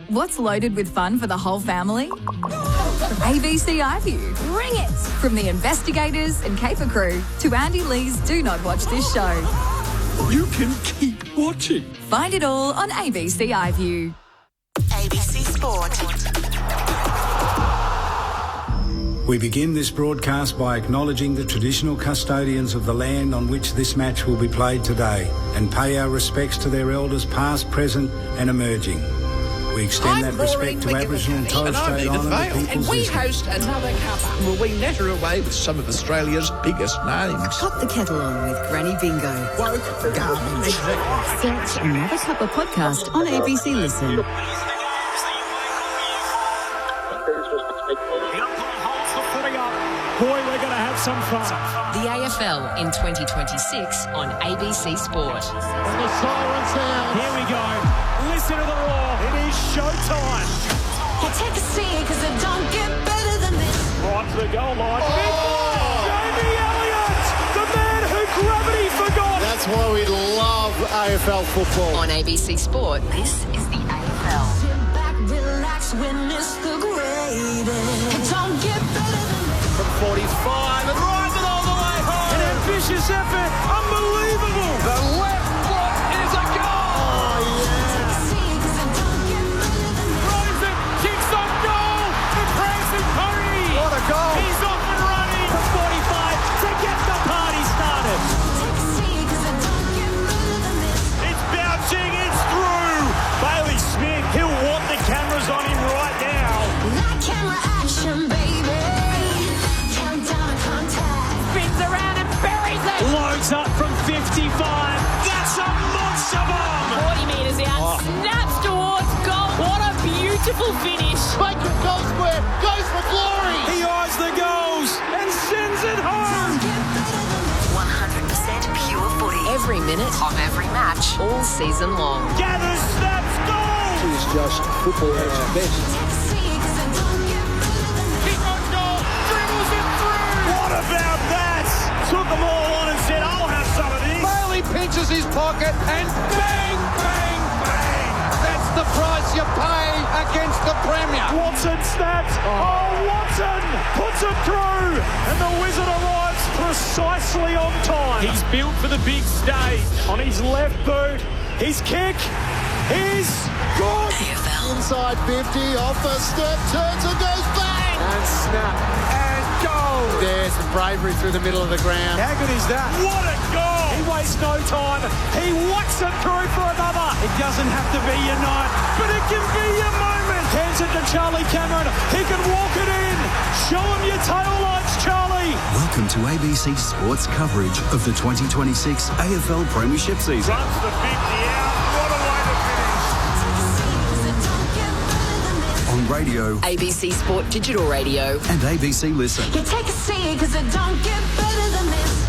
What's loaded with fun for the whole family? ABC iView. Bring it! From the investigators and caper crew to Andy Lee's Do Not Watch This Show. You can keep watching. Find it all on ABC iView. ABC Sport. We begin this broadcast by acknowledging the traditional custodians of the land on which this match will be played today and pay our respects to their elders past, present and emerging. We extend that respect to Aboriginal and Torres Strait Islander peoples. And we host another cuppa. Will we natter away with some of Australia's biggest names? Pop the kettle on with Granny Bingo. Woke garbage. Search Another Cuppa podcast on ABC Listen. Boy, we're going to have some fun. The AFL in 2026 on ABC Sport. And the siren's out. Here we go. Listen to the roar. It is showtime. You take a seat because it don't get better than this. Right to the goal line. Jamie Elliott, the man who gravity forgot. That's why we love AFL football. On ABC Sport, this is the AFL. Sit back, relax, witness the greatest. It don't get better than this. From 45 and right it all the way home. An ambitious effort. Unbelievable. The left foot is a goal. Oh, yeah. Take a seat because it don't get better than this. Throws it. Kicks on goal. The prancing pony. What a goal. He's off and running for 45 to get the party started. Take a seat because it don't get better than this. It's bouncing. It's through. Bailey Smith. He'll want the cameras on him right now. Like camera action, baby. Countdown to contact. Spins around and buries it. Loads up from 55. That's a monster bomb. 40 metres out. Snaps towards goal. What a beautiful finish. Make it goal square. Goes for glory. He eyes the goals and sends it home. 100% pure footy. Every minute of every match, all season long. Gathers, snaps, goal. It's just football at its best. Take a seat because it don't get better than this. Kick on goal. Dribbles it through. What about that? Took them all on and said, I'll have some of this. Bailey pinches his pocket and bang, bang, bang. That's the price you pay against the Premier. Watson snaps. Oh, Watson puts it through. And the Wizard arrives precisely on time. He's built for the big stage. On his left boot. His kick is good. Inside 50, off the step, turns and goes bang. And snap. And goal. There's some bravery through the middle of the ground. How good is that? What a goal! He wastes no time. He whacks it through for another. It doesn't have to be your night, but it can be your moment. Hands it to Charlie Cameron. He can walk it in. Show him your tail lights, Charlie. Welcome to ABC Sports coverage of the 2026 AFL Premiership season. Runs the 50 out. What a way to finish. On radio ABC Sport Digital Radio. and ABC Listen. You take a seat because it don't get better than this.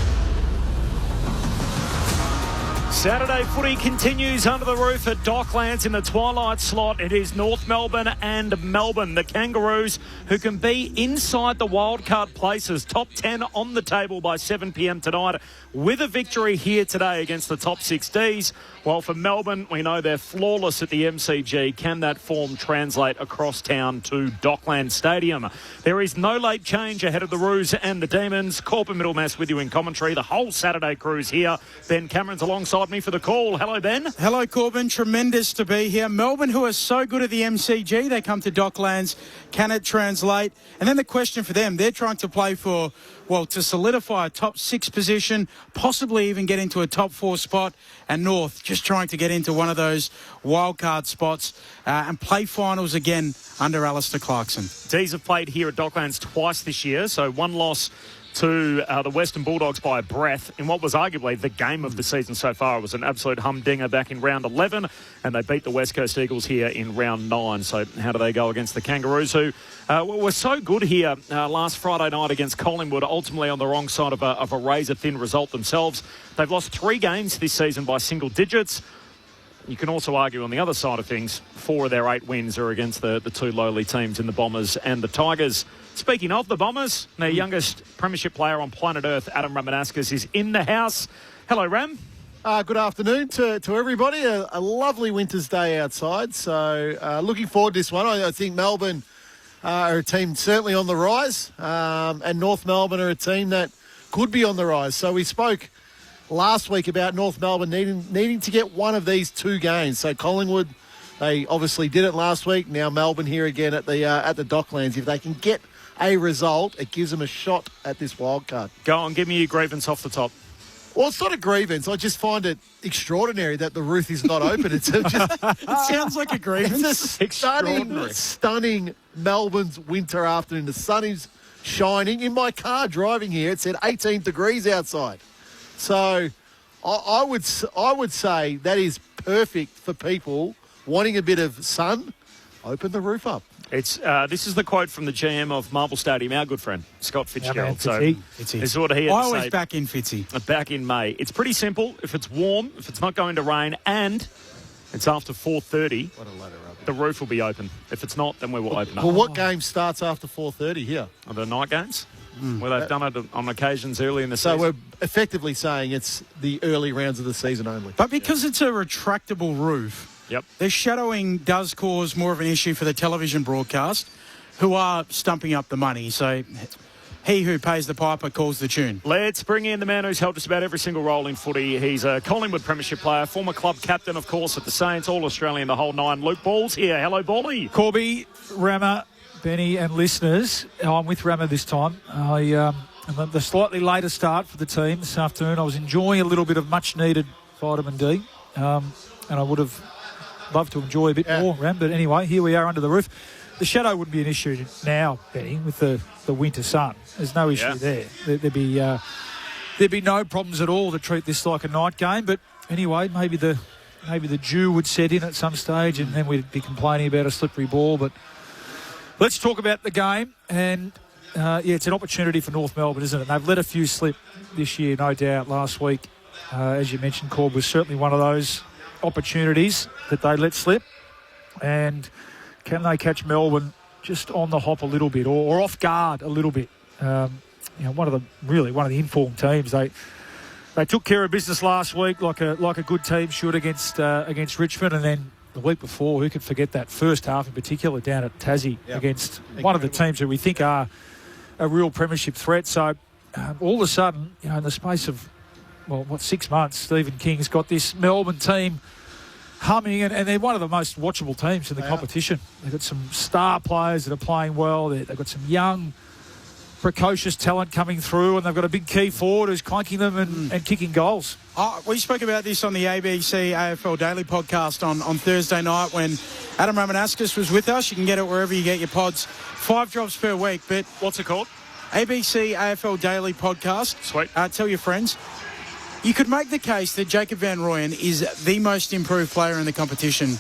Saturday footy continues under the roof at Docklands in the twilight slot. It is North Melbourne and Melbourne, the Kangaroos, who can be inside the wildcard places. Top 10 on the table by 7 p.m. tonight with a victory here today against the top 6 Ds. While for Melbourne, we know they're flawless at the MCG. Can that form translate across town to Docklands Stadium? There is no late change ahead of the Roos and the Demons. Corporate Middlemass with you in commentary. The whole Saturday crew's here. Ben Cameron's alongside me for the call. Hello, Ben. Hello, Corbin. Tremendous to be here. Melbourne, who are so good at the MCG, they come to Docklands. Can it translate? And then the question for them, they're trying to play for, well, to solidify a top 6 position, possibly even get into a top 4 spot. And North just trying to get into one of those wildcard spots and play finals again under Alistair Clarkson. D's have played here at Docklands twice this year, so one loss to the Western Bulldogs by a breath in what was arguably the game of the season so far. It was an absolute humdinger back in round 11, and they beat the West Coast Eagles here in round 9. So how do they go against the Kangaroos, who were so good here last Friday night against Collingwood, ultimately on the wrong side of a razor-thin result themselves. They've lost 3 games this season by single digits. You can also argue on the other side of things, 4 of their 8 wins are against the 2 lowly teams in the Bombers and the Tigers. Speaking of the Bombers, their youngest premiership player on planet Earth, Adam Ramanauskas, is in the house. Hello, Ram. Good afternoon to everybody. A lovely winter's day outside. So looking forward to this one. I think Melbourne are a team certainly on the rise, and North Melbourne are a team that could be on the rise. So we spoke last week about North Melbourne needing to get one of these two games. So Collingwood, they obviously did it last week. Now Melbourne here again at the Docklands. If they can get a result, it gives them a shot at this wild card. Go on, give me your grievance off the top. Well, it's not a grievance. I just find it extraordinary that the roof is not open. It sounds like a grievance. It's a stunning Melbourne's winter afternoon. The sun is shining. In my car driving here, it said 18 degrees outside. So I would say that is perfect for people wanting a bit of sun. Open the roof up. It's this is the quote from the GM of Marvel Stadium, our good friend Scott Fitzgerald. Fitzy. This is what he had to say. I always back in Fitzy. Back in May. It's pretty simple. If it's warm, if it's not going to rain, and it's after 4:30, the roof will be open. If it's not, then we will open up. Well, what game starts after 4:30 here? Are the night games? Where they've done it on occasions early in the season. So we're effectively saying it's the early rounds of the season only. But because it's a retractable roof, the shadowing does cause more of an issue for the television broadcast, who are stumping up the money. So he who pays the piper calls the tune. Let's bring in the man who's helped us about every single role in footy. He's a Collingwood premiership player, former club captain, of course, at the Saints, All-Australian, the whole nine. Luke Ball's here. Hello, Bally. Corby, Rammer, Benny and listeners. I'm with Rammer this time. I'm the slightly later start for the team this afternoon. I was enjoying a little bit of much-needed vitamin D, and I would have loved to enjoy a bit more, Ram. But anyway, here we are under the roof. The shadow wouldn't be an issue now, Benny, with the winter sun. There's no issue there. There'd be no problems at all to treat this like a night game. But anyway, maybe the dew would set in at some stage, and then we'd be complaining about a slippery ball. But let's talk about the game. And it's an opportunity for North Melbourne, isn't it? They've let a few slip this year, no doubt. Last week, as you mentioned, Corb was certainly one of those opportunities that they let slip. And can they catch Melbourne just on the hop a little bit, or off guard a little bit? One of the informed teams. They took care of business last week like a good team should against Richmond, and then the week before, who could forget that first half in particular down at Tassie against one of the teams that we think are a real premiership threat. So all of a sudden, in the space of 6 months, Stephen King's got this Melbourne team humming, and they're one of the most watchable teams in the competition. They've got some star players that are playing well. They've got some young, precocious talent coming through, and they've got a big key forward who's clanking them and kicking goals. We spoke about this on the ABC AFL Daily podcast on Thursday night when Adam Ramanauskas was with us. You can get it wherever you get your pods. 5 drops per week. But what's it called? ABC AFL Daily podcast. Sweet. Tell your friends. You could make the case that Jacob Van Rooyen is the most improved player in the competition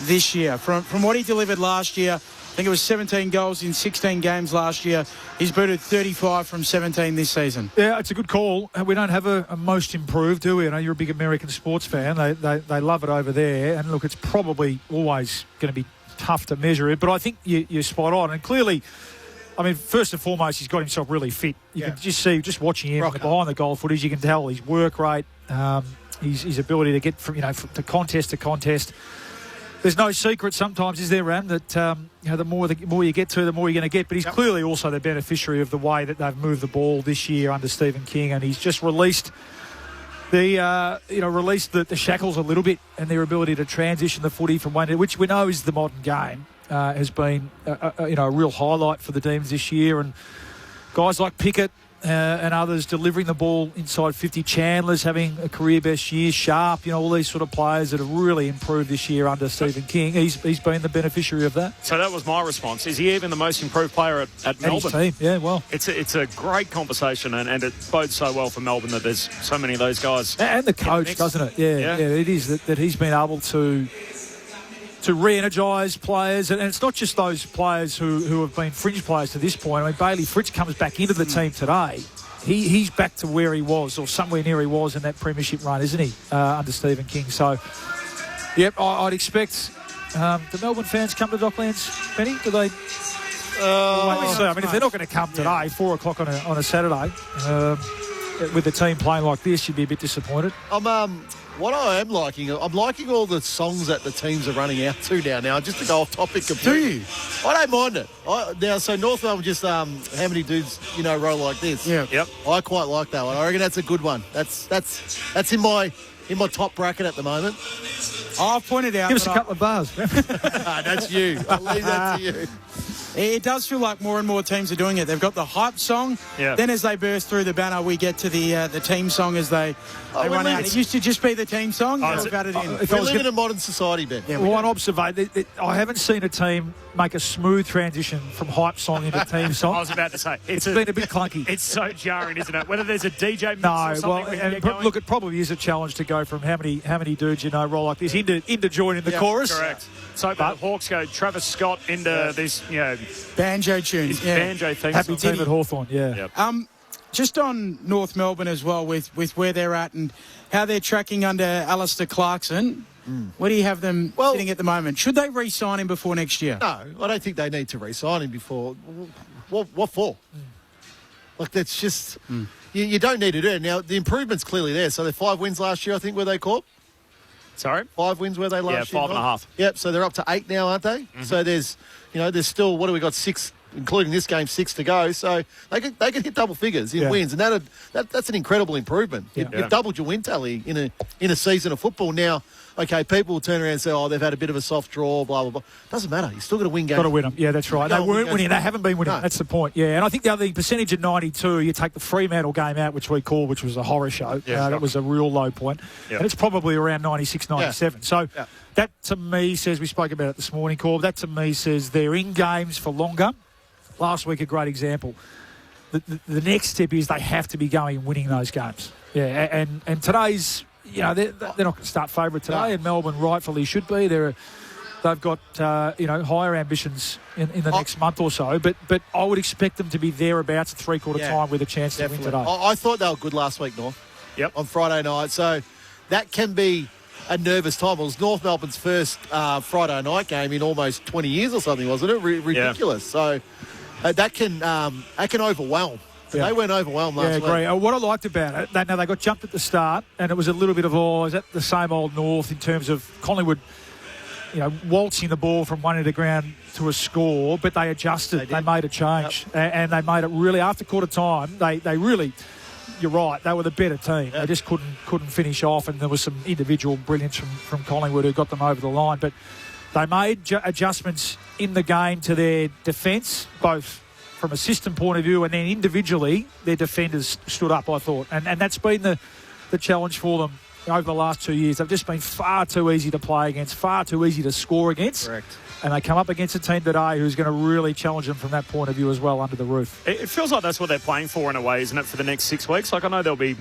this year. From what he delivered last year, I think it was 17 goals in 16 games last year. He's booted 35 from 17 this season. Yeah, it's a good call. We don't have a most improved, do we? I know you're a big American sports fan. They love it over there. And look, it's probably always going to be tough to measure it. But I think you're spot on. And clearly, first and foremost, he's got himself really fit. You can just see, just watching him behind the goal footage, you can tell his work rate, his ability to get from contest to contest. There's no secret sometimes, is there, Ram, that the more you get to, the more you're going to get. But he's clearly also the beneficiary of the way that they've moved the ball this year under Stephen King, and he's just released the shackles a little bit, and their ability to transition the footy from one, which we know is the modern game. Has been a real highlight for the Demons this year, and guys like Pickett and others delivering the ball inside 50. Chandler's having a career best year. Sharp, all these sort of players that have really improved this year under Stephen King. He's been the beneficiary of that. So that was my response. Is he even the most improved player at Melbourne? His team, yeah, well. It's a great conversation, and it bodes so well for Melbourne that there's so many of those guys. And the coach, doesn't it? Yeah, it is that he's been able to re-energise players, and it's not just those players who have been fringe players to this point. Bailey Fritz comes back into the team today. He's back to where he was, or somewhere near he was in that premiership run, isn't he, under Stephen King? So, I'd expect the Melbourne fans come to Docklands, Benny? Do they? If they're not going to come today, 4 o'clock on a Saturday, with the team playing like this, you'd be a bit disappointed. What I am liking, I'm liking all the songs that the teams are running out to now. Now, just to go off topic completely. Do you? I don't mind it. So North Melbourne just, how many dudes, roll like this? Yeah. Yep. I quite like that one. I reckon that's a good one. That's in my top bracket at the moment. I've pointed out. Give us a couple of bars. That's you. I'll leave that to you. It does feel like more and more teams are doing it. They've got the hype song. Yeah. Then as they burst through the banner, we get to the team song as they run out. It used to just be the team song. We've added in. We live in a modern society, Ben. Yeah, one observation. I haven't seen a team make a smooth transition from hype song into team song. I was about to say. It's been a bit clunky. It's so jarring, isn't it? Whether there's a DJ mix or something. Look, it probably is a challenge to go from how many dudes roll like this into joining the chorus. Correct. So, but Hawks go Travis Scott into this, banjo tunes. Banjo thing. Happy team at Hawthorn, yeah. Yep. Just on North Melbourne as well, with where they're at and how they're tracking under Alistair Clarkson. Where do you have them sitting at the moment? Should they re-sign him before next year? No, I don't think they need to re-sign him before. What for? Like, that's just... You don't need to do it. Now, the improvement's clearly there. So they're 5 wins last year, I think, were they, Corp? Sorry? 5 wins were they last year? 5.5. Yep, so they're up to 8 now, aren't they? Mm-hmm. So there's still, what do we got, 6, including this game, 6 to go. So they can hit double figures in wins, and that's an incredible improvement. Yeah. You've doubled your win tally in a season of football. Now, okay, people will turn around and say, oh, they've had a bit of a soft draw, blah, blah, blah. Doesn't matter. You're still got to win games. Got to win them. Yeah, that's right. They weren't winning. They haven't been winning. No. That's the point. Yeah, and I think the other percentage of 92, you take the Fremantle game out, which was a horror show. That was a real low point. And it's probably around 96, 97. So that, to me, says, we spoke about it this morning, Corb, that to me says they're in games for longer. Last week, a great example. The next step is they have to be going and winning those games. Yeah, and today's... they're not going to start favourite today, and Melbourne rightfully should be. They've got higher ambitions in the next month or so, but I would expect them to be thereabouts at three-quarter time with a chance to win today. I thought they were good last week, North. Yep. On Friday night, so that can be a nervous time. It was North Melbourne's first Friday night game in almost 20 years or something, wasn't it? Ridiculous. So that can overwhelm. But they weren't overwhelmed last week. Yeah, agree. What I liked about it, they got jumped at the start, and it was a little bit of, is that the same old North in terms of Collingwood, waltzing the ball from one end of the ground to a score, but they adjusted. They made a change. Yep. And they made it really, after quarter time, they really, you're right, they were the better team. Yep. They just couldn't finish off, and there was some individual brilliance from Collingwood who got them over the line. But they made adjustments in the game to their defence, both from a system point of view, and then individually their defenders stood up, I thought. And that's been the challenge for them over the last 2 years. They've just been far too easy to play against, far too easy to score against. Correct. And they come up against a team today who's going to really challenge them from that point of view as well under the roof. It feels like that's what they're playing for in a way, isn't it, for the next 6 weeks? Like, I know there'll be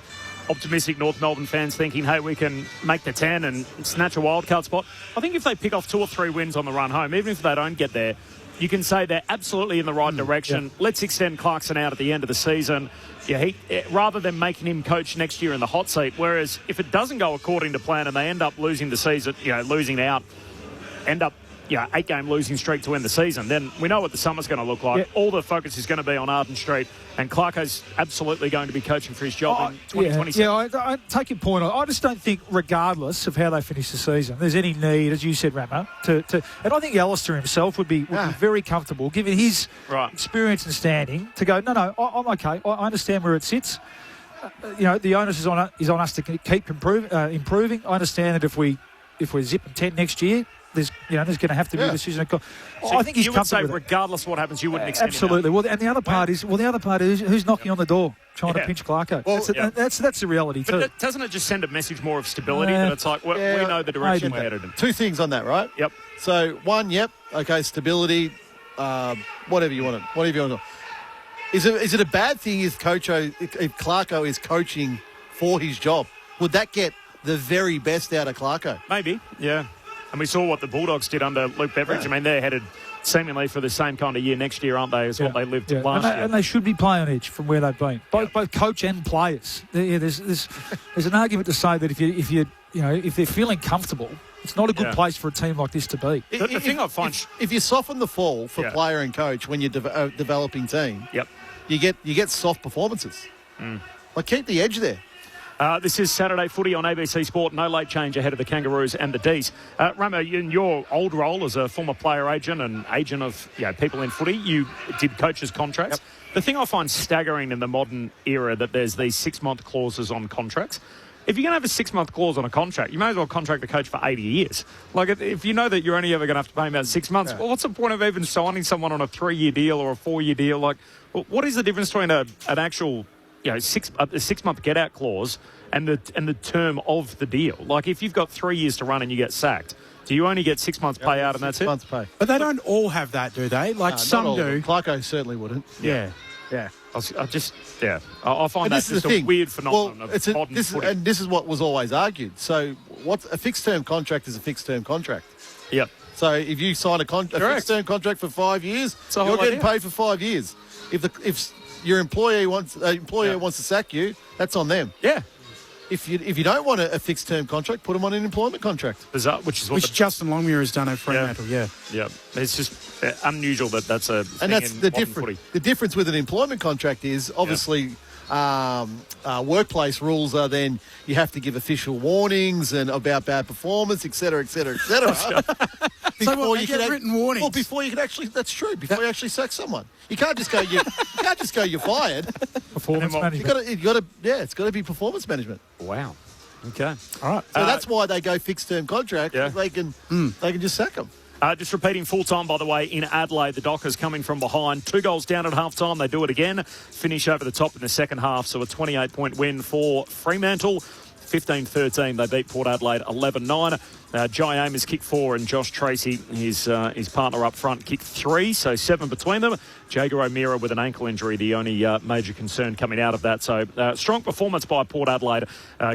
optimistic North Melbourne fans thinking, hey, we can make the 10 and snatch a wildcard spot. I think if they pick off 2 or 3 wins on the run home, even if they don't get there, you can say they're absolutely in the right direction. Yeah. Let's extend Clarkson out at the end of the season. Yeah, rather than making him coach next year in the hot seat. Whereas if it doesn't go according to plan and they end up losing the season, losing out, end up 8-game losing streak to end the season, then we know what the summer's going to look like. Yeah. All the focus is going to be on Arden Street, and Clarko's absolutely going to be coaching for his job in 2027. Yeah, I take your point. I just don't think, regardless of how they finish the season, there's any need, as you said, Rama, to and I think Alistair himself would be very comfortable, given his experience and standing, to go, no, I'm okay. I understand where it sits. The onus is on us to keep improving. I understand that if we're zipping 10 next year, there's going to have to be a decision. So I think he's you would say, with regardless of what happens, you wouldn't extend absolutely. him out. Well, and the other part is who's knocking on the door trying to pinch Clarko. Well, that's the reality too. But doesn't it just send a message more of stability that it's like we know the direction we're headed in? 2 things on that, right? Yep. So one, stability. Whatever you want to. Is it a bad thing if Clarko is coaching for his job? Would that get the very best out of Clarko? Maybe, yeah. And we saw what the Bulldogs did under Luke Beveridge. I mean, they're headed seemingly for the same kind of year next year, aren't they, as what they lived last year. And they should be playing on edge from where they've been, both coach and players. There's an argument to say that if they're feeling comfortable, it's not a good place for a team like this to be. The thing I find, if you soften the fall for player and coach when you're developing team, you get soft performances. Like, keep the edge there. This is Saturday footy on ABC Sport. No late change ahead of the Kangaroos and the D's. Ramo, in your old role as a former player agent and agent of people in footy, you did coaches' contracts. Yep. The thing I find staggering in the modern era that there's these 6-month clauses on contracts. If you're going to have a 6-month clause on a contract, you may as well contract the coach for 80 years. Like, if you know that you're only ever going to have to pay him out 6 months, well, what's the point of even signing someone on a 3-year deal or a 4-year deal? Like, what is the difference between an actual... a 6-month get-out clause and the term of the deal? Like, if you've got 3 years to run and you get sacked, do you only get 6 months pay out and that's it? 6 months pay. But they don't all have that, do they? Like, some do. Clarko certainly wouldn't. Yeah. I find that just a weird phenomenon of modern footy. And this is what was always argued. So, what's a fixed-term contract is a fixed-term contract. Yep. So, if you sign a fixed-term contract for 5 years, you're getting paid for 5 years. If your employer wants to sack you, that's on them. Yeah. If you don't want a fixed term contract, put them on an employment contract. Bizarre, which Justin Longmuir has done at Fremantle. Yeah. It's just unusual that's a thing. And that's in the modern difference. footy. The difference with an employment contract is obviously workplace rules are then you have to give official warnings and about bad performance, et cetera, et cetera, et cetera. Before you get written warnings. Well, before you can actually, that's true. Before you actually sack someone, you can't just go. You can't just go. You're fired. Performance management. You got to. Yeah, it's got to be performance management. Wow. Okay. All right. So that's why they go fixed term contract. Yeah. They can just sack them. Just repeating full time, by the way, in Adelaide. The Dockers coming from behind. 2 goals down at half time. They do it again. Finish over the top in the second half. So a 28-point win for Fremantle. 15-13. They beat Port Adelaide 11-9. Jai Amos kicked 4 and Josh Tracy, his partner up front, kicked 3. So 7 between them. Jager O'Meara with an ankle injury, the only major concern coming out of that. So strong performance by Port Adelaide,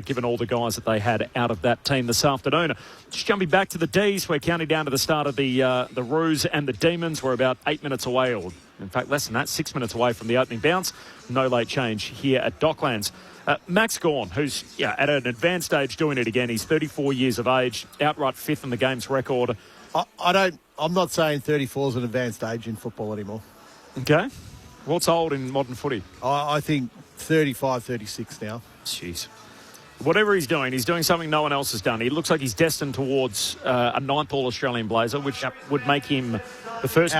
given all the guys that they had out of that team this afternoon. Just jumping back to the D's, we're counting down to the start of the Roos and the Demons. We're about 8 minutes away, or in fact less than that, 6 minutes away from the opening bounce. No late change here at Docklands. Max Gawn, who's at an advanced stage doing it again. He's 34 years of age, outright 5th in the game's record. I'm not saying 34 is an advanced age in football anymore. Okay. What's old in modern footy? I think 35, 36 now. Jeez. Whatever he's doing something no one else has done. He looks like he's destined towards a 9th All-Australian Blazer, which would make him the first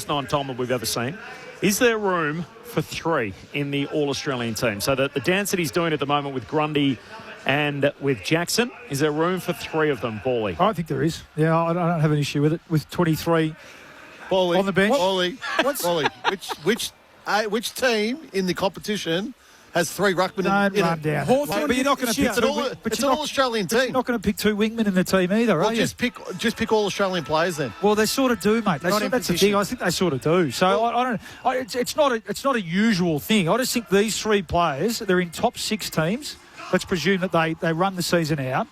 nine-timer we've ever seen. Is there room for 3 in the All-Australian team? So the dance that he's doing at the moment with Grundy and with Jackson, is there room for 3 of them, Bally? I think there is. Yeah, I don't have an issue with it. With 23 Bally, on the bench. Bally, which team in the competition has 3 ruckmen in run it? down. Hawthorn, But you're not going to pick it's an All-Australian team. You're not going to pick 2 wingmen in the team either, are you? Just pick All-Australian players then. Well, they sort of do, mate. That's the thing. I think they sort of do. So it's not a usual thing. I just think these 3 players, they're in top 6 teams. Let's presume that they run the season out,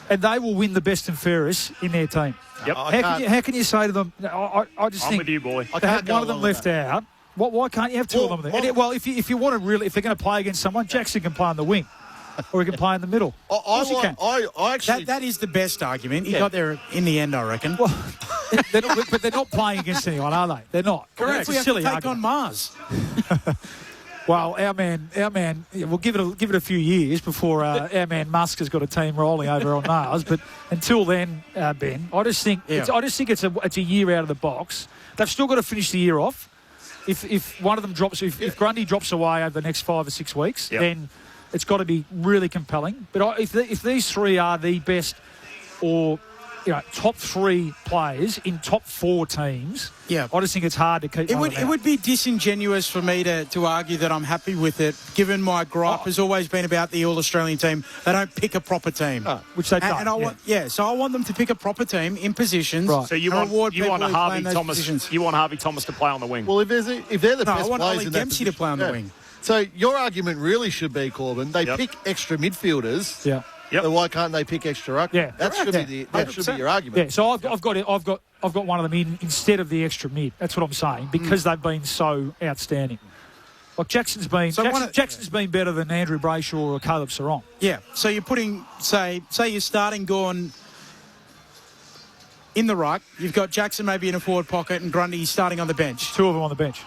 and they will win the best and fairest in their team. Yep. How can you say to them? I just think I'm with you, boy. To have one of them left out. Why can't you have 2 of them there? Well, if you want to really, if they're going to play against someone, Jackson can play on the wing, or he can play in the middle. I actually that is the best argument. He got there in the end, I reckon. Well, but they're not playing against anyone, are they? They're not. Correct. It's a silly have to take argument. on Mars. Well, our man, we'll give it a few years before our man Musk has got a team rolling over on Mars. But until then, Ben, I just think it's a year out of the box. They've still got to finish the year off. If one of them drops, if Grundy drops away over the next 5 or 6 weeks, then it's got to be really compelling. But if these 3 are the best or top 3 players in top 4 teams, I just think it's hard to keep. It would be disingenuous for me to argue that I'm happy with it, given my gripe has always been about the All-Australian team. They don't pick a proper team, which they don't. And so I want them to pick a proper team in positions. Right. So you want Harvey Thomas? Positions. You want Harvey Thomas to play on the wing? Well, if they're the best I want players Ollie in that Dempsey to play on the wing. So your argument really should be, Corbin, they pick extra midfielders. Yeah. Yep. So why can't they pick extra ruck? Yeah, that should be your argument. Yeah, so I've got one of them in instead of the extra mid. That's what I'm saying because they've been so outstanding. Like Jackson's been better than Andrew Brayshaw or Caleb Sarong. Yeah. So you're putting say you're starting Gawn in the ruck. You've got Jackson maybe in a forward pocket and Grundy starting on the bench. 2 of them on the bench.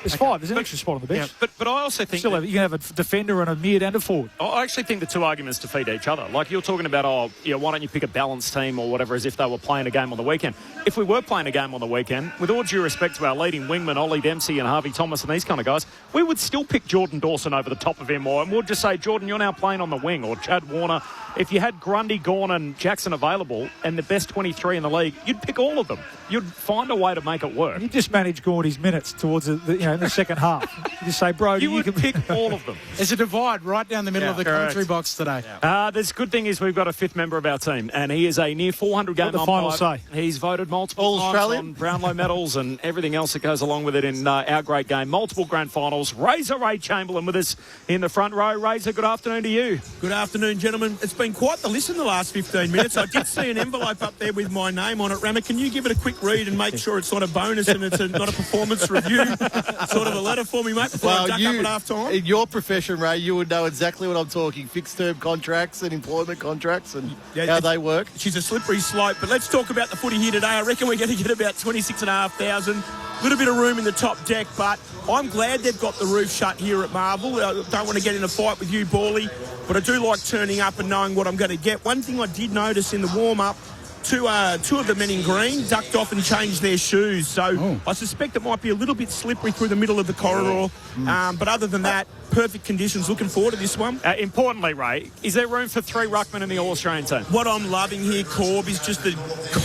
There's 5. There's an extra spot on the bench. Yeah, but I also think you can have a defender and a mid and a forward. I actually think the two arguments defeat each other. Like you're talking about, why don't you pick a balanced team or whatever, as if they were playing a game on the weekend. If we were playing a game on the weekend, with all due respect to our leading wingman, Ollie Dempsey and Harvey Thomas and these kind of guys, we would still pick Jordan Dawson over the top of him, and we'll just say, Jordan, you're now playing on the wing, or Chad Warner. If you had Grundy, Gawn and Jackson available and the best 23 in the league, you'd pick all of them. You'd find a way to make it work. You just manage Gordy's minutes towards in the second half. You just say, bro, you can pick all of them. There's a divide right down the middle of the commentary box today. The good thing is we've got a fifth member of our team, and he is a near 400 game umpire. What the final say? He's voted multiple times Australian on Brownlow medals and everything else that goes along with it in our great game. Multiple grand finals. Razor Ray Chamberlain with us in the front row. Razor, good afternoon to you. Good afternoon, gentlemen. It's been quite the listen the last 15 minutes. I did see an envelope up there with my name on it. Rama, can you give it a quick read and make sure it's not a bonus and it's not a performance review sort of a letter for me, mate, before I duck up at half time? In your profession, Ray, you would know exactly what I'm talking. Fixed-term contracts and employment contracts and how they work. She's a slippery slope, but let's talk about the footy here today. I reckon we're going to get about 26,500. A little bit of room in the top deck, but I'm glad they've got the roof shut here at Marvel. I don't want to get in a fight with you, Bawley, but I do like turning up and knowing what I'm going to get. One thing I did notice in the warm-up, two of the men in green ducked off and changed their shoes. So I suspect it might be a little bit slippery through the middle of the corridor. But other than that, perfect conditions. Looking forward to this one. Importantly, Ray, is there room for 3 ruckmen in the All-Australian team? What I'm loving here, Corb, is just the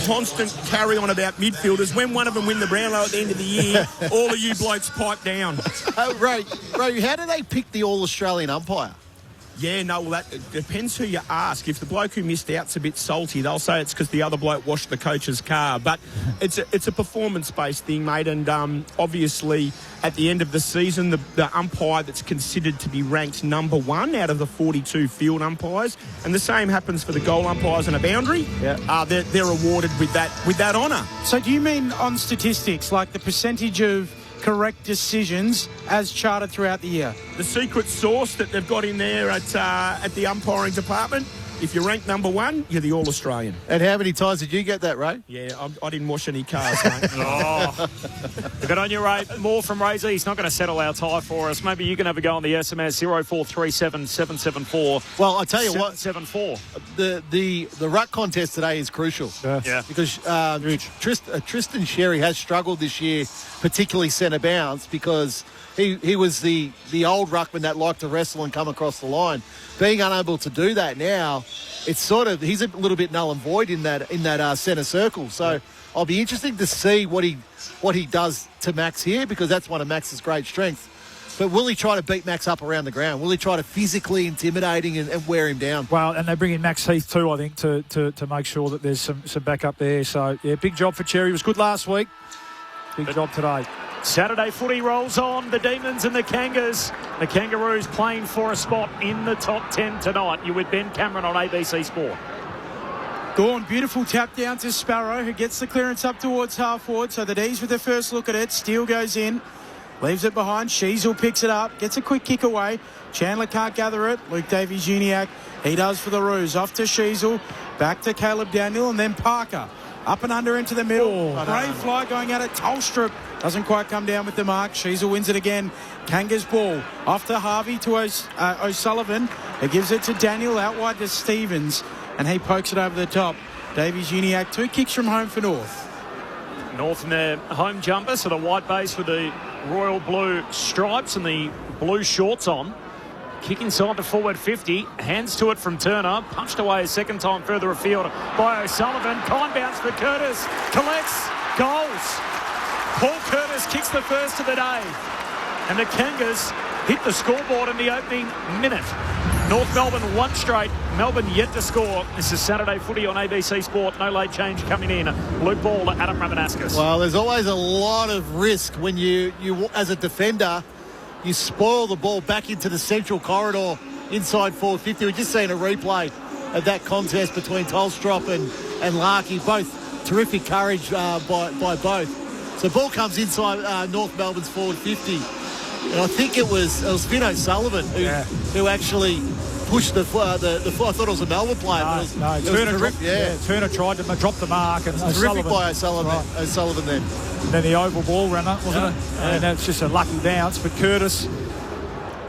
constant carry-on about midfielders. When one of them win the Brownlow at the end of the year, all of you blokes pipe down. Ray, how do they pick the All-Australian umpire? Yeah, no, well, that depends who you ask. If the bloke who missed out's a bit salty, they'll say it's because the other bloke washed the coach's car. But it's a performance-based thing, mate. And obviously, at the end of the season, the umpire that's considered to be ranked number 1 out of the 42 field umpires, and the same happens for the goal umpires and a boundary. Yeah. They're awarded with that honour. So do you mean on statistics, like the percentage of correct decisions as charted throughout the year? The secret sauce that they've got in there at the umpiring department, if you're ranked number 1, you're the All-Australian. And how many times did you get that, Ray? Yeah, I didn't wash any cars, mate. Good on you, Ray. More from Razor. He's not going to settle our tie for us. Maybe you can have a go on the SMS 0437 774. Well, I tell you what, 774. The ruck contest today is crucial. Yeah. Because Tristan Sherry has struggled this year, particularly centre bounce, because he was the old ruckman that liked to wrestle and come across the line. Being unable to do that now, it's sort of, he's a little bit null and void in that centre circle. So I'll be interested to see what he does to Max here, because that's one of Max's great strengths. But will he try to beat Max up around the ground? Will he try to physically intimidate and wear him down? Well, and they bring in Max Heath too, I think, to make sure that there's some backup there. So, yeah, big job for Cherry. It was good last week. Big job today. Saturday footy rolls on. The Demons and the Kangas. The Kangaroos playing for a spot in the top 10 tonight. You're with Ben Cameron on ABC Sport. Gawn, beautiful tap down to Sparrow, who gets the clearance up towards half forward. So the D's with their first look at it. Steele goes in, leaves it behind. Sheasel picks it up, gets a quick kick away. Chandler can't gather it. Luke Davies-Uniacke, he does for the Roos. Off to Sheasel, back to Caleb Daniel, and then Parker. Up and under into the middle. Brave fly going at it. Tolstrup doesn't quite come down with the mark. Sheasel wins it again. Kanga's ball. Off to Harvey to O'Sullivan. He gives it to Daniel out wide to Stevens. And he pokes it over the top. Davies-Uniacke, 2 kicks from home for North. North in their home jumper, so the white base with the royal blue stripes and the blue shorts on. Kick inside the forward 50, hands to it from Turner, punched away a second time further afield by O'Sullivan. Kind bounce for Curtis, collects, goals. Paul Curtis kicks the first of the day. And the Kangas hit the scoreboard in the opening minute. North Melbourne 1 straight, Melbourne yet to score. This is Saturday footy on ABC Sport. No late change coming in. Luke Ball, Adam Ramanauskas. Well, there's always a lot of risk when you as a defender, you spoil the ball back into the central corridor inside 450. We've just seen a replay of that contest between Tolstrup and Larkey. Both terrific courage by both. So ball comes inside North Melbourne's forward 50. And I think it was Finn O'Sullivan who actually pushed the I thought it was a Melbourne player. But Turner tried to drop the mark. And terrific by O'Sullivan then. And then the oval ball runner, wasn't it? Yeah. And that's just a lucky bounce. But Curtis,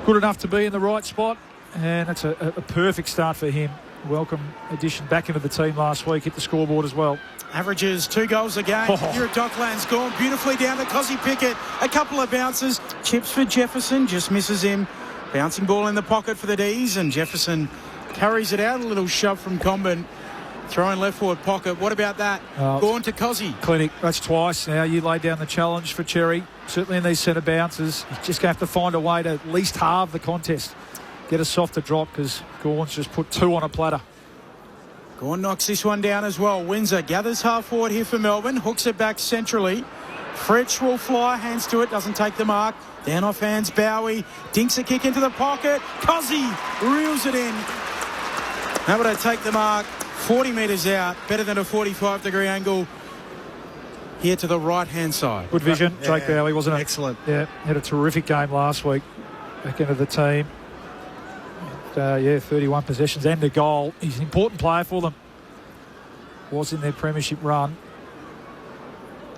good enough to be in the right spot. And that's a perfect start for him. Welcome addition back into the team last week. Hit the scoreboard as well. Averages 2 goals a game. Here at Docklands, gone beautifully down to Cozzy Pickett. A couple of bounces. Chips for Jefferson, just misses him. Bouncing ball in the pocket for the D's, and Jefferson carries it out. A little shove from Comben. Throwing left forward pocket. What about that? Gone to Cozzy. Clinic, that's twice now. You laid down the challenge for Cherry. Certainly in these centre bounces. You're just going to have to find a way to at least halve the contest. Get a softer drop because Gawn's just put 2 on a platter. Gawn knocks this one down as well. Windsor gathers half forward here for Melbourne. Hooks it back centrally. Fretch will fly. Hands to it. Doesn't take the mark. Down off hands. Bowie. Dinks a kick into the pocket. Cozzy reels it in. How would I take the mark? 40 metres out. Better than a 45-degree angle. Here to the right-hand side. Good vision. Jake Bowie, wasn't it? Excellent. Yeah, had a terrific game last week. Back into the team. 31 possessions and a goal. He's an important player for them. Was in their premiership run.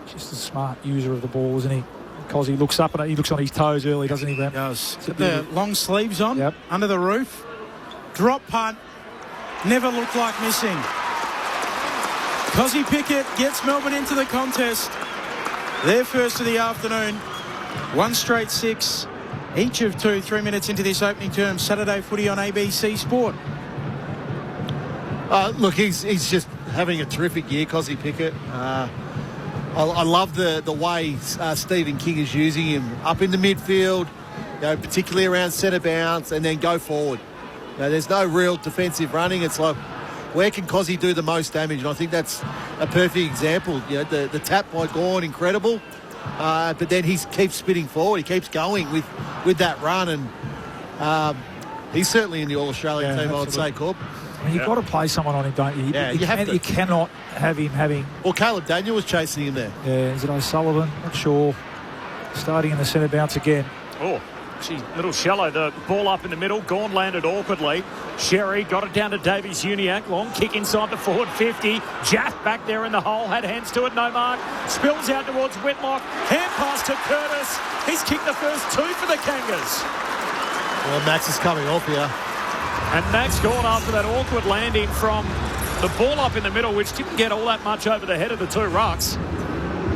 Just a smart user of the ball, isn't he? Because he looks up and he looks on his toes early, doesn't he, Ram? He does. Got the long sleeves on, under the roof. Drop punt. Never looked like missing. Cozzy Pickett gets Melbourne into the contest. Their first of the afternoon. 1 straight 6. Each of 2, 3 minutes into this opening term. Saturday footy on ABC Sport. Look, he's just having a terrific year, Cozzy Pickett. I love the way Stephen King is using him up in the midfield, particularly around centre bounce, and then go forward. There's no real defensive running. It's like, where can Cozzy do the most damage? And I think that's a perfect example. The tap by Gawn, incredible. But then he keeps spinning forward. He keeps going with that run, and he's certainly in the All-Australian team, I would say, Corb. I mean, you've got to play someone on him, don't you? You cannot have him having... Well, Caleb Daniel was chasing him there. Yeah, is it O'Sullivan? Not sure. Starting in the centre bounce again. Oh, gee, little shallow. The ball up in the middle. Gawn landed awkwardly. Sherry got it down to Davies Uniacke. Long kick inside the forward 50. Jaff back there in the hole. Had hands to it. No mark. Spills out towards Whitlock. Hand pass to Curtis. He's kicked the first 2 for the Kangas. Well, Max is coming off here. And Max Gawn after that awkward landing from the ball up in the middle, which didn't get all that much over the head of the 2 rucks.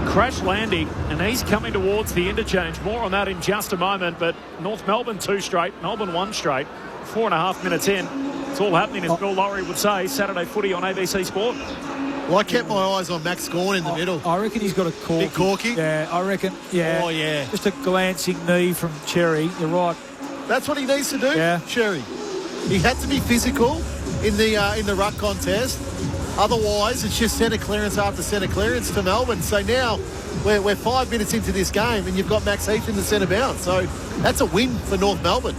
Crash landing, and he's coming towards the interchange. More on that in just a moment, but North Melbourne 2 straight, Melbourne 1 straight, 4.5 minutes in. It's all happening, as Bill Lowry would say. Saturday footy on ABC Sport. Well, I kept my eyes on Max Gawn in the middle. I reckon he's got a corky. Bit corky? Yeah, I reckon. Yeah. Oh, yeah. Just a glancing knee from Cherry. You're right. That's what he needs to do, Cherry. He had to be physical in the ruck contest. Otherwise, it's just centre clearance after centre clearance to Melbourne. So now we're 5 minutes into this game and you've got Max Heath in the centre bounce. So that's a win for North Melbourne.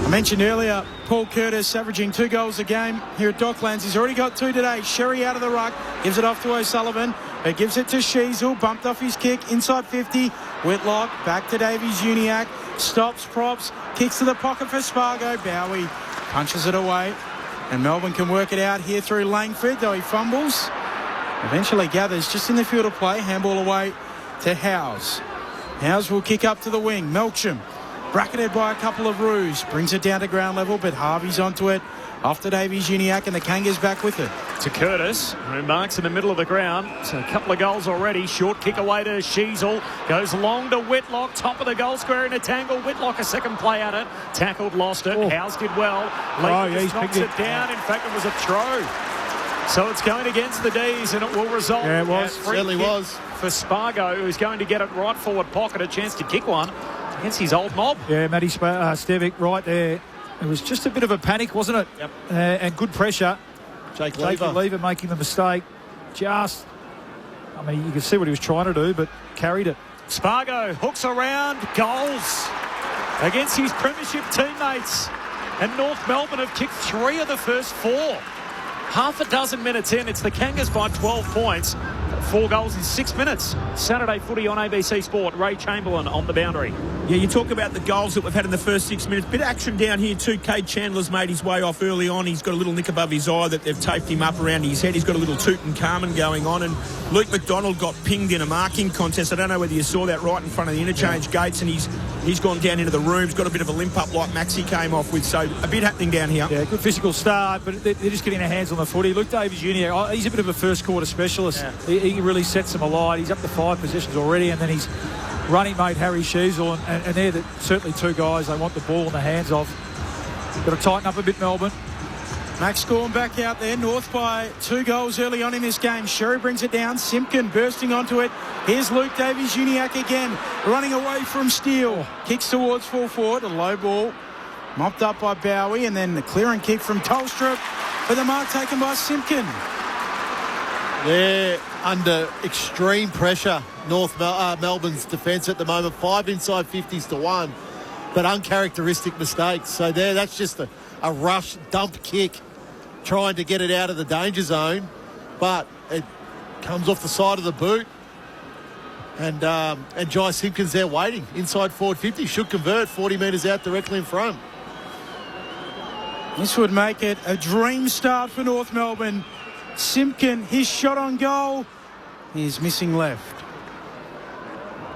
I mentioned earlier, Paul Curtis averaging 2 goals a game here at Docklands. He's already got 2 today. Sherry out of the ruck, gives it off to O'Sullivan. He gives it to Sheasel, bumped off his kick, inside 50. Whitlock, back to Davies Uniacke, stops, props, kicks to the pocket for Spargo. Bowie punches it away. And Melbourne can work it out here through Langford, though he fumbles. Eventually gathers just in the field of play. Handball away to Howes. Howes will kick up to the wing. Melksham, bracketed by a couple of roos. Brings it down to ground level, but Harvey's onto it. Off to Davies Uniacke, and the Kangas back with it. To Curtis, who marks in the middle of the ground. So a couple of goals already. Short kick away to Sheasel. Goes long to Whitlock. Top of the goal square in a tangle. Whitlock a second play at it. Tackled, lost it. Oh. Howes did well. Lee knocks it down. In fact, it was a throw. So it's going against the D's, and it will result. Yeah, it was. Certainly was. For Spargo, who's going to get it right forward pocket. A chance to kick one against his old mob. Yeah, Matty Stevic right there. It was just a bit of a panic, wasn't it? Yep. And good pressure. Jake Lever making the mistake. You can see what he was trying to do, but carried it. Spargo hooks around, goals against his premiership teammates. And North Melbourne have kicked 3 of the first 4. Half a dozen minutes in, it's the Kangas by 12 points. 4 goals in 6 minutes. Saturday footy on ABC Sport. Ray Chamberlain on the boundary. Yeah, you talk about the goals that we've had in the first 6 minutes. Bit of action down here too. Cade Chandler's made his way off early on. He's got a little nick above his eye that they've taped him up around his head. He's got a little Tutankhamun going on. And Luke McDonald got pinged in a marking contest. I don't know whether you saw that right in front of the interchange gates. And he's gone down into the room. He's got a bit of a limp up like Maxi came off with. So a bit happening down here. Yeah, good physical start, but they're just getting their hands on the footy. Luke Davies Jr., he's a bit of a first quarter specialist. Yeah. He really sets them alight. He's up to 5 possessions already, and then he's running mate Harry Sheasel, and they're certainly 2 guys they want the ball in the hands of. Got to tighten up a bit, Melbourne. Max Gorn back out there. North by 2 goals early on in this game. Sherry brings it down. Simpkin bursting onto it. Here's Luke Davies-Uniacke again, running away from Steele. Kicks towards full forward. A low ball. Mopped up by Bowie, and then the clearing kick from Tolstrup, with the mark taken by Simpkin. They're under extreme pressure, Melbourne's defence at the moment. 5 inside 50s to 1, but uncharacteristic mistakes. So that's just a rush dump kick, trying to get it out of the danger zone, but it comes off the side of the boot. And Jai Simpkins there waiting inside forward 50. Should convert 40 metres out directly in front. This would make it a dream start for North Melbourne. Simpkin, his shot on goal, is missing left.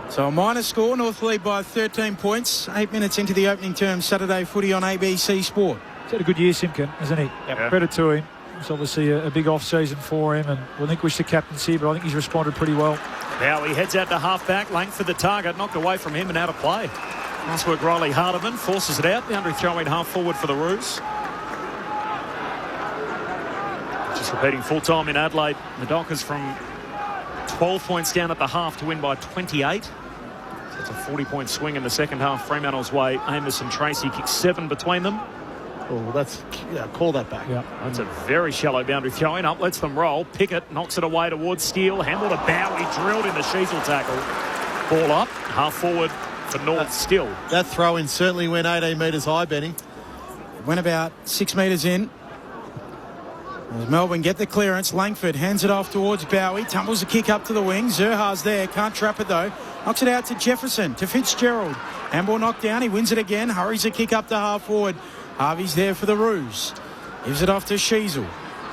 So a minor score, North lead by 13 points. 8 minutes into the opening term, Saturday footy on ABC Sport. He's had a good year, Simpkin, hasn't he? Yeah. Credit to him. It's obviously a big off-season for him, and relinquished the captaincy, but I think he's responded pretty well. Now he heads out to half-back, Langford the target, knocked away from him and out of play. Nice work, Riley Hardiman, forces it out. Boundary throw-in half-forward for the Roos. Just repeating full-time in Adelaide. The Dockers from 12 points down at the half to win by 28. So it's a 40-point swing in the second half. Fremantle's way. Amos and Tracy kick 7 between them. Oh, call that back. Yeah. That's a very shallow boundary throw-in. Up lets them roll. Pickett knocks it away towards Steele. Handle to Bowie, drilled in the Sheasel tackle. Ball up, half-forward for North still. That throw-in certainly went 18 metres high, Benny. Went about 6 metres in. As Melbourne get the clearance, Langford hands it off towards Bowie, tumbles a kick up to the wing. Zerha's there, can't trap it though. Knocks it out to Jefferson, to Fitzgerald. Handball knocked down, he wins it again, hurries a kick up to half forward. Harvey's there for the Roos. Gives it off to Sheasel.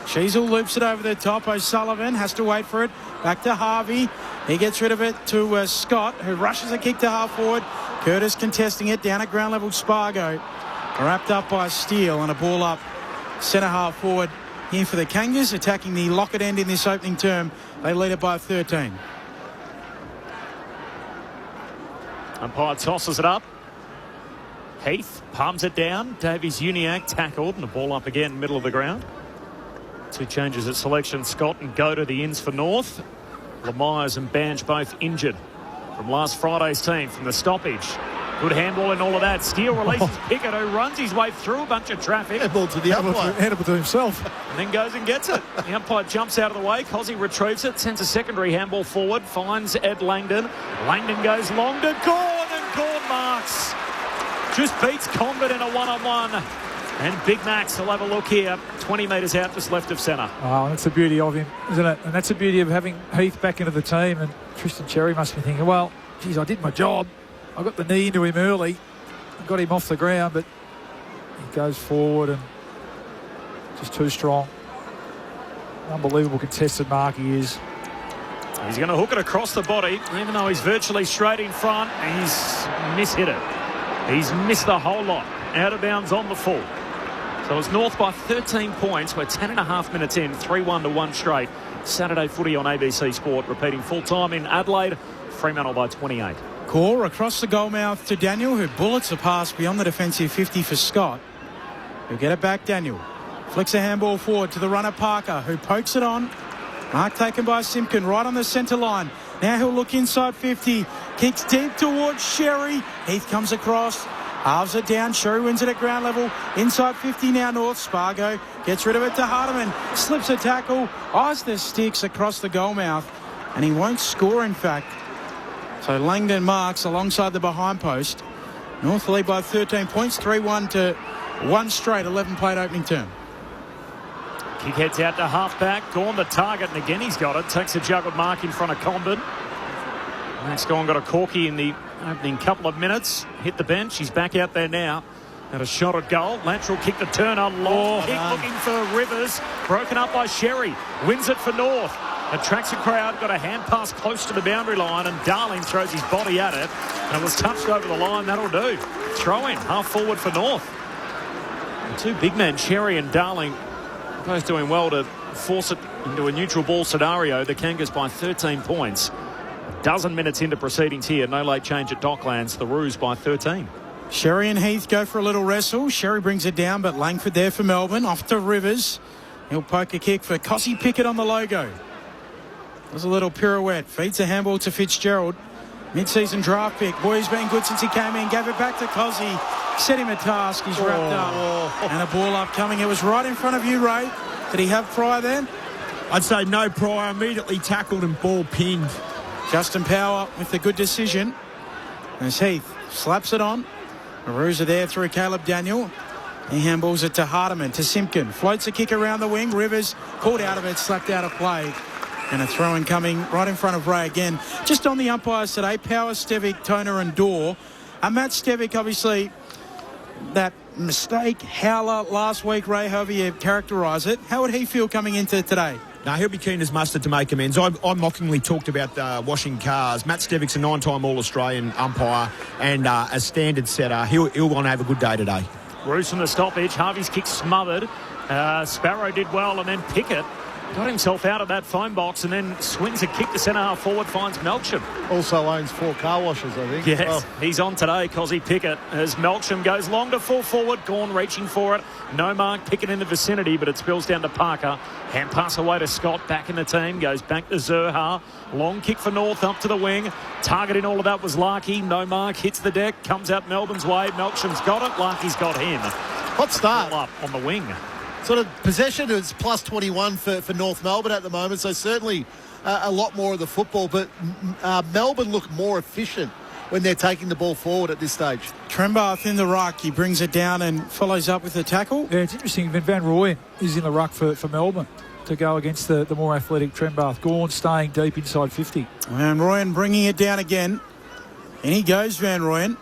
Sheasel loops it over the top. O'Sullivan has to wait for it. Back to Harvey. He gets rid of it to Scott, who rushes a kick to half forward. Curtis contesting it down at ground level. Spargo wrapped up by Steele, and a ball up centre half forward here for the Kangas, attacking the Lockett end in this opening term. They lead it by 13. Umpire tosses it up. Heath palms it down. Davies-Uniacke tackled, and the ball up again, middle of the ground. 2 changes at selection. Scott and go to the ins for North. Lemires and Bange both injured from last Friday's team from the stoppage. Good handball and all of that. Steele releases Pickett, who runs his way through a bunch of traffic. Handball to the umpire. Handball to himself. And then goes and gets it. The umpire jumps out of the way. Cozzy retrieves it, sends a secondary handball forward, finds Ed Langdon. Langdon goes long to Gorn, and Gorn marks. Just beats Condon in a one-on-one. And Big Max will have a look here. 20 metres out, just left of centre. Oh, that's the beauty of him, isn't it? And that's the beauty of having Heath back into the team. And Tristan Cherry must be thinking, well, geez, I did my job. I got the knee into him early. Got him off the ground, but he goes forward and just too strong. Unbelievable contested mark he is. He's going to hook it across the body, even though he's virtually straight in front. He's mishit it. He's missed the whole lot. Out of bounds on the full. So it's North by 13 points. We're 10.5 minutes in, 3-1 to 1 straight. Saturday footy on ABC Sport. Repeating full time in Adelaide. Fremantle by 28. Core across the goal mouth to Daniel, who bullets a pass beyond the defensive 50 for Scott. He'll get it back, Daniel. Flicks a handball forward to the runner Parker, who pokes it on. Mark taken by Simpkin right on the centre line. Now he'll look inside 50. Kicks deep towards Sherry. Heath comes across. Halves it down. Sherry wins it at ground level. Inside 50 now North. Spargo gets rid of it to Hardiman. Slips a tackle. Eyes the sticks across the goal mouth. And he won't score, in fact. So Langdon marks alongside the behind post. North lead by 13 points. 3-1 to 1 straight. 11 played opening term. Kick heads out to half-back. Gawn the target, and again he's got it. Takes a juggled mark in front of Condon. Max Gawn got a corky in the opening couple of minutes. Hit the bench. He's back out there now. Had a shot at goal. Lateral kick to Turner. Long kick looking for Rivers. Broken up by Sherry. Wins it for North. Attracts a crowd. Got a hand pass close to the boundary line, and Darling throws his body at it. And was touched over the line. That'll do. Throw in. Half forward for North. The two big men, Sherry and Darling, both doing well to force it into a neutral ball scenario. The Kangas by 13 points. A dozen minutes into proceedings here. No late change at Docklands. The Roos by 13. Sherry and Heath go for a little wrestle. Sherry brings it down, but Langford there for Melbourne. Off to Rivers. He'll poke a kick for Cossie Pickett on the logo. There's a little pirouette. Feeds a handball to Fitzgerald. Mid-season draft pick. Boy's been good since he came in. Gave it back to Cossie. Set him a task. He's wrapped up. And a ball upcoming. It was right in front of you, Ray. Did he have Pryor then? I'd say no Pryor. Immediately tackled and ball pinned. Justin Power with the good decision. As Heath slaps it on. The Roos are there through Caleb Daniel. He handballs it to Hardiman, to Simpkin. Floats a kick around the wing. Rivers caught out of it, slapped out of play. And a throw-in coming right in front of Ray again. Just on the umpires today, Power, Stevic, Toner and Dorr. Matt Stevic, obviously, that mistake, howler last week, Ray, however you characterise it. How would he feel coming into today? No, he'll be keen as mustard to make amends. I mockingly talked about washing cars. Matt Stevic's a 9-time All-Australian umpire and a standard setter. He'll want to have a good day today. Roos from the stoppage. Harvey's kick smothered. Sparrow did well, and then Pickett got himself out of that phone box and then swings a kick to centre half forward, finds Melksham. Also owns 4 car washes, I think. Yes, he's on today, Cossie Pickett, as Melksham goes long to full forward. Gawn reaching for it. No mark, Pickett in the vicinity, but it spills down to Parker. Hand pass away to Scott, back in the team. Goes back to Zerha. Long kick for North, up to the wing. Target in all of that was Larkey. No mark, hits the deck, comes out Melbourne's way. Melksham's got it, Larkey's got him. Hot start. All up on the wing. Sort of possession is plus 21 for North Melbourne at the moment, so certainly a lot more of the football, but Melbourne look more efficient when they're taking the ball forward at this stage. Trembath in the ruck. He brings it down and follows up with the tackle. Yeah, it's interesting. Van Rooyen is in the ruck for Melbourne to go against the more athletic Trembath. Gawn staying deep inside 50. Van Rooyen bringing it down again. And he goes, Van Rooyen.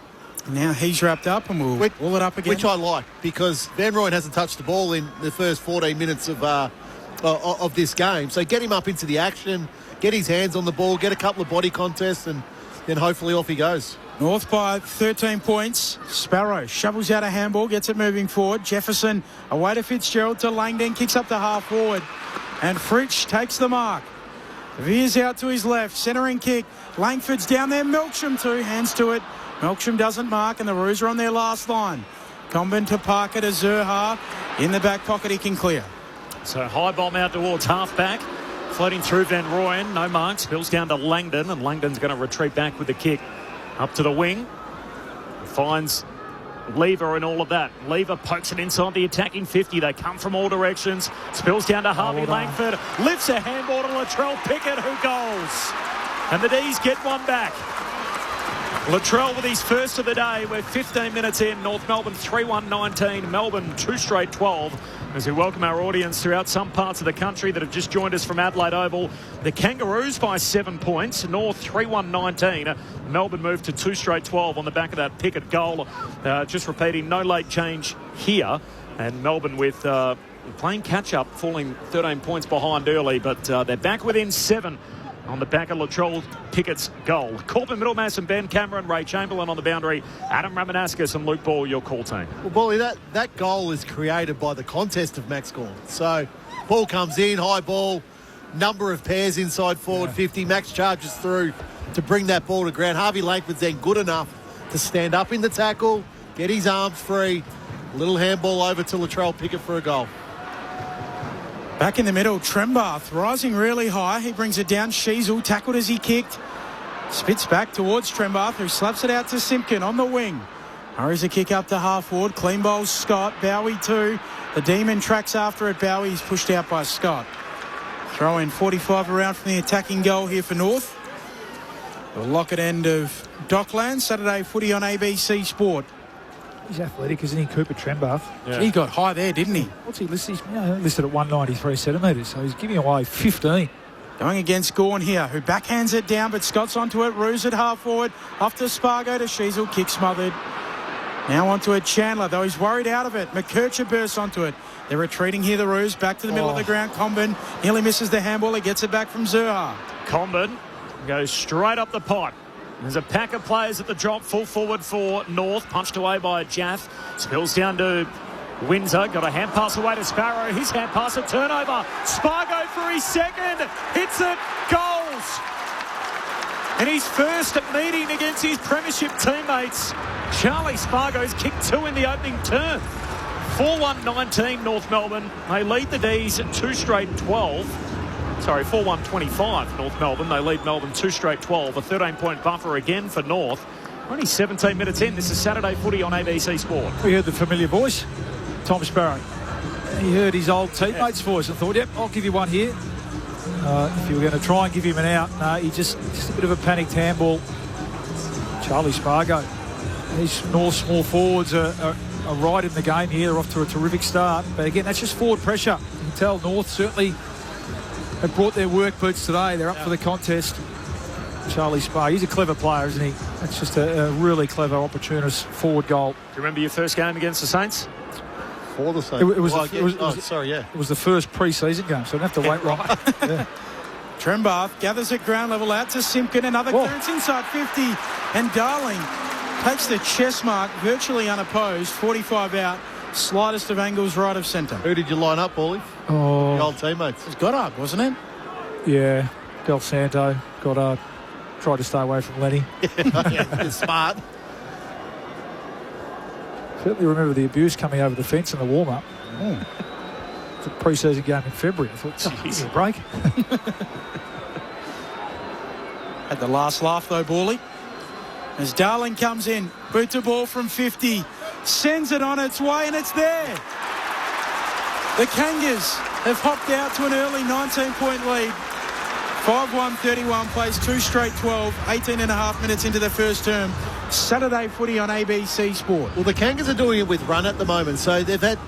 Now he's wrapped up and we'll pull it up again. Which I like, because Van Rooyen hasn't touched the ball in the first 14 minutes of this game. So get him up into the action, get his hands on the ball, get a couple of body contests, and then hopefully off he goes. North by 13 points. Sparrow shovels out a handball, gets it moving forward. Jefferson away to Fitzgerald to Langdon, kicks up to half forward. And Fritsch takes the mark. Veers out to his left, centering kick. Langford's down there, Melksham too, hands to it. Melksham doesn't mark, and the Roos are on their last line. Comben to Parker to Zerha. In the back pocket, he can clear. So high bomb out towards half-back. Floating through Van Rooyen. No mark. Spills down to Langdon, and Langdon's going to retreat back with the kick. Up to the wing. Finds Lever and all of that. Lever pokes it inside the attacking 50. They come from all directions. Spills down to Harvey Langford. Lifts a handball to Latrell Pickett, who goals. And the D's get one back. Latrell with his first of the day. We're 15 minutes in. North Melbourne 3-1-19. Melbourne 2 straight 12. As we welcome our audience throughout some parts of the country that have just joined us from Adelaide Oval. The Kangaroos by 7 points. North 3-1-19. Melbourne moved to 2 straight 12 on the back of that Pickett goal. Just repeating, no late change here. And Melbourne with playing catch-up, falling 13 points behind early. But they're back within 7 on the back of Latrell Pickett's goal. Corbin Middlemass and Ben Cameron, Ray Chamberlain on the boundary, Adam Ramanaskas and Luke Ball, your call team. Well, Bolly, that goal is created by the contest of Max Gawn. So, ball comes in, high ball, number of pairs inside forward 50. Max charges through to bring that ball to ground. Harvey Langford's then good enough to stand up in the tackle, get his arms free. Little handball over to Latrell Pickett for a goal. Back in the middle, Trembath rising really high. He brings it down. Sheasel tackled as he kicked. Spits back towards Trembath, who slaps it out to Simpkin on the wing. Hurries a kick up to half forward. Clean bowls Scott. Bowie too. The Demon tracks after it. Bowie's pushed out by Scott. Throw in 45 around from the attacking goal here for North. The Lockett end of Docklands. Saturday footy on ABC Sport. He's athletic, isn't he, Cooper Trembath? Yeah. He got high there, didn't he? What's he listed? He's listed at 193 centimetres, so he's giving away 15. Going against Gawn here, who backhands it down, but Scott's onto it. Roos at half forward. Off to Spargo to Sheasel. Kick smothered. Now onto it, Chandler, though he's worried out of it. McKercher bursts onto it. They're retreating here, the Roos. Back to the middle of the ground. Comben nearly misses the handball. He gets it back from Zurha. Comben goes straight up the pipe. There's a pack of players at the drop. Full forward for North. Punched away by Jaff. Spills down to Windsor. Got a hand pass away to Sparrow. His hand pass, a turnover. Spargo for his second. Hits it. Goals. And his first meeting against his premiership teammates. Charlie Spargo's kicked 2 in the opening term. 4-1-19 North Melbourne. They lead the D's 2 straight 12. Sorry, 4-1-25 North Melbourne. They lead Melbourne 2 straight 12. A 13-point buffer again for North. Only 17 minutes in. This is Saturday footy on ABC Sport. We heard the familiar voice, Tom Sparrow. He heard his old teammate's voice and thought, yep, I'll give you one here. If you were going to try and give him an out, no, he just a bit of a panicked handball. Charlie Spargo. These North small forwards are right in the game here. They're off to a terrific start. But again, that's just forward pressure. You can tell North certainly have brought their work boots today. They're up for the contest. Charlie Spargo, he's a clever player, isn't he? That's just a really clever, opportunist forward goal. Do you remember your first game against the Saints? For the Saints. It was the first pre-season game, so I don't have to wait long. Yeah. Trembath gathers at ground level out to Simpkin. Another clearance inside 50. And Darling takes the chest mark virtually unopposed. 45 out. Slightest of angles right of centre. Who did you line up, Paulie? Oh, the old teammates. It was Goddard, wasn't it? Yeah. Del Santo. Goddard. Tried to stay away from Lenny. Yeah, smart. Certainly remember the abuse coming over the fence in the warm-up. It's a pre-season game in February. I thought, give me a break. Had the last laugh though, Bawley. As Darling comes in, boots a ball from 50, sends it on its way, and it's there. The Kangas have hopped out to an early 19-point lead. 5-1-31 plays 2 straight 12, 18 and a half minutes into the first term. Saturday footy on ABC Sport. Well, the Kangas are doing it with run at the moment, so they've had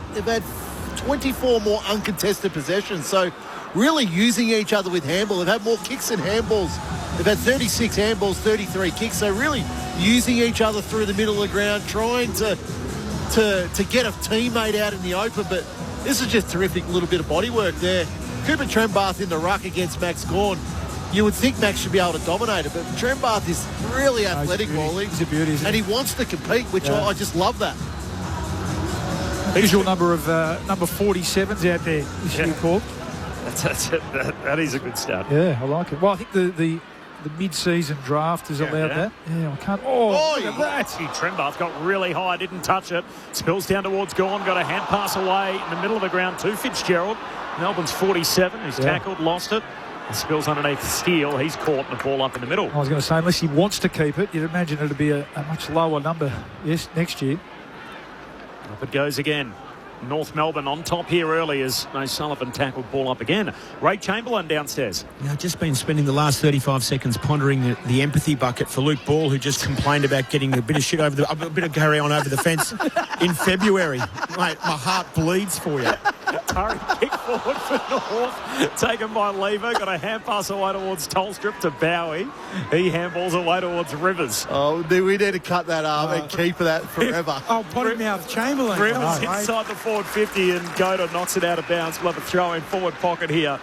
24 more uncontested possessions, so really using each other with handball. They've had more kicks than handballs. They've had 36 handballs, 33 kicks, so really using each other through the middle of the ground, trying to get a teammate out in the open, but this is just terrific little bit of body work there. Cooper Trembath in the ruck against Max Gawn. You would think Max should be able to dominate it, but Trembath is really athletic, Wally. He's a beauty, isn't he? And he wants to compete, which I just love that. Usual number of number 47s out there, this year, Paul. That is a good start. Yeah, I like it. Well, I think the mid-season draft is allowed that. Yeah, I can't. Oh, look at that. Trembath got really high, didn't touch it. Spills down towards Gawn, got a hand pass away in the middle of the ground to Fitzgerald. Melbourne's 47, who's tackled, lost it. And spills underneath Steele. He's caught and the ball up in the middle. I was going to say, unless he wants to keep it, you'd imagine it'd be a much lower number next year. Up it goes again. North Melbourne on top here early as O'Sullivan tackled ball up again. Ray Chamberlain downstairs. Yeah, I've just been spending the last 35 seconds pondering the empathy bucket for Luke Ball, who just complained about getting a bit of shit over a bit of carry on over the fence in February. Mate, my heart bleeds for you. Curry kick forward for North, taken by Lever, got a hand pass away towards Tolstrip to Bowie. He handballs away towards Rivers. Oh, we need to cut that arm and keep that forever. Potty mouth Chamberlain. Rivers inside the forward 50 and Goda knocks it out of bounds. We'll have a throw in forward pocket here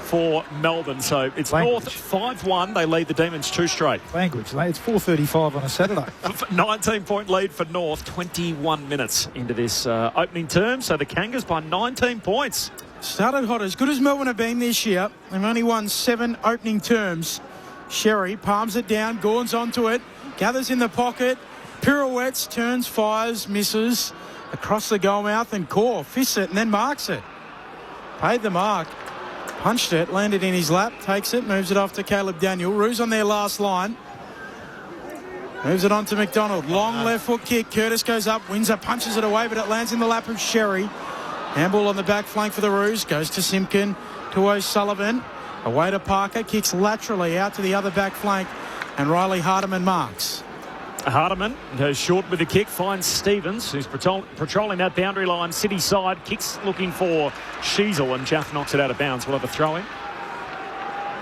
for Melbourne. So it's North 5-1. They lead the Demons 2 straight. Language. It's 4:35 on a Saturday. 19-point lead for North. 21 minutes into this opening term. So the Kangas by 19 points. Started hot. As good as Melbourne have been this year, they've only won 7 opening terms. Sherry palms it down. Gawn's onto it. Gathers in the pocket. Pirouettes, turns, fires, misses. Across the goal mouth and Core fists it and then marks it. Paid the mark. Punched it, landed in his lap, takes it, moves it off to Caleb Daniel. Roos on their last line. Moves it on to McDonald. Long left foot kick. Curtis goes up. Windsor punches it away, but it lands in the lap of Sherry. Handball on the back flank for the Roos. Goes to Simpkin, to O'Sullivan. Away to Parker. Kicks laterally out to the other back flank. And Riley Hardiman marks. Hardiman goes short with the kick, finds Stevens, who's patrolling that boundary line, city side. Kicks looking for Sheasel, and Jaff knocks it out of bounds. We'll have a throw-in.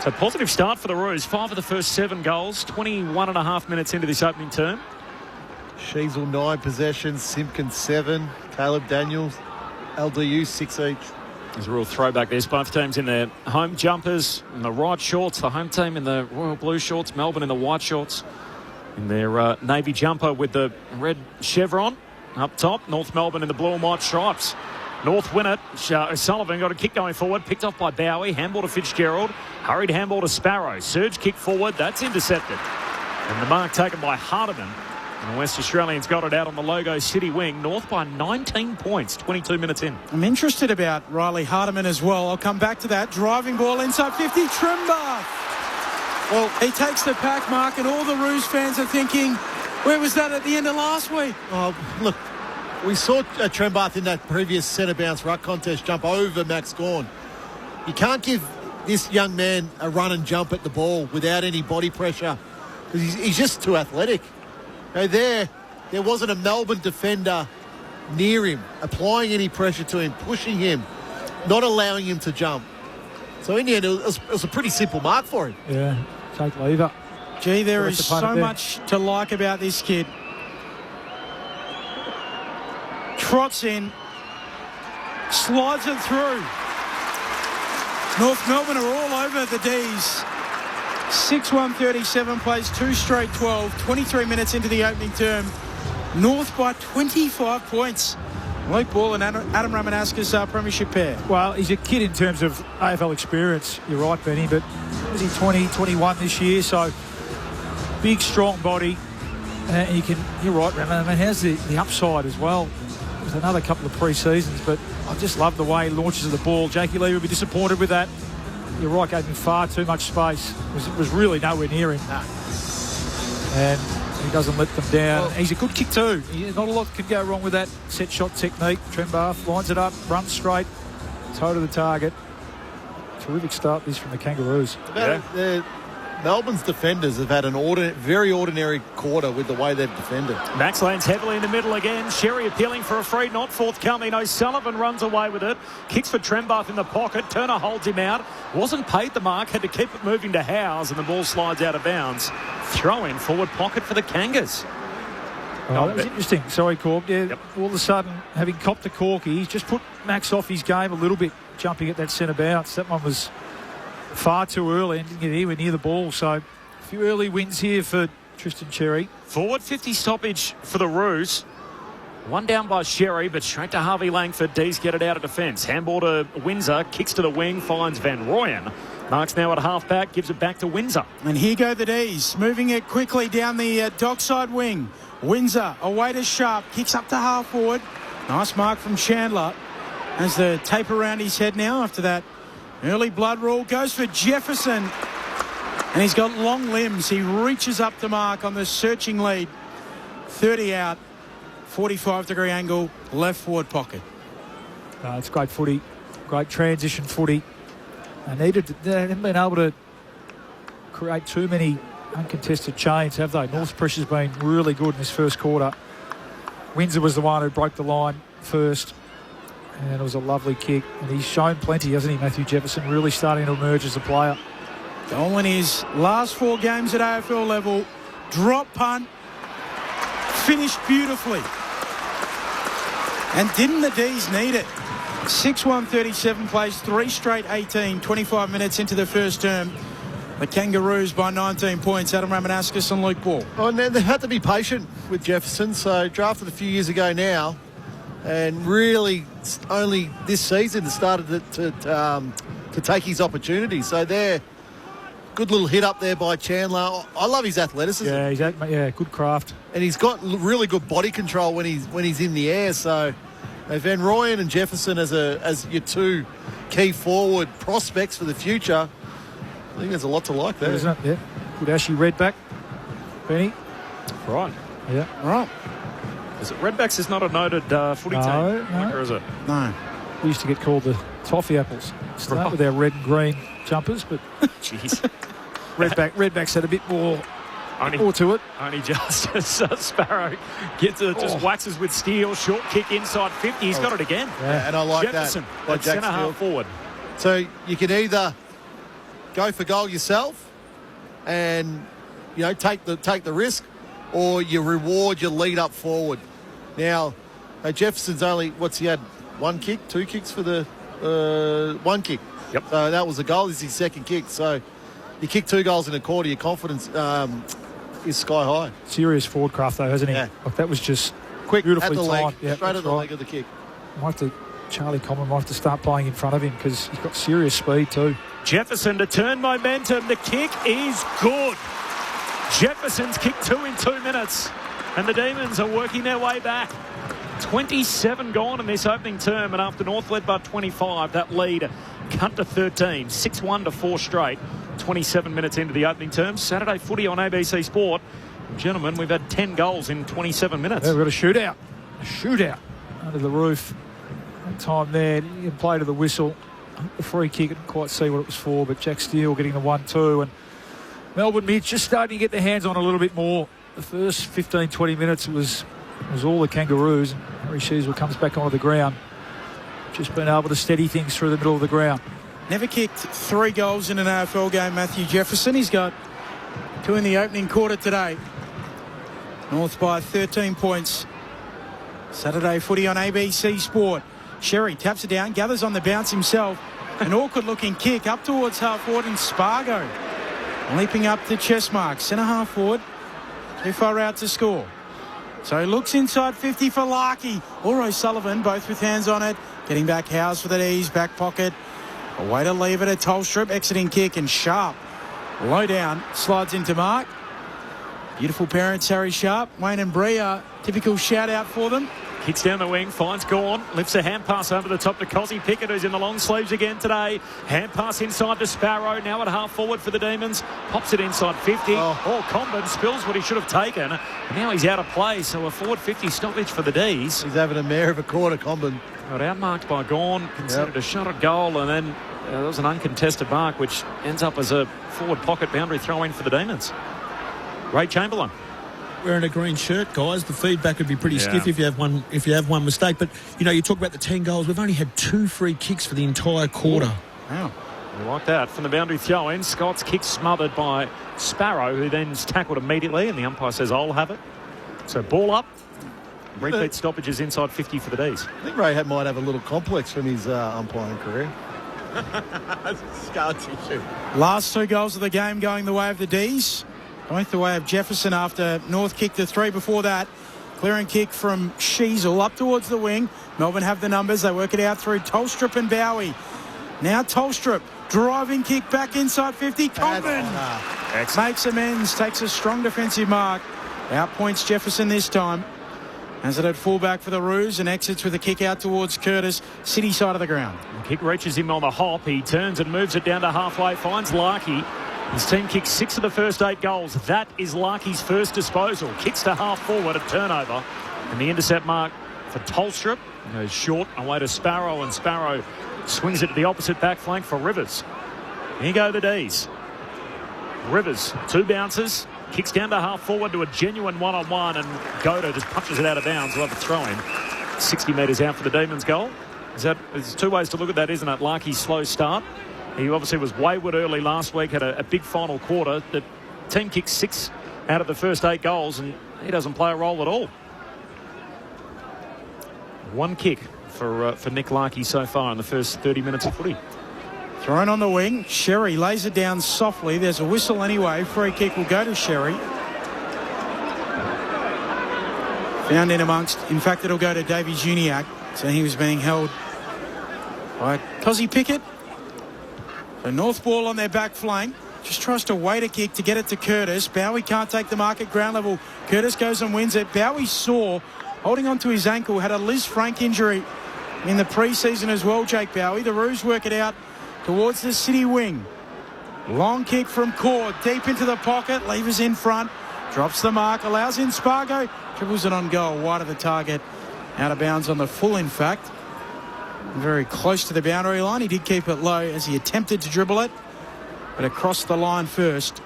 So positive start for the Roos. 5 of the first 7 goals, 21.5 minutes into this opening term. Sheasel 9 possessions, Simpkins 7, Caleb Daniels, LDU 6 each. There's a real throwback. There's both teams in their home jumpers, in the right shorts, the home team in the royal blue shorts, Melbourne in the white shorts. In their navy jumper with the red chevron up top. North Melbourne in the blue and white stripes. North win it. Sullivan got a kick going forward. Picked off by Bowie. Handball to Fitzgerald. Hurried handball to Sparrow. Surge kick forward. That's intercepted. And the mark taken by Hardiman. And the West Australians got it out on the Logo City wing. North by 19 points, 22 minutes in. I'm interested about Riley Hardiman as well. I'll come back to that. Driving ball inside 50. Trimbath. Well, he takes the pack mark, and all the Roos fans are thinking, where was that at the end of last week? Oh, look, we saw Trembath in that previous centre bounce ruck contest jump over Max Gawn. You can't give this young man a run and jump at the ball without any body pressure, because he's just too athletic. You know, there wasn't a Melbourne defender near him, applying any pressure to him, pushing him, not allowing him to jump. So in the end, it was a pretty simple mark for him. Yeah. Take lever. Gee, there is so much to like about this kid. Trots in, slides it through. North Melbourne are all over the D's. 6-1-37 plays 2 straight 12, 23 minutes into the opening term. North by 25 points. Luke Ball and Adam Ramanauskas are premiership pair. Well, he's a kid in terms of AFL experience. You're right, Benny, but is he 20, 21 this year? So big, strong body. And you're right, Ram. I mean, has the upside as well. There's another couple of pre-seasons, but I just love the way he launches the ball. Jakey Lee would be disappointed with that. You're right, gave him far too much space. It was really nowhere near him. No. And he doesn't let them down. Well, he's a good kick too. Not a lot can go wrong with that set shot technique. Trembath lines it up, runs straight, toe to the target. Terrific start this from the Kangaroos. Melbourne's defenders have had very ordinary quarter with the way they've defended. Max lands heavily in the middle again. Sherry appealing for a free, not forthcoming. O'Sullivan runs away with it. Kicks for Trembath in the pocket. Turner holds him out. Wasn't paid the mark. Had to keep it moving to Howes, and the ball slides out of bounds. Throw in forward pocket for the Kangas. Oh, that was interesting. Sorry, Corb. Yeah, yep. All of a sudden, having copped a corky, he's just put Max off his game a little bit, jumping at that centre bounce. That one was far too early and didn't get anywhere near the ball. So a few early wins here for Tristan Cherry. Forward 50 stoppage for the Roos. One down by Sherry, but straight to Harvey Langford. D's get it out of defence. Handball to Windsor. Kicks to the wing. Finds Van Rooyen. Mark's now at half-back. Gives it back to Windsor. And here go the D's. Moving it quickly down the dockside wing. Windsor away to Sharp. Kicks up to half-forward. Nice mark from Chandler. As the tape around his head now after that early blood rule. Goes for Jefferson. And he's got long limbs. He reaches up to mark on the searching lead. 30 out. 45-degree angle. Left forward pocket. It's great footy. Great transition footy. They haven't been able to create too many uncontested chains, have they? North's pressure's been really good in this first quarter. Windsor was the one who broke the line first. And it was a lovely kick. And he's shown plenty, hasn't he, Matthew Jefferson? Really starting to emerge as a player. Goal in his last 4 games at AFL level. Drop punt. Finished beautifully. And didn't the D's need it? 6-1-37 plays 3 straight 18, 25 minutes into the first term. The Kangaroos by 19 points. Adam Ramanauskas and Luke Ball. Oh, and they had to be patient with Jefferson. So drafted a few years ago now. And really only this season started to take his opportunity. So there, good little hit up there by Chandler. I love his athleticism. Yeah, good craft. And he's got really good body control when he's in the air. So Van Rooyen and Jefferson as your 2 key forward prospects for the future, I think there's a lot to like there. Isn't it? Yeah. Good Ashy Redback. Benny. Right. Yeah. Right. Is it Redbacks is not a noted footy team? No. Or is it? No. We used to get called the Toffee Apples. Start with our red and green jumpers, but jeez. Redbacks had a bit more Or to it. Only just as Sparrow just waxes with steel. Short kick inside 50. He's got it again. Yeah, and I like Jefferson, that. Like centre half forward. So you can either go for goal yourself and, take the risk, or you reward your lead up forward. Now, Jefferson's only, he had? 1 kick, 2 kicks for the 1 kick. Yep. So that was a goal. This is his second kick. So you kick 2 goals in a quarter, your confidence is sky high. Serious forward craft, though, hasn't he? Yeah. Like, that was just quick, beautifully at the timed. leg, Yeah, straight at the leg of the kick. Charlie Coleman might have to start playing in front of him because he's got serious speed too. Jefferson to turn momentum. The kick is good. Jefferson's kicked 2 in 2 minutes, and the Demons are working their way back. 27 gone in this opening term, and after North led by 25, that lead cut to 13, 6-1 to 4 straight. 27 minutes into the opening term. Saturday footy on ABC Sport. Gentlemen, we've had 10 goals in 27 minutes. Yeah, we've got a shootout. A shootout under the roof. That time there, you can play to the whistle. The free kick, I didn't quite see what it was for, but Jack Steele getting the 1-2. And Melbourne Mids just starting to get their hands on a little bit more. The first 15, 20 minutes, it was all the Kangaroos. And Harry Sheasel comes back onto the ground. Just been able to steady things through the middle of the ground. Never kicked 3 goals in an AFL game, Matthew Jefferson. He's got 2 in the opening quarter today. North by 13 points. Saturday footy on ABC Sport. Sherry taps it down, gathers on the bounce himself. An awkward-looking kick up towards half-forward, and Spargo leaping up to chest mark. Centre half-forward, too far out to score. So he looks inside 50 for Larkey or O'Sullivan, both with hands on it. Getting back Howes for the knees, back pocket. A way to leave it, a Tolstrup, exiting kick, and Sharp, low down, slides into mark. Beautiful parents, Harry Sharp, Wayne and Bree, typical shout-out for them. Kicks down the wing, finds Gawn, lifts a hand pass over the top to Cozzy Pickett, who's in the long sleeves again today. Hand pass inside to Sparrow, now at half forward for the Demons. Pops it inside 50. Comben spills what he should have taken. And now he's out of play, so a forward 50 stoppage for the Ds. He's having a mare of a quarter, Comben. Got outmarked by Gawn, considered a shot at goal, and then there was an uncontested mark, which ends up as a forward pocket boundary throw-in for the Demons. Ray Chamberlain. Wearing a green shirt, guys. The feedback would be pretty stiff if you have one mistake. But you talk about the 10 goals. We've only had 2 free kicks for the entire quarter. Wow. I like that. From the boundary throw-in, Scott's kick smothered by Sparrow, who then's tackled immediately, and the umpire says, I'll have it. So ball up. Repeat stoppages inside 50 for the Ds. I think Ray might have a little complex from his umpiring career. Scar tissue. Last 2 goals of the game going the way of the Ds. Both the way of Jefferson after North kicked the 3 before that. Clearing kick from Sheasel up towards the wing. Melbourne have the numbers. They work it out through Tolstrup and Bowie. Now Tolstrup, driving kick back inside 50. Comben makes amends, takes a strong defensive mark. Outpoints Jefferson this time. Has it at fullback for the Roos and exits with a kick out towards Curtis, city side of the ground. Kick reaches him on the hop. He turns and moves it down to halfway, finds Larkey. His team kicked 6 of the first 8 goals. That is Larkey's first disposal. Kicks to half forward, a turnover. And the intercept mark for Tolstrup. Goes short away to Sparrow, and Sparrow swings it to the opposite back flank for Rivers. Here go the Ds. Rivers, 2 bounces. Kicks down to half forward to a genuine one-on-one, and Goda just punches it out of bounds. We'll have a throw-in. 60 metres out for the Demons goal. There's 2 ways to look at that, isn't it? Larkey's slow start. He obviously was wayward early last week, had a big final quarter. The team kicked 6 out of the first 8 goals, and he doesn't play a role at all. 1 kick for Nick Larkey so far in the first 30 minutes of footy. Thrown on the wing. Sherry lays it down softly. There's a whistle anyway. Free kick will go to Sherry. Found in amongst. In fact, it'll go to Davey Juniak. So he was being held by Cozzy Pickett. So North ball on their back flank. Just tries to wait a kick to get it to Curtis. Bowie can't take the mark at ground level. Curtis goes and wins it. Bowie sore, holding on to his ankle. Had a Liz Frank injury in the pre-season as well, Jake Bowie. The Roos work it out towards the city wing. Long kick from Cord. Deep into the pocket. Levers in front. Drops the mark. Allows in Spargo. Dribbles it on goal. Wide of the target. Out of bounds on the full, in fact. Very close to the boundary line. He did keep it low as he attempted to dribble it, but across the line first.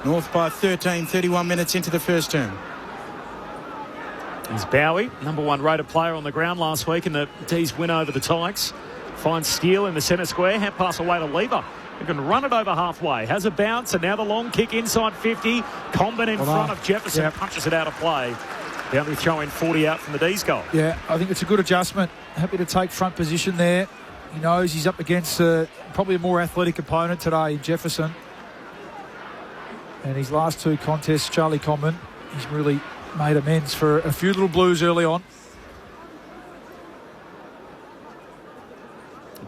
North by 13, 31 minutes into the first term. There's Bowie, number one rated player on the ground last week in the D's win over the Tigers. Finds Steele in the centre square, hand pass away to Lever. He can run it over halfway. Has a bounce, and now the long kick inside 50. Comben in front of Jefferson, punches it out of play. Boundary throw in 40 out from the D's goal. Yeah, I think it's a good adjustment. Happy to take front position there. He knows he's up against probably a more athletic opponent today, Jefferson. And his last two contests, Charlie Comben, he's really made amends for a few little blues early on.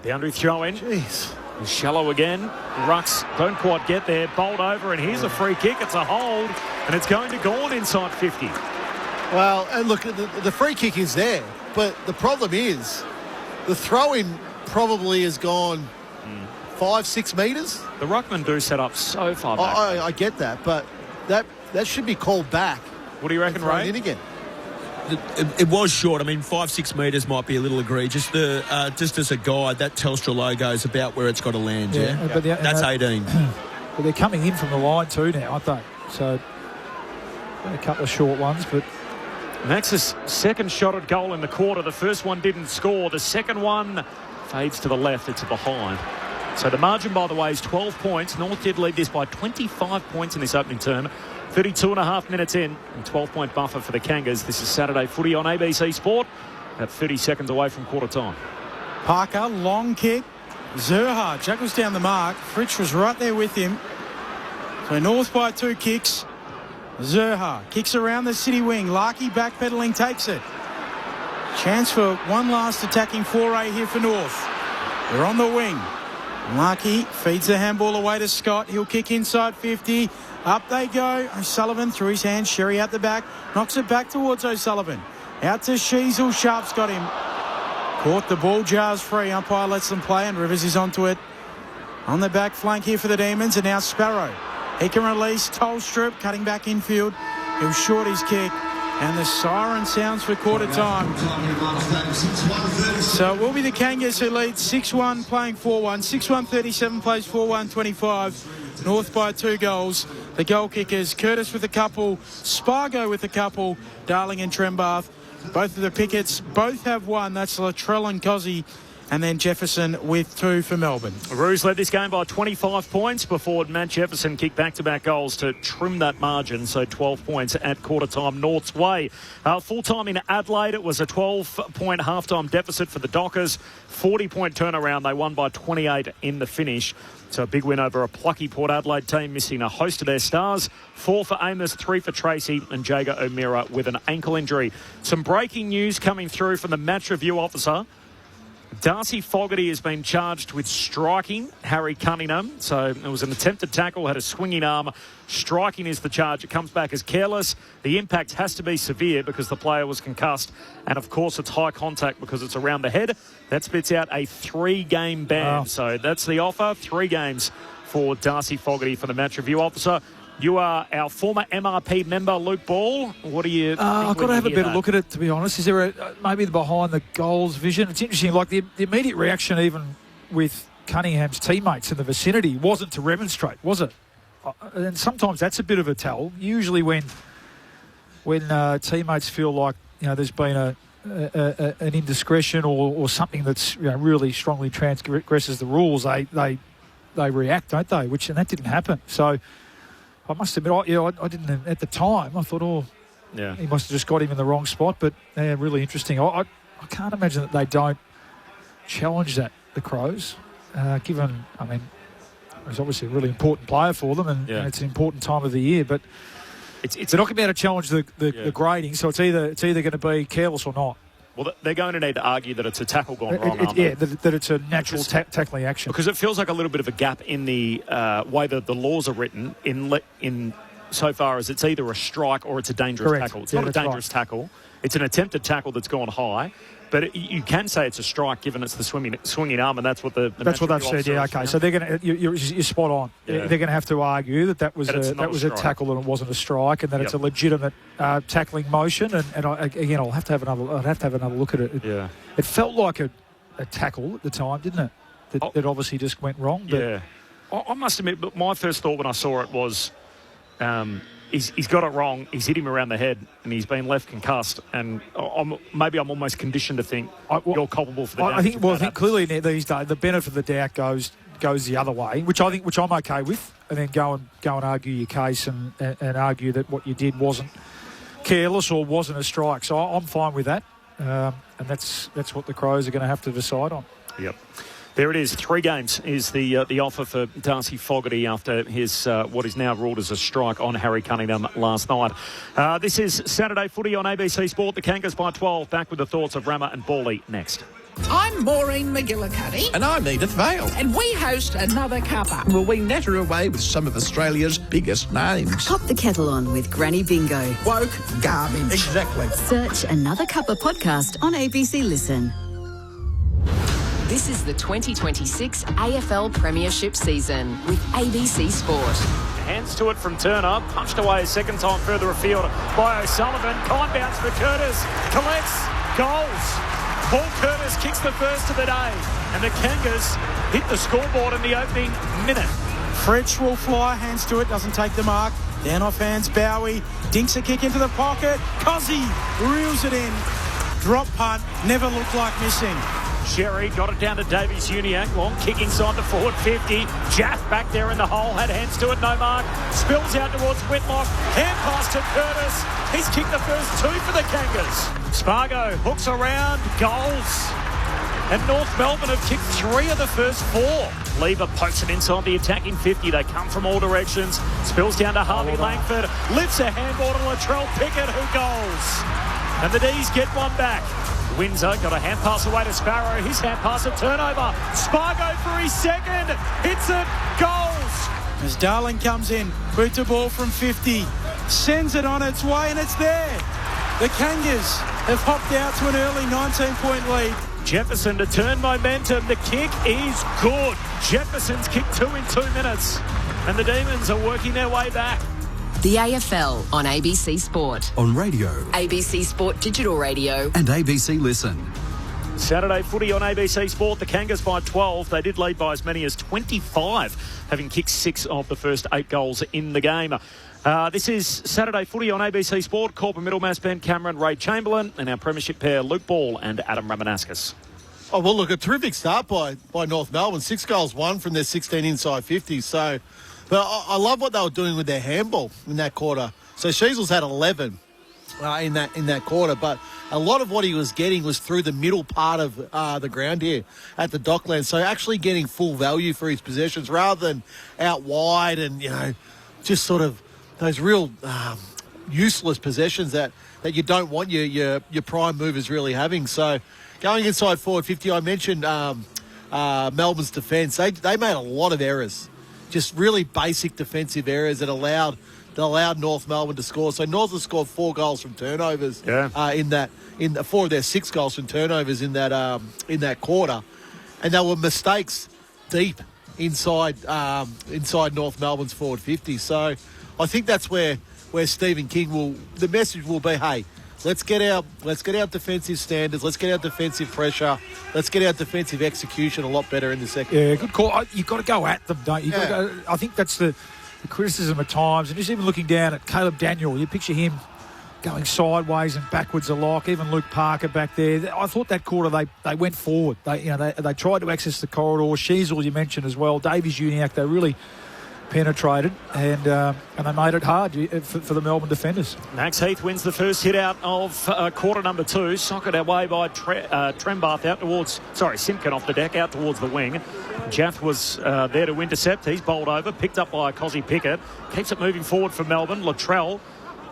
Boundary throw in. Jeez. Shallow again. Rucks don't quite get there. Bowled over, and here's a free kick. It's a hold, and it's going to Gawn inside 50. Well, and look, the free kick is there, but the problem is the throw-in probably has gone 5-6 metres. The ruckmen do set up so far back. I get that, but that should be called back. What do you reckon, Ray? In again. It was short. I mean, 5-6 metres might be a little egregious. Just as a guide, that Telstra logo is about where it's got to land. Yeah, but that's 18. But they're coming in from the line too now, aren't they? So a couple of short ones, but Max's second shot at goal in the quarter. The first one didn't score. The second one fades to the left. It's a behind. So the margin, by the way, is 12 points. North did lead this by 25 points in this opening term. 32 and a half minutes in, and 12-point buffer for the Kangas. This is Saturday footy on ABC Sport at 30 seconds away from quarter time. Parker, long kick. Zerha juggles down the mark. Fritsch was right there with him. So North by 2 kicks. Zerha kicks around the city wing. Larkey backpedaling, takes it. Chance for one last attacking foray here for North. They're on the wing. Larkey feeds the handball away to Scott. He'll kick inside 50. Up they go. O'Sullivan through his hands. Sherry out the back. Knocks it back towards O'Sullivan. Out to Sheasel. Sharp's got him. Caught the ball. Jars free. Umpire lets them play and Rivers is onto it. On the back flank here for the Demons. And now Sparrow. He can release. Tolstrup cutting back infield. He'll short his kick. And the siren sounds for quarter time. So it will be the Kangas who lead 6-1 playing 4-1. 6-1-37 plays 4-1-25. North by 2 goals. The goal kickers, Curtis with a couple, Spargo with a couple, Darling and Trembath. Both of the Pickets both have 1. That's Latrell and Cozzy. And then Jefferson with 2 for Melbourne. Roos led this game by 25 points before Matt Jefferson kicked back-to-back goals to trim that margin, so 12 points at quarter-time North's way. Full-time in Adelaide, it was a 12-point half-time deficit for the Dockers. 40-point turnaround, they won by 28 in the finish. So a big win over a plucky Port Adelaide team missing a host of their stars. 4 for Amos, 3 for Tracy, and Jager O'Meara with an ankle injury. Some breaking news coming through from the match review officer. Darcy Fogarty has been charged with striking Harry Cunningham. So it was an attempted tackle, had a swinging arm. Striking is the charge. It comes back as careless. The impact has to be severe because the player was concussed. And, of course, it's high contact because it's around the head. That spits out a 3-game ban. So that's the offer. 3 games for Darcy Fogarty for the match review officer. You are our former MRP member, Luke Ball. What do you think? I've got to have a better look at it, to be honest. Is there maybe the behind the goals vision? It's interesting, like the immediate reaction even with Cunningham's teammates in the vicinity wasn't to remonstrate, was it? And sometimes that's a bit of a tell. Usually when teammates feel like, you know, there's been an indiscretion or something that's, you know, really strongly transgresses the rules, they react, don't they? And that didn't happen. So I must admit, I didn't at the time. I thought, he must have just got him in the wrong spot. But really interesting. I can't imagine that they don't challenge that, the Crows, given, I mean, he's obviously a really important player for them, and it's an important time of the year. But they're not going to be able to challenge the grading, so it's either going to be careless or not. Well, they're going to need to argue that it's a tackle gone wrong, aren't they? that it's a natural tackling action. Because it feels like a little bit of a gap in the way that the laws are written in so far as it's either a strike or it's a dangerous tackle. It's not a dangerous tackle. It's an attempted tackle that's gone high. But you can say it's a strike given it's the swinging arm, and that's what that's what they've said. Yeah, okay. So they're going to. You're spot on. Yeah. They're going to have to argue that was a tackle and it wasn't a strike, and that it's a legitimate tackling motion. And I'll have to have another look at it. It felt like a tackle at the time, didn't it? That obviously just went wrong. But I must admit, but my first thought when I saw it was, he's got it wrong. He's hit him around the head, and he's been left concussed. And I'm almost conditioned to think you're culpable for the damage. I think clearly these days the benefit of the doubt goes the other way, which I'm okay with, and then go and argue your case and argue that what you did wasn't careless or wasn't a strike. So I'm fine with that, and that's what the Crows are going to have to decide on. Yep. There it is. 3 games is the offer for Darcy Fogarty after his what is now ruled as a strike on Harry Cunningham last night. This is Saturday Footy on ABC Sport. The Kangas by 12. Back with the thoughts of Rammer and Bawley next. I'm Maureen McGillicuddy. And I'm Edith Vale. And we host Another Cuppa, where we natter away with some of Australia's biggest names. Pop the kettle on with Granny Bingo. Woke garbage. Exactly. Search Another Cuppa podcast on ABC Listen. This is the 2026 AFL Premiership season with ABC Sport. Hands to it from Turner, punched away a second time further afield by O'Sullivan. Time bounce for Curtis, collects, goals. Paul Curtis kicks the first of the day, and the Kangas hit the scoreboard in the opening minute. Fretch will fly, hands to it, doesn't take the mark. Down off hands, Bowie dinks a kick into the pocket. Cozzy reels it in. Drop punt, never looked like missing. Sherry got it down to Davies Uniacke. Long kick inside the forward 50. Jaff back there in the hole. Had hands to it. No mark. Spills out towards Whitlock. Hand pass to Curtis. He's kicked the first 2 for the Kangas. Spargo hooks around. Goals. And North Melbourne have kicked 3 of the first 4. Lever pokes it inside the attacking 50. They come from all directions. Spills down to Harvey Langford. Lifts a handball to Latrell Pickett, who goals. And the D's get one back. Windsor got a hand pass away to Sparrow. His hand pass a turnover. Spargo for his second. Hits it. Goals. As Darling comes in, boots a ball from 50. Sends it on its way and it's there. The Kangas have hopped out to an early 19-point lead. Jefferson to turn momentum. The kick is good. Jefferson's kicked 2 in 2 minutes. And the Demons are working their way back. The AFL on ABC Sport. On radio. ABC Sport Digital Radio. And ABC Listen. Saturday Footy on ABC Sport. The Kangas by 12. They did lead by as many as 25, having kicked 6 of the first 8 goals in the game. This is Saturday Footy on ABC Sport. Corporate Middlemass, Ben Cameron, Ray Chamberlain, and our premiership pair, Luke Ball and Adam Ramanauskas. Oh, well, look, a terrific start by North Melbourne. 6 goals won from their 16 inside 50. So, but I love what they were doing with their handball in that quarter. So Sheasels had 11 in that quarter, but a lot of what he was getting was through the middle part of the ground here at the Docklands. So actually getting full value for his possessions rather than out wide and, just sort of those real useless possessions that you don't want your prime movers really having. So going inside forward 50, I mentioned Melbourne's defence. They made a lot of errors, just really basic defensive errors that allowed North Melbourne to score. So North has scored 4 goals from turnovers in 4 of their 6 goals from turnovers in that quarter, and there were mistakes deep inside North Melbourne's forward 50. So I think that's where Stephen King the message will be, hey, let's get our defensive standards, let's get our defensive pressure, let's get our defensive execution a lot better in the second. Yeah, good call. You've got to go at them, don't you? I think that's the criticism at times, and just even looking down at Caleb Daniel, you picture him going sideways and backwards a lot. Even Luke Parker back there. I thought that quarter they went forward. They tried to access the corridor. Sheasel, you mentioned as well. Davies Uniacke, they really penetrated and they made it hard for the Melbourne defenders. Max Heath wins the first hit out of quarter number 2. Socked away by Trembath out towards, Simpkin off the deck out towards the wing. Jaff was there to intercept. He's bowled over, picked up by Cozzy Pickett. Keeps it moving forward for Melbourne. Latrell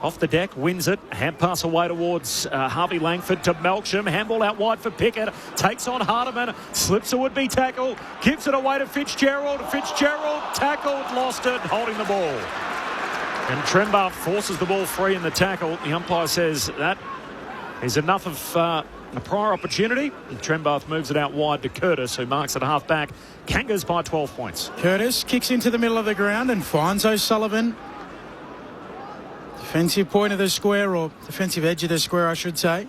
off the deck, wins it. Hand pass away towards Harvey Langford to Melksham. Handball out wide for Pickett. Takes on Hardiman. Slips a would-be tackle. Gives it away to Fitzgerald. Fitzgerald tackled, lost it, holding the ball. And Trembath forces the ball free in the tackle. The umpire says that is enough of a prior opportunity. And Trembath moves it out wide to Curtis, who marks it half back. Kangas by 12 points. Curtis kicks into the middle of the ground and finds O'Sullivan. Defensive point of the square, or defensive edge of the square, I should say.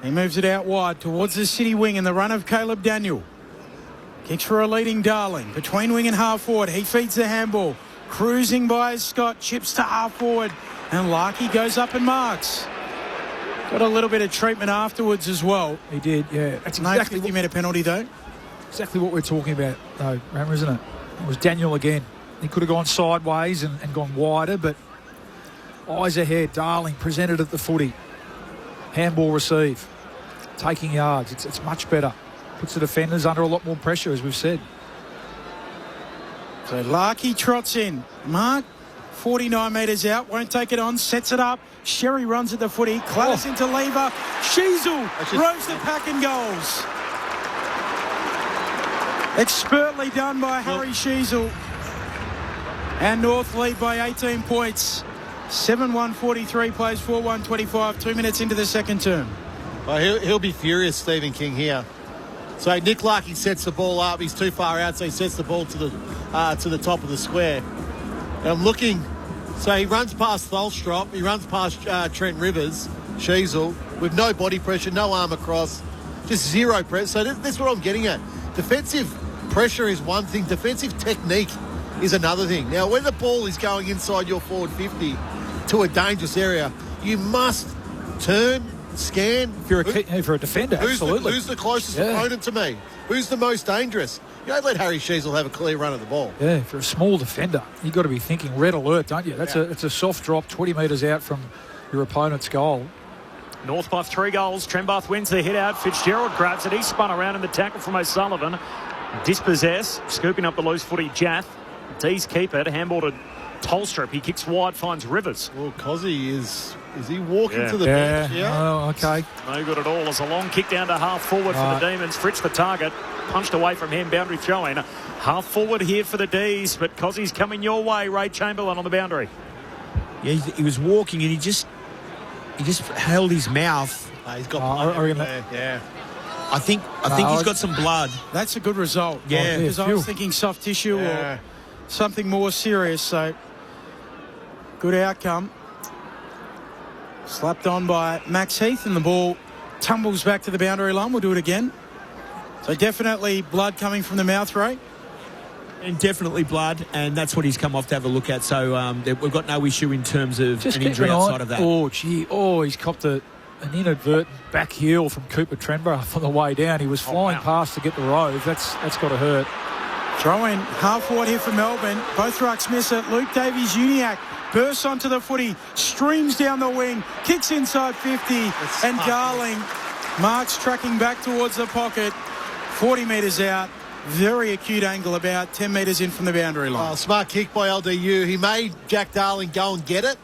He moves it out wide towards the city wing in the run of Caleb Daniel. Kicks for a leading Darling. Between wing and half forward, he feeds the handball. cruising by Scott, chips to half forward, and Larkey goes up and marks. Got a little bit of treatment afterwards as well. He did, yeah. That's no exactly 50-metre penalty, though. Exactly what we're talking about, though, Rammer, isn't it? It was Daniel again. He could have gone sideways and gone wider, but eyes ahead. Darling presented at the footy. Handball receive. Taking yards. It's much better. Puts the defenders under a lot more pressure, as we've said. So Larkey trots in. Mark, 49 metres out, won't take it on, sets it up. Sherry runs at the footy, clatters into Lever. Sheasel rows the pack and goals. Expertly done by Harry Sheasel. And North lead by 18 points. 7-1-43 plays 4-1-25, 2 minutes into the second term. Well, he'll be furious, Stephen King, here. So Nick Larkey sets the ball up. He's too far out, so he sets the ball to the top of the square. And I'm looking. So he runs past Tholstrup. He runs past Trent Rivers, Sheasel, with no body pressure, no arm across, just zero pressure. So that's what I'm getting at. Defensive pressure is one thing. Defensive technique is another thing. Now, when the ball is going inside your forward 50 to a dangerous area, you must turn, scan. For a defender, absolutely. Who's the closest opponent to me? Who's the most dangerous? You don't let Harry Sheasel have a clear run of the ball. Yeah, for a small defender, you've got to be thinking red alert, don't you? It's a soft drop 20 metres out from your opponent's goal. North by 3 goals. Trembath wins the hit out. Fitzgerald grabs it. He spun around in the tackle from O'Sullivan. Dispossess, scooping up the loose footy. Jath. D's keep it. Handball to Tolstrup. He kicks wide, finds Rivers. Well, Cozzy is he walking to the bench? Yeah. Oh, okay. No good at all. As a long kick down to half forward for the Demons. Fritz the target. Punched away from him. Boundary throw in. Half forward here for the D's, but Cozzy's coming your way. Ray Chamberlain on the boundary. Yeah, he was walking and he just held his mouth. He's got blood there. I think he's got some blood. That's a good result. Yeah. Because I was thinking soft tissue or something more serious. So good outcome. Slapped on by Max Heath and the ball tumbles back to the boundary line. We'll do it again. So definitely blood coming from the mouth, Ray. And definitely blood, and that's what he's come off to have a look at. So we've got no issue in terms of just an injury outside of that. Oh, gee. Oh, he's copped an inadvertent back heel from Cooper Trenborough on the way down. He was flying past to get the rove. That's got to hurt. Throw in half forward here for Melbourne. Both rucks miss it. Luke Davies-Uniacke bursts onto the footy, streams down the wing, kicks inside 50, and Darling marks tracking back towards the pocket, 40 metres out. Very acute angle, about 10 metres in from the boundary line. Smart kick by LDU. He made Jack Darling go and get it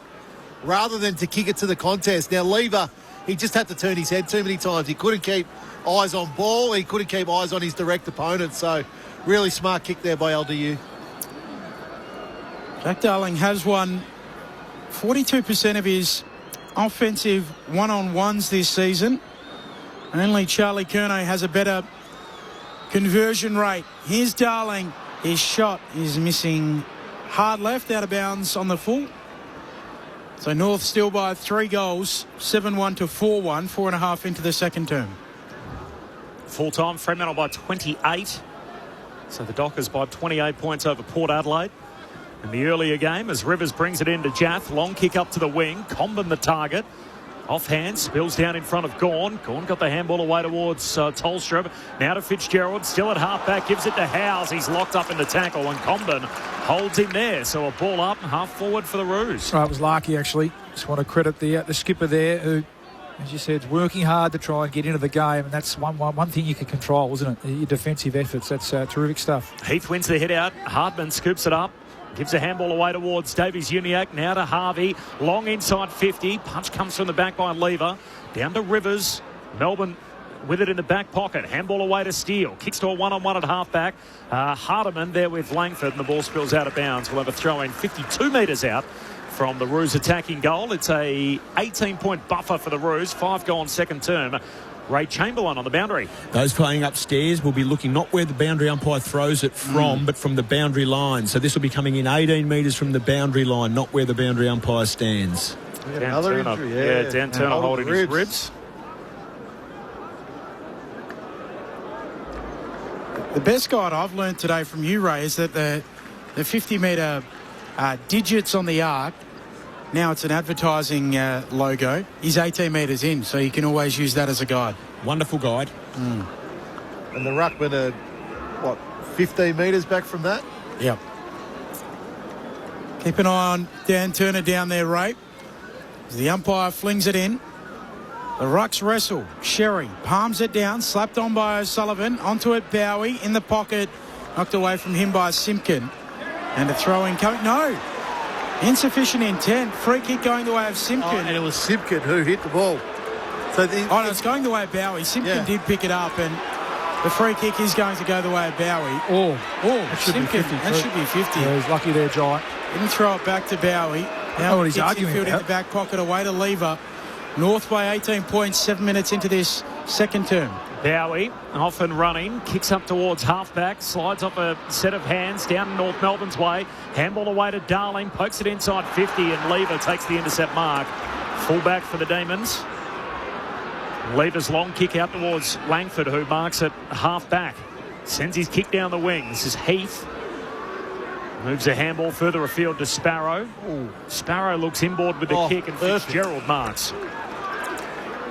rather than to kick it to the contest. Now, Lever, he just had to turn his head too many times. He couldn't keep eyes on ball. He couldn't keep eyes on his direct opponent. So, really smart kick there by LDU. Jack Darling has won 42% of his offensive one-on-ones this season. Only Charlie Curnow has a better conversion rate. Here's Darling. His shot is missing hard left, out of bounds on the full. So North still by 3 goals, 7-1 to 4-1, 4.5 into the second term. Full-time, Fremantle by 28. So the Dockers by 28 points over Port Adelaide. In the earlier game, as Rivers brings it into Jath, long kick up to the wing, Comben the target. Offhand, spills down in front of Gawn. Gawn got the handball away towards Tolstrup. Now to Fitzgerald, still at half-back, gives it to Howes. He's locked up in the tackle, and Comben holds him there. So a ball up, half-forward for the Roos. It was Larkey, actually. Just want to credit the skipper there, who, as you said, is working hard to try and get into the game, and that's one thing you can control, isn't it? Your defensive efforts. That's terrific stuff. Heath wins the hit out. Hardman scoops it up. Gives a handball away towards Davies-Uniacke. Now to Harvey. Long inside 50. Punch comes from the back by Lever. Down to Rivers. Melbourne with it in the back pocket. Handball away to Steele. Kicks to a one-on-one at half-back. Hardiman there with Langford, and the ball spills out of bounds. We'll have a throw-in 52 metres out from the Roos attacking goal. It's a 18-point buffer for the Roos. 5 gone second term. Ray Chamberlain on the boundary. Those playing upstairs will be looking not where the boundary umpire throws it from, but from the boundary line. So this will be coming in 18 metres from the boundary line, not where the boundary umpire stands. Dan Turner, Dan Turner holding his ribs. The best guide I've learned today from you, Ray, is that the 50-metre digits on the arc. Now it's an advertising logo. He's 18 metres in, so you can always use that as a guide. Wonderful guide. And the ruckman are, 15 metres back from that? Yep. Keep an eye on Dan Turner down there, Ray. As the umpire flings it in. The rucks wrestle. Sherry palms it down, slapped on by O'Sullivan. Onto it, Bowie in the pocket. Knocked away from him by Simpkin. And a throw-in coming. No! Insufficient intent. Free kick going the way of Simpkin. And it was Simpkin who hit the ball. So no, it's going the way of Bowie. Simpkin did pick it up, and the free kick is going to go the way of Bowie. That should Simpkin, be 50. that should be 50. Yeah, he's lucky there, Giant. Didn't throw it back to Bowie. Now what he's arguing in the back pocket away to Lever. North by 18 points, 7 minutes into this second term. Bowie off and running, kicks up towards halfback, slides off a set of hands down North Melbourne's way. Handball away to Darling, pokes it inside 50, and Lever takes the intercept mark. Fullback for the Demons. Lever's long kick out towards Langford, who marks it halfback. Sends his kick down the wing. This is Heath. Moves a handball further afield to Sparrow. Sparrow looks inboard with the kick, and Fitzgerald marks.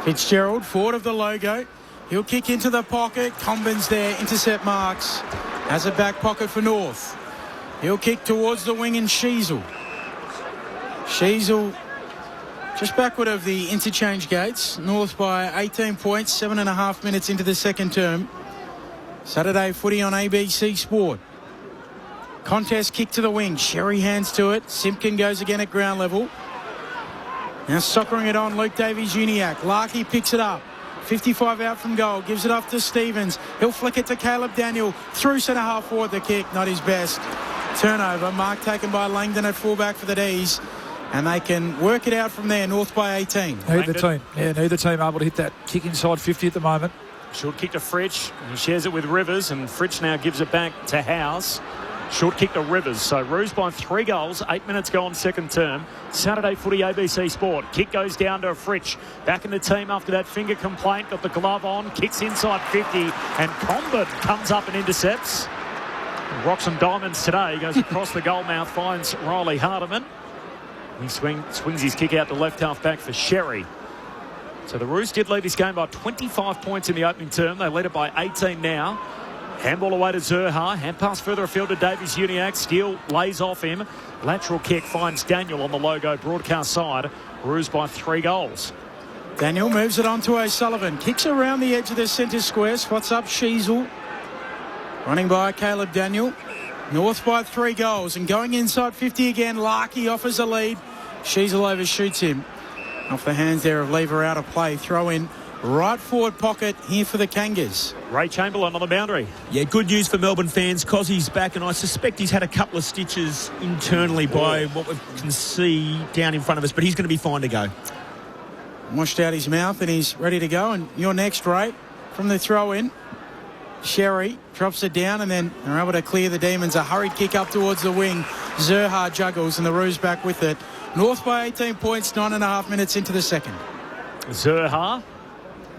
Fitzgerald, forward of the logo. He'll kick into the pocket. Combin's there. Intercept marks. Has a back pocket for North. He'll kick towards the wing and Sheasel. Sheasel just backward of the interchange gates. North by 18 points, 7.5 minutes into the second term. Saturday footy on ABC Sport. Contest kick to the wing. Sherry hands to it. Simpkin goes again at ground level. Now soccering it on Luke Davies-Uniacke. Larkey picks it up. 55 out from goal. Gives it off to Stevens. He'll flick it to Caleb Daniel. Through centre half forward. The kick, not his best. Turnover. Mark taken by Langdon at fullback for the D's. And they can work it out from there. North by 18. Neither team able to hit that kick inside 50 at the moment. Short kick to Fritsch. He shares it with Rivers, and Fritsch now gives it back to Howes. Short kick to Rivers. So Roos by 3 goals. 8 minutes gone second term. Saturday footy ABC Sport. Kick goes down to Fritsch. Back in the team after that finger complaint. Got the glove on. Kicks inside 50. And Combat comes up and intercepts. Rocks and Diamonds today. Goes across the goal mouth. Finds Riley Hardiman. He swings his kick out to left half back for Sherry. So the Roos did lead this game by 25 points in the opening term. They lead it by 18 now. Handball away to Zurha. Hand pass further afield to Davies-Uniacke. Steele lays off him. Lateral kick finds Daniel on the logo broadcast side. Roos by 3 goals. Daniel moves it on to O'Sullivan. Kicks around the edge of the centre square. Spots up Sheasel. Running by Caleb Daniel. North by 3 goals. And going inside 50 again. Larkey offers a lead. Sheasel overshoots him. Off the hands there of Lever, out of play. Throw in right forward pocket here for the Kangas. Ray Chamberlain on the boundary. Yeah, good news for Melbourne fans. Cozzy's back, and I suspect he's had a couple of stitches internally by what we can see down in front of us, but he's going to be fine to go. Washed out his mouth, and he's ready to go. And you're next, Ray, from the throw-in. Sherry drops it down, and then they're able to clear the Demons. A hurried kick up towards the wing. Zurha juggles, and the Roos back with it. North by 18 points, 9.5 minutes into the second. Zurha.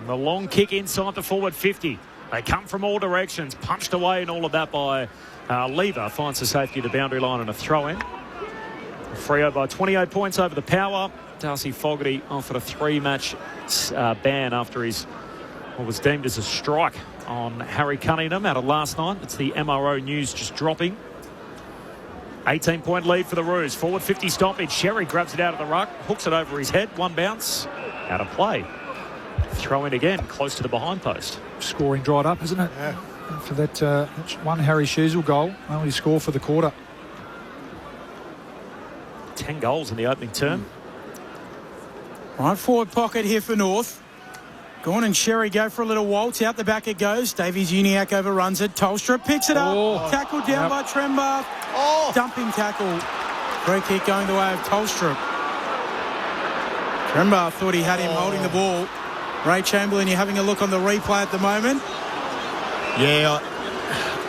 The long kick inside the forward 50. They come from all directions. Punched away and all of that by Lever. Finds the safety of the boundary line and a throw-in. Freo by 28 points over the Power. Darcy Fogarty offered a 3-match ban after his what was deemed as a strike on Harry Cunningham out of last night. It's the MRO news just dropping. 18-point lead for the Roos. Forward 50 stoppage. Sherry grabs it out of the ruck. Hooks it over his head. One bounce. Out of play. Throw in again, close to the behind post. Scoring dried up, isn't it? Yeah. For that one Harry Sheasel goal, only score for the quarter. 10 goals in the opening term. Right forward pocket here for North. Gawn and Sherry go for a little waltz. Out the back it goes. Davies-Uniacke overruns it. Tolstra picks it up. Tackled down by Trembath. Dumping tackle. Free kick going the way of Tolstra. Trembath thought he had him holding the ball. Ray Chamberlain, you're having a look on the replay at the moment. Yeah,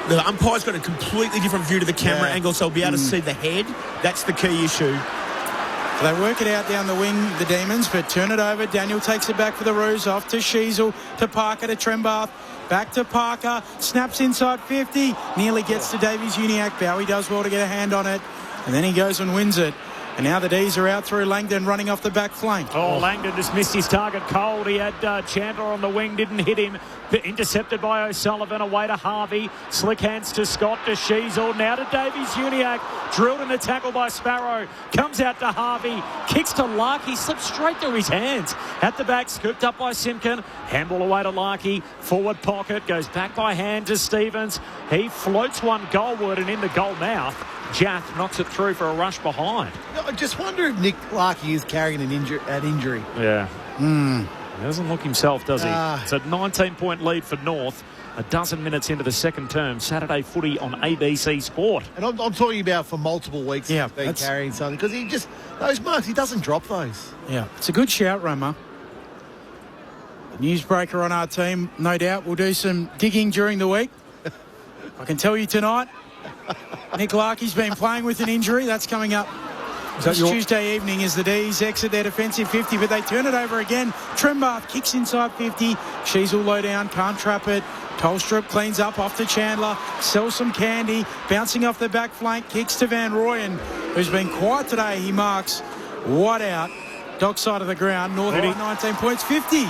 the umpire's got a completely different view to the camera angle, so he'll be able to see the head. That's the key issue. So they work it out down the wing, the Demons, but turn it over. Daniel takes it back for the Roos. Off to Sheasel, to Parker, to Trembath. Back to Parker. Snaps inside 50. Nearly gets to Davies-Uniacke. Bowie does well to get a hand on it. And then he goes and wins it. And now the D's are out through Langdon running off the back flank. Oh, Langdon just missed his target cold. He had Chandler on the wing, didn't hit him. Intercepted by O'Sullivan, away to Harvey. Slick hands to Scott, to Sheasel. Now to Davies Uniac. Drilled in the tackle by Sparrow. Comes out to Harvey. Kicks to Larkey. Slips straight through his hands. At the back, scooped up by Simpkin. Handball away to Larkey. Forward pocket. Goes back by hand to Stevens. He floats one goalward and in the goal mouth. Jaff knocks it through for a rush behind. I just wonder if Nick Larkey is carrying an injury. Yeah. He doesn't look himself, does he? It's a 19-point lead for North. A dozen minutes into the second term. Saturday footy on ABC Sport. And I'm talking about for multiple weeks. Yeah, he's been carrying something because he just those marks he doesn't drop those. Yeah, it's a good shout, Rama. The newsbreaker on our team, no doubt, will do some digging during the week. I can tell you tonight, Nick Larkey's been playing with an injury. That's coming up this Tuesday evening as the D's exit their defensive 50, but they turn it over again. Trimbath kicks inside 50. She's all low down, can't trap it. Tolstrup cleans up off to Chandler, sells some candy, bouncing off the back flank, kicks to Van Rooyen, who's been quiet today. He marks wide out, dock side of the ground. North by 19 points, 50.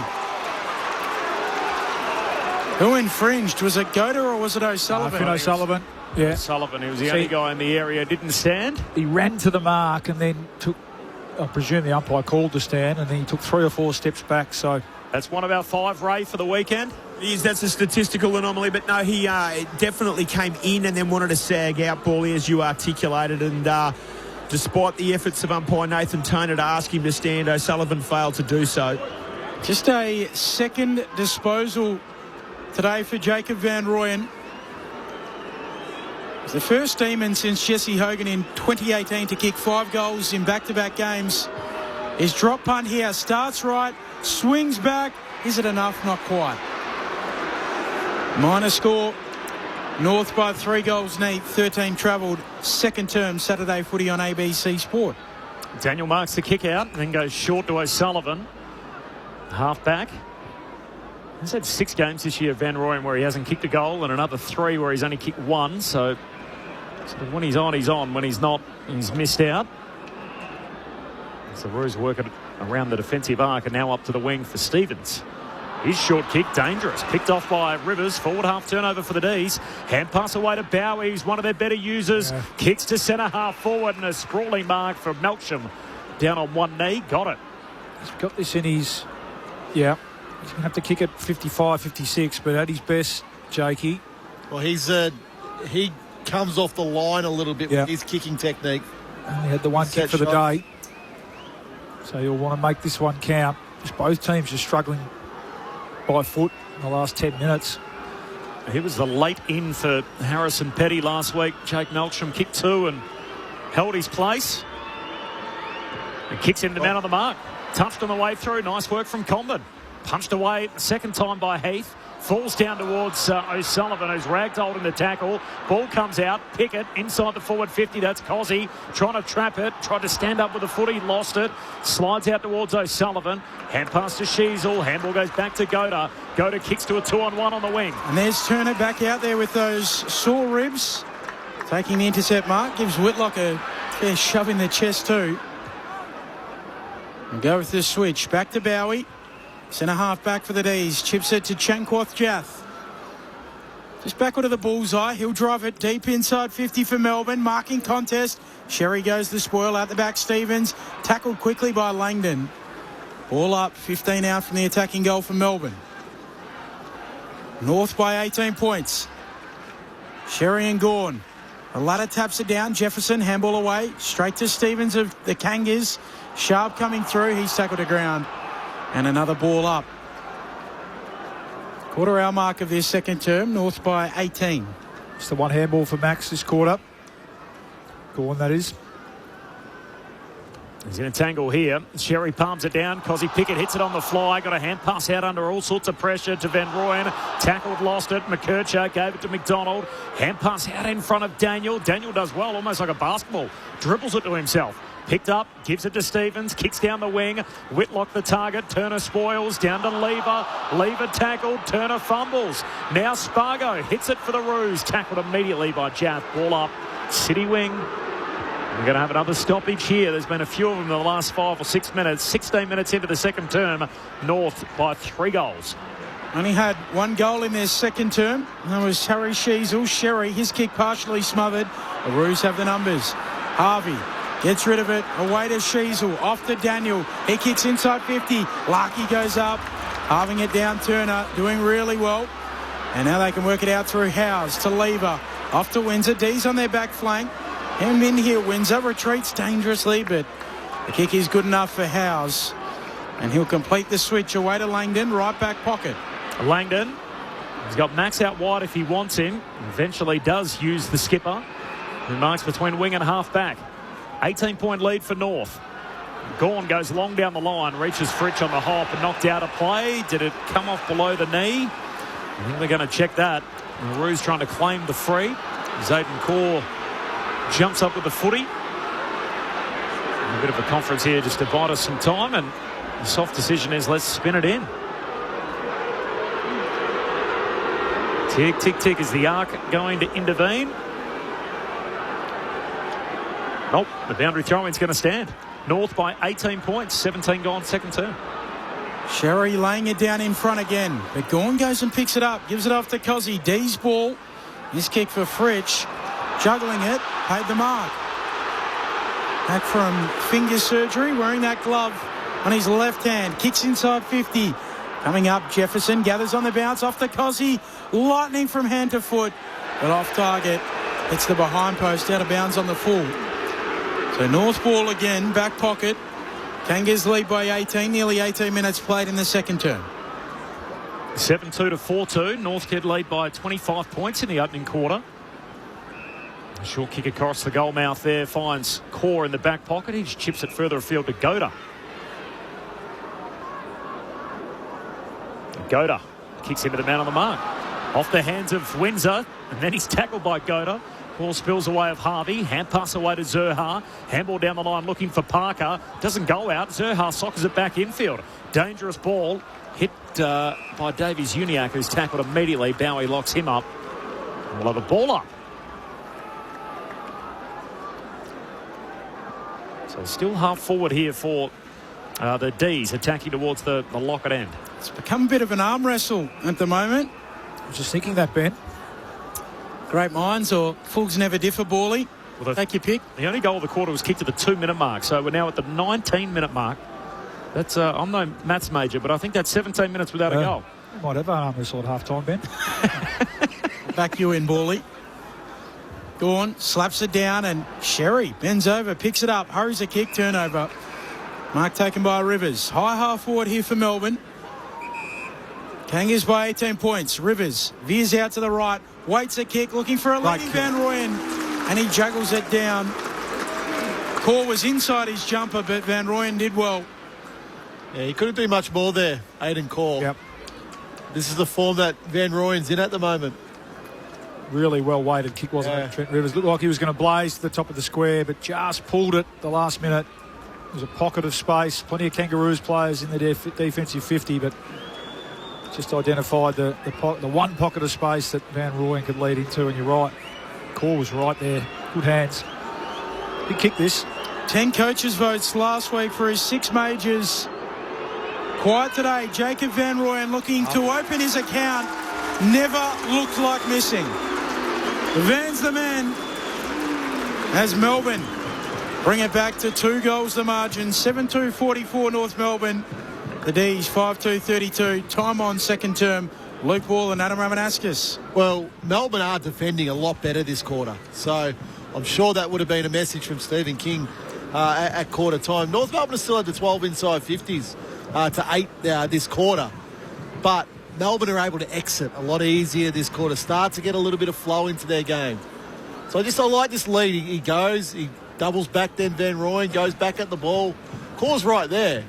Who infringed? Was it Goda or was it O'Sullivan? I think O'Sullivan. Yeah. Sullivan, he was the only guy in the area, didn't stand. He ran to the mark and then took, I presume the umpire called to stand, and then he took 3 or 4 steps back. So that's one of our 5, Ray, for the weekend. That's a statistical anomaly, but no, he definitely came in and then wanted to sag out, Bally, as you articulated, and despite the efforts of umpire Nathan Toner to ask him to stand, O'Sullivan failed to do so. Just a second disposal today for Jacob Van Rooyen. It's the first Demon since Jesse Hogan in 2018 to kick 5 goals in back-to-back games. His drop punt here starts right, swings back. Is it enough? Not quite. Minor score. North by 3 goals neat. 13 travelled. Second term Saturday footy on ABC Sport. Daniel marks the kick out and then goes short to O'Sullivan. Half back. He's had 6 games this year, Van Rooyen, where he hasn't kicked a goal, and another 3 where he's only kicked 1. So when he's on, he's on. When he's not, he's missed out. So Roos working around the defensive arc and now up to the wing for Stevens. His short kick, dangerous. Picked off by Rivers. Forward half turnover for the D's. Hand pass away to Bowie, who's one of their better users. Yeah. Kicks to centre half forward and a sprawling mark from Melksham. Down on one knee. Got it. He's got this in his... Yeah. He's going to have to kick it 55, 56, but at his best, Jakey. Well, he comes off the line a little bit with his kicking technique. Only had the one kick for the day. So you'll want to make this one count. Just both teams are struggling by foot in the last 10 minutes. He was the late in for Harrison Petty last week. Jake Melksham kicked 2 and held his place. And kicks him to man on the mark. Touched on the way through. Nice work from Comben. Punched away second time by Heath. Falls down towards O'Sullivan, who's ragdolled in the tackle. Ball comes out. Pickett inside the forward 50. That's Cozzy trying to trap it. Tried to stand up with the footy. Lost it. Slides out towards O'Sullivan. Hand pass to Sheasel. Handball goes back to Goda. Goda kicks to a 2-on-1 on the wing. And there's Turner back out there with those sore ribs. Taking the intercept mark. Gives Whitlock a fair shove in the chest too. And go with the switch. Back to Bowie. Centre half back for the D's. Chips it to Chankwath Jath. Just backward of the bullseye. He'll drive it deep inside 50 for Melbourne. Marking contest. Sherry goes the spoil out the back. Stevens tackled quickly by Langdon. Ball up. 15 out from the attacking goal for Melbourne. North by 18 points. Sherry and Gawn. The ladder taps it down. Jefferson handball away. Straight to Stevens of the Kangas. Sharp coming through. He's tackled to ground. And another ball up. Quarter hour mark of their second term. North by 18. It's the one handball for Max this quarter. Gawn, that is. He's in a tangle here. Sherry palms it down. Cozzy Pickett hits it on the fly. Got a hand pass out under all sorts of pressure to Van Rooyen. Tackled, lost it. McKercher gave it to McDonald. Hand pass out in front of Daniel. Daniel does well, almost like a basketball. Dribbles it to himself. Picked up, gives it to Stevens, kicks down the wing. Whitlock the target, Turner spoils, down to Lever. Lever tackled, Turner fumbles. Now Spargo hits it for the Roos. Tackled immediately by Jaff. Ball up, City wing. We're going to have another stoppage here. There's been a few of them in the last 5 or 6 minutes. 16 minutes into the second term, North by 3 goals. Only had 1 goal in their second term. That was Harry Sheasel. Sherry, his kick partially smothered. The Roos have the numbers. Harvey gets rid of it. Away to Sheasel. Off to Daniel. He kicks inside 50. Larky goes up. Halving it down. Turner doing really well. And now they can work it out through Howes to Lever. Off to Windsor. D's on their back flank. Him in here. Windsor retreats dangerously, but the kick is good enough for Howes. And he'll complete the switch away to Langdon. Right back pocket. Langdon, he's got Max out wide if he wants him. Eventually does use the skipper, who marks between wing and half back. 18-point lead for North. Gawn goes long down the line, reaches Fritsch on the hop and knocked out a play. Did it come off below the knee? I think they're going to check that. And the Roos trying to claim the free. Zayden Core jumps up with the footy. A bit of a conference here just to bide us some time, and the soft decision is let's spin it in. Tick, tick, tick. Is the arc going to intervene? Nope. The boundary throw-in's going to stand. North by 18 points. 17 gone second term. Sherry laying it down in front again. But Gawn goes and picks it up. Gives it off to Cozzy. D's ball. This kick for Fritsch. Juggling it. Paid the mark. Back from finger surgery. Wearing that glove on his left hand. Kicks inside 50. Coming up, Jefferson gathers on the bounce off to Cozzy. Lightning from hand to foot, but off target. It's the behind post, out of bounds on the full. So North ball again, back pocket. Kangas lead by 18, nearly 18 minutes played in the second term. 7-2 to 4-2. North Kid lead by 25 points in the opening quarter. A short kick across the goal mouth there finds Core in the back pocket. He chips it further afield to Goda. Goda kicks into the man on the mark. Off the hands of Windsor, and then he's tackled by Goda. Ball spills away of Harvey. Hand pass away to Zerha. Handball down the line looking for Parker. Doesn't go out. Zerha sockers it back infield. Dangerous ball. Hit by Davies Uniacke, who's tackled immediately. Bowie locks him up. And we'll have a ball up. So still half forward here for the D's, attacking towards the locket end. It's become a bit of an arm wrestle at the moment. I was just thinking that, Ben. Great minds, or fools never differ, Bawley. Well, take your pick. The only goal of the quarter was kicked at the 2-minute mark, so we're now at the 19-minute mark. That's I'm no maths major, but I think that's 17 minutes without a goal. Might have an arm wrestle at half-time, Ben. Back you in, Bawley. Gawn slaps it down, and Sherry bends over, picks it up, hurries a kick, turnover. Mark taken by Rivers. High half forward here for Melbourne. Kangas by 18 points. Rivers veers out to the right, waits a kick, looking for a leading Van Rooyen, and he juggles it down. Core was inside his jumper, but Van Rooyen did well. Yeah, he couldn't do much more there, Aidan Core. Yep. This is the form that Van Rooyen's in at the moment. Really well-weighted kick, wasn't it? Trent Rivers looked like he was going to blaze to the top of the square, but just pulled it the last minute. There was a pocket of space. Plenty of Kangaroos players in the defensive 50, but just identified the one pocket of space that Van Rooyen could lead into, and you're right. Core was right there. Good hands. Big kick this. 10 coaches' votes last week for his 6 majors. Quiet today. Jacob Van Rooyen looking to open his account. Never looked like missing. Van's the man. As Melbourne bring it back to 2 goals the margin. 7-2-44 North Melbourne. The D's 5-2-32. Time on second term. Luke Wall and Adam Ramanauskas. Well, Melbourne are defending a lot better this quarter. So I'm sure that would have been a message from Stephen King at quarter time. North Melbourne still had the 12 inside 50s to 8 this quarter. But Melbourne are able to exit a lot easier this quarter. Start to get a little bit of flow into their game. So I like this lead. He goes, he doubles back, then Van Rooyen goes back at the ball. Core's right there.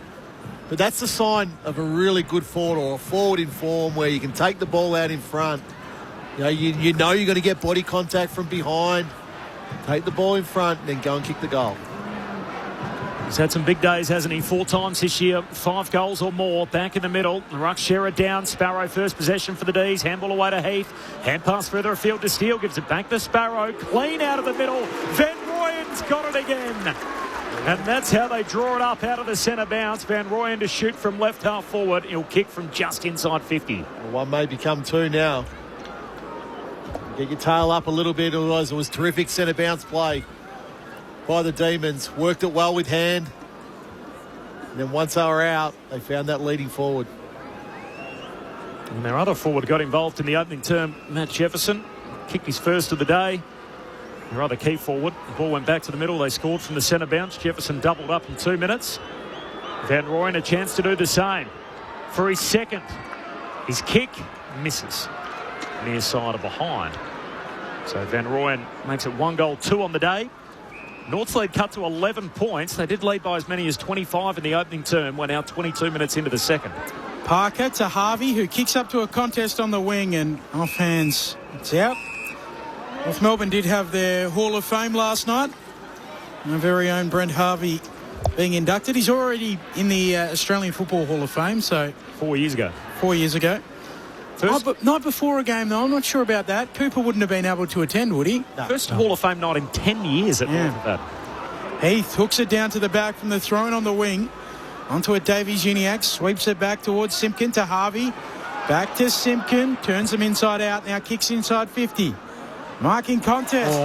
But that's the sign of a really good forward, or a forward in form, where you can take the ball out in front. You know you're going to get body contact from behind. Take the ball in front and then go and kick the goal. He's had some big days, hasn't he? 4 times this year, 5 goals or more. Back in the middle. Ruck Shearer down. Sparrow first possession for the D's. Handball away to Heath. Hand pass further afield to Steele. Gives it back to Sparrow. Clean out of the middle. Van Rooyen O'Sullivan's got it again. And that's how they draw it up out of the centre bounce. Van Rooyen to shoot from left half forward. He'll kick from just inside 50. Well, one may become two now. Get your tail up a little bit. Otherwise, it was terrific centre bounce play by the Demons. Worked it well with hand. And then once they were out, they found that leading forward. And their other forward got involved in the opening term, Matt Jefferson. Kicked his first of the day. Their other key forward. The ball went back to the middle. They scored from the centre bounce. Jefferson doubled up in 2 minutes. Van Rooyen a chance to do the same. For his second. His kick misses. Near side of behind. So Van Rooyen makes it 1 goal, 2 on the day. North's lead cut to 11 points. They did lead by as many as 25 in the opening term. We're now 22 minutes into the second. Parker to Harvey, who kicks up to a contest on the wing and off hands. It's out. North Melbourne did have their Hall of Fame last night. Our very own Brent Harvey being inducted. He's already in the Australian Football Hall of Fame. So 4 years ago. 4 years ago. Not before a game, though. I'm not sure about that. Cooper wouldn't have been able to attend, would he? No. First Hall of Fame night in 10 years at North. Heath hooks it down to the back from the throw-in on the wing. Onto it, Davies-Uniacke. Sweeps it back towards Simpkin to Harvey. Back to Simpkin. Turns him inside out. Now kicks inside 50. Marking contest.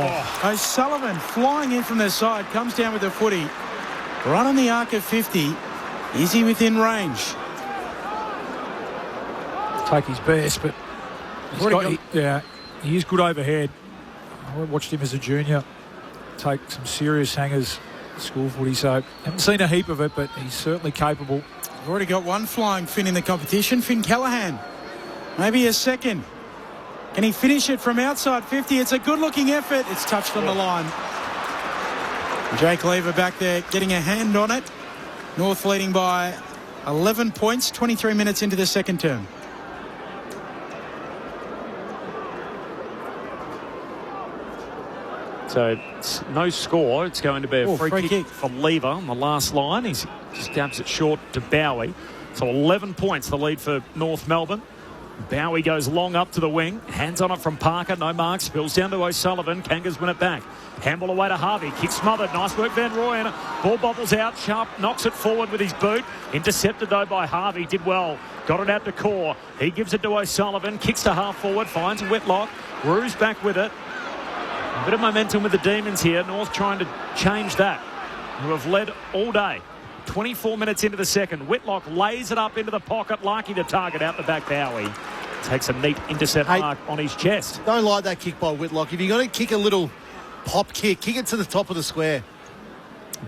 O'Sullivan flying in from the side. Comes down with the footy. Right on the arc of 50. Is he within range? Take his best, but he is good overhead. I watched him as a junior take some serious hangers school footy, so haven't seen a heap of it, but he's certainly capable. We've already got one flying Finn in the competition, Finn Callahan. Maybe a second. Can he finish it from outside 50? It's a good-looking effort. It's touched on the line. Jake Lever back there getting a hand on it. North leading by 11 points, 23 minutes into the second term. So it's no score. It's going to be a free kick for Lever on the last line. He just dabs it short to Bowie. So 11 points, the lead for North Melbourne. Bowie goes long up to the wing. Hands on it from Parker. No mark. Spills down to O'Sullivan. Kangas win it back. Handball away to Harvey. Kick smothered. Nice work, Van Rooyen. Ball bobbles out. Sharp knocks it forward with his boot. Intercepted, though, by Harvey. Did well. Got it out to Core. He gives it to O'Sullivan. Kicks to half forward. Finds Whitlock. Ruse back with it. A bit of momentum with the Demons here. North trying to change that. Who have led all day. 24 minutes into the second. Whitlock lays it up into the pocket. Larkey to target out the back. Bowie takes a neat intercept mark on his chest. Don't like that kick by Whitlock. If you're going to kick a little pop kick it to the top of the square.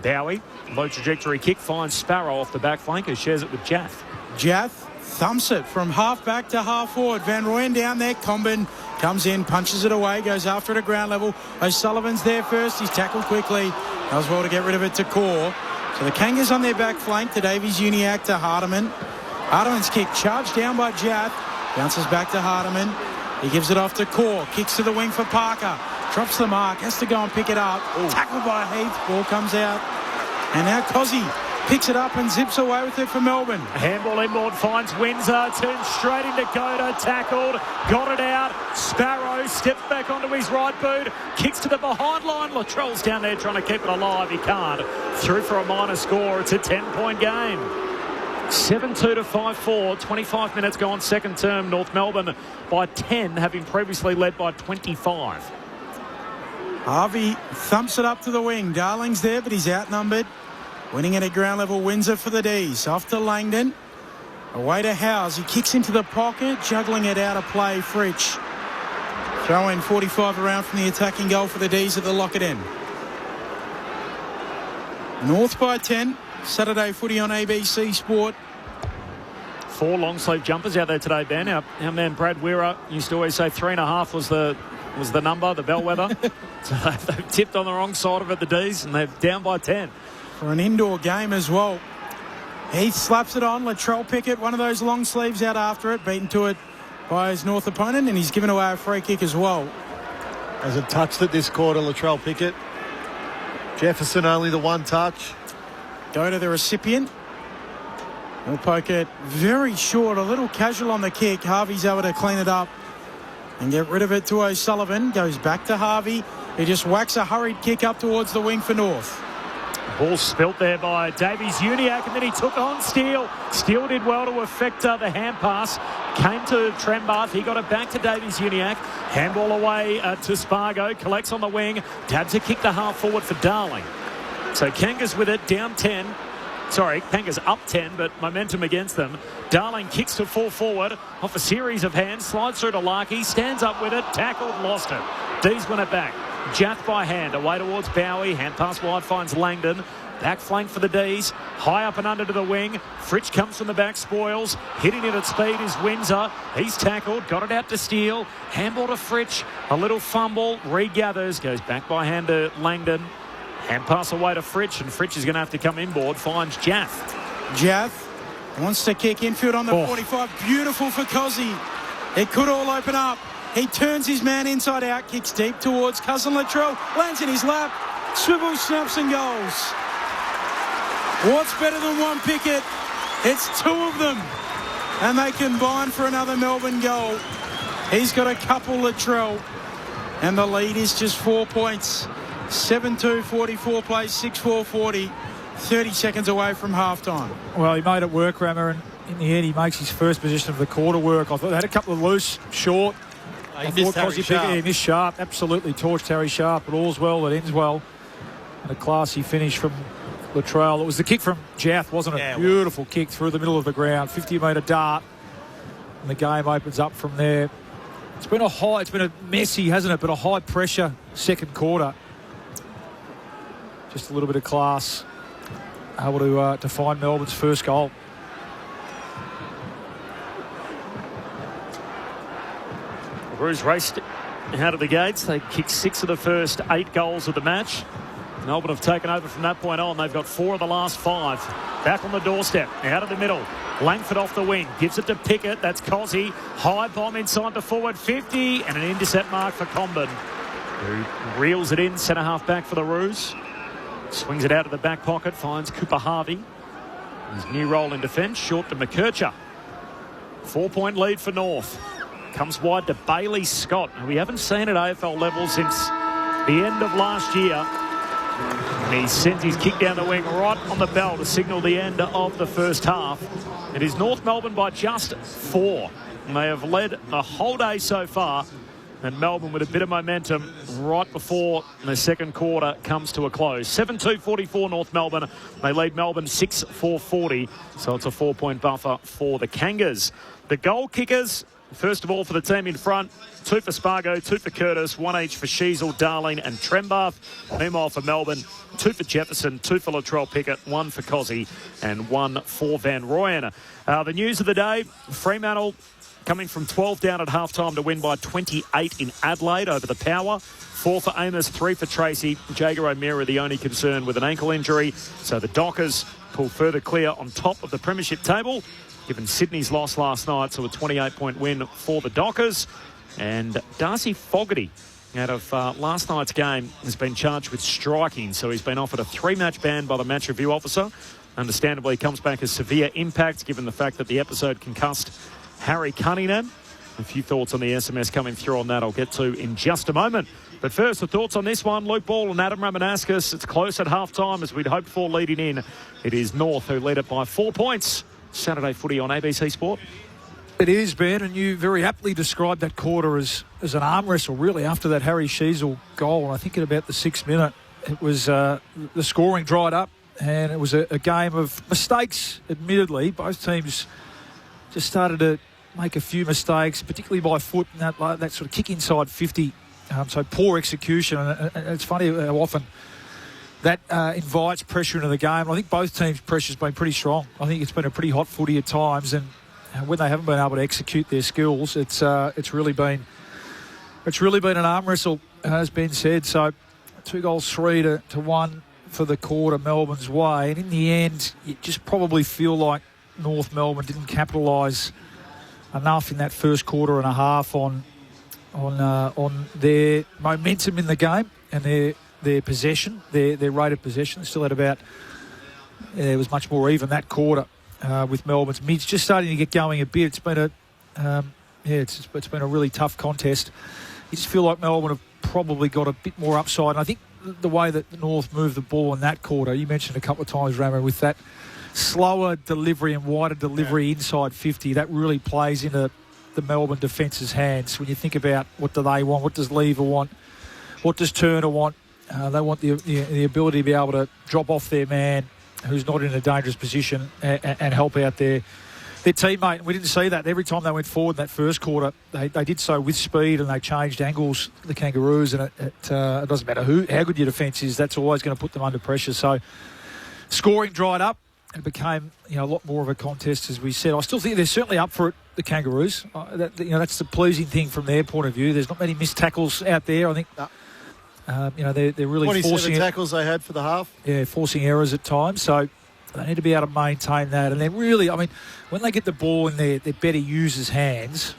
Bowie, low trajectory kick, finds Sparrow off the back flanker. Shares it with Jath. Jath thumps it from half back to half forward. Van Rooyen down there. Combin comes in, punches it away, goes after it at ground level. O'Sullivan's there first. He's tackled quickly. Does well to get rid of it to Core. So the Kangas on their back flank to Davies-Uniacke to Hardiman. Hardiman's kick charged down by Jath. Bounces back to Hardiman. He gives it off to Core. Kicks to the wing for Parker. Drops the mark. Has to go and pick it up. Tackled by Heath. Ball comes out. And now Cozzy picks it up and zips away with it for Melbourne. Handball inboard finds Windsor. Turns straight into Goda. Tackled. Got it out. Sparrow steps back onto his right boot. Kicks to the behind line. Latrell's down there trying to keep it alive. He can't. Through for a minor score. It's a 10-point game. 7-2 to 5-4. 25 minutes gone second term. North Melbourne by 10, having previously led by 25. Harvey thumps it up to the wing. Darling's there, but he's outnumbered. Winning it at ground level, Windsor for the D's. Off to Langdon. Away to Howes. He kicks into the pocket, juggling it out of play. Fritsch. Throw in 45 around from the attacking goal for the D's at the Lockett end. North by 10. Saturday footy on ABC Sport. 4 long sleeve jumpers out there today, Ben. Our man Brad Weira used to always say 3.5 was the number, the bellwether. So they've tipped on the wrong side of it, the D's, and they're down by 10. For an indoor game as well. Heath slaps it on. Latrell Pickett, one of those long sleeves out after it. Beaten to it by his North opponent, and he's given away a free kick as well. Hasn't touched it this quarter, Latrell Pickett. Jefferson only the one touch. Go to the recipient. He'll poke it very short, a little casual on the kick. Harvey's able to clean it up and get rid of it to O'Sullivan. Goes back to Harvey. He just whacks a hurried kick up towards the wing for North. Ball spilt there by Davies-Uniacke, and then he took on Steele. Steele did well to affect the hand pass. Came to Trembath. He got it back to Davies-Uniacke. Handball away to Spargo. Collects on the wing. Dabs a kick to half forward for Darling. So Kangas with it, down 10. Sorry, Kangas up 10, but momentum against them. Darling kicks to full forward. Off a series of hands. Slides through to Larkey. Stands up with it. Tackled, lost it. Dees win it back. Jath by hand, away towards Bowie. Hand pass wide finds Langdon. Back flank for the D's. High up and under to the wing. Fritsch comes from the back, spoils. Hitting it at speed is Windsor. He's tackled, got it out to Steele. Handball to Fritsch. A little fumble. Regathers, goes back by hand to Langdon. Hand pass away to Fritsch, and Fritsch is going to have to come inboard. Finds Jath. Jath wants to kick infield on the 45. Beautiful for Cozzy. It could all open up. He turns his man inside out, kicks deep towards cousin Latrell, lands in his lap, swivels, snaps and goes. What's better than one picket? It's two of them. And they combine for another Melbourne goal. He's got a couple, Latrell. And the lead is just 4 points. 7-2, 44 plays, 6-4, 40. 30 seconds away from halftime. Well, he made it work, Rammer, and in the end he makes his first position of the quarter work. I thought they had a couple of loose, short. He missed Sharp. Absolutely torched Harry Sharp, but all's well that ends well. And a classy finish from Latrell. It was the kick from Jath, wasn't it? Yeah, Beautiful kick through the middle of the ground. 50-metre dart. And the game opens up from there. It's been a messy, hasn't it? But a high-pressure second quarter. Just a little bit of class. Able to find Melbourne's first goal. Roos raced out of the gates. They kicked 6 of the first 8 goals of the match. Melbourne have taken over from that point on. They've got 4 of the last 5. Back on the doorstep, out of the middle. Langford off the wing, gives it to Pickett. That's Cozzy. High bomb inside the forward 50, and an intercept mark for Comben, who reels it in, centre half back for the Roos. Swings it out of the back pocket, finds Cooper Harvey. His new role in defence, short to McKercher. 4-point lead for North. Comes wide to Bailey Scott, who we haven't seen at AFL level since the end of last year. And he sends his kick down the wing right on the bell to signal the end of the first half. It is North Melbourne by just 4. And they have led the whole day so far. And Melbourne with a bit of momentum right before the second quarter comes to a close. 7-2-44 North Melbourne. They lead Melbourne 6-4-40. So it's a 4-point buffer for the Kangas. The goal kickers, first of all for the team in front, 2 for Spargo, 2 for Curtis, 1 each for Sheasel, Darling and Trembath. Meanwhile for Melbourne, 2 for Jefferson, 2 for Latrell Pickett, 1 for Cozzy and 1 for Van Rooyen. The news of the day, Fremantle coming from 12 down at halftime to win by 28 in Adelaide over the Power. 4 for Amos, 3 for Tracy. Jager O'Meara the only concern with an ankle injury. So the Dockers pull further clear on top of the premiership table, given Sydney's loss last night. So a 28-point win for the Dockers. And Darcy Fogarty, out of last night's game, has been charged with striking. So he's been offered a 3-match ban by the match review officer. Understandably, comes back as severe impact, given the fact that the episode concussed Harry Cunningham. A few thoughts on the SMS coming through on that I'll get to in just a moment. But first, the thoughts on this one. Luke Ball and Adam Ramanaskas. It's close at half-time as we'd hoped for leading in. It is North who lead it by 4 points. Saturday footy on ABC Sport. It is, Ben, and you very aptly described that quarter as an arm wrestle, really, after that Harry Sheasel goal. And I think at about the 6th minute, it was the scoring dried up, and it was a game of mistakes, admittedly. Both teams just started to make a few mistakes, particularly by foot, and that sort of kick inside 50. So poor execution, and it's funny how often that invites pressure into the game. I think both teams' pressure's been pretty strong. I think it's been a pretty hot footy at times, and when they haven't been able to execute their skills, it's really been an arm wrestle, as Ben said. So 2-3 to 1 for the quarter Melbourne's way, and in the end, you just probably feel like North Melbourne didn't capitalise enough in that first quarter and a half on their momentum in the game and their possession, their rate of possession. Still had about, it was much more even that quarter with Melbourne's mids just starting to get going a bit. It's been a really tough contest. You just feel like Melbourne have probably got a bit more upside. And I think the way that the North moved the ball in that quarter, you mentioned a couple of times, Ramo, with that slower delivery and wider delivery inside 50, that really plays into the Melbourne defence's hands. When you think about what do they want, what does Lever want, what does Turner want, they want the ability to be able to drop off their man who's not in a dangerous position and help out their teammate. We didn't see that. Every time they went forward in that first quarter, they did so with speed, and they changed angles, the Kangaroos, and it doesn't matter how good your defence is, that's always going to put them under pressure. So scoring dried up. It became a lot more of a contest, as we said. I still think they're certainly up for it, the Kangaroos. That's the pleasing thing from their point of view. There's not many missed tackles out there. I think they're really 27 forcing tackles they had for the half. Yeah, forcing errors at times. So they need to be able to maintain that. And they're really, when they get the ball in their better users' hands,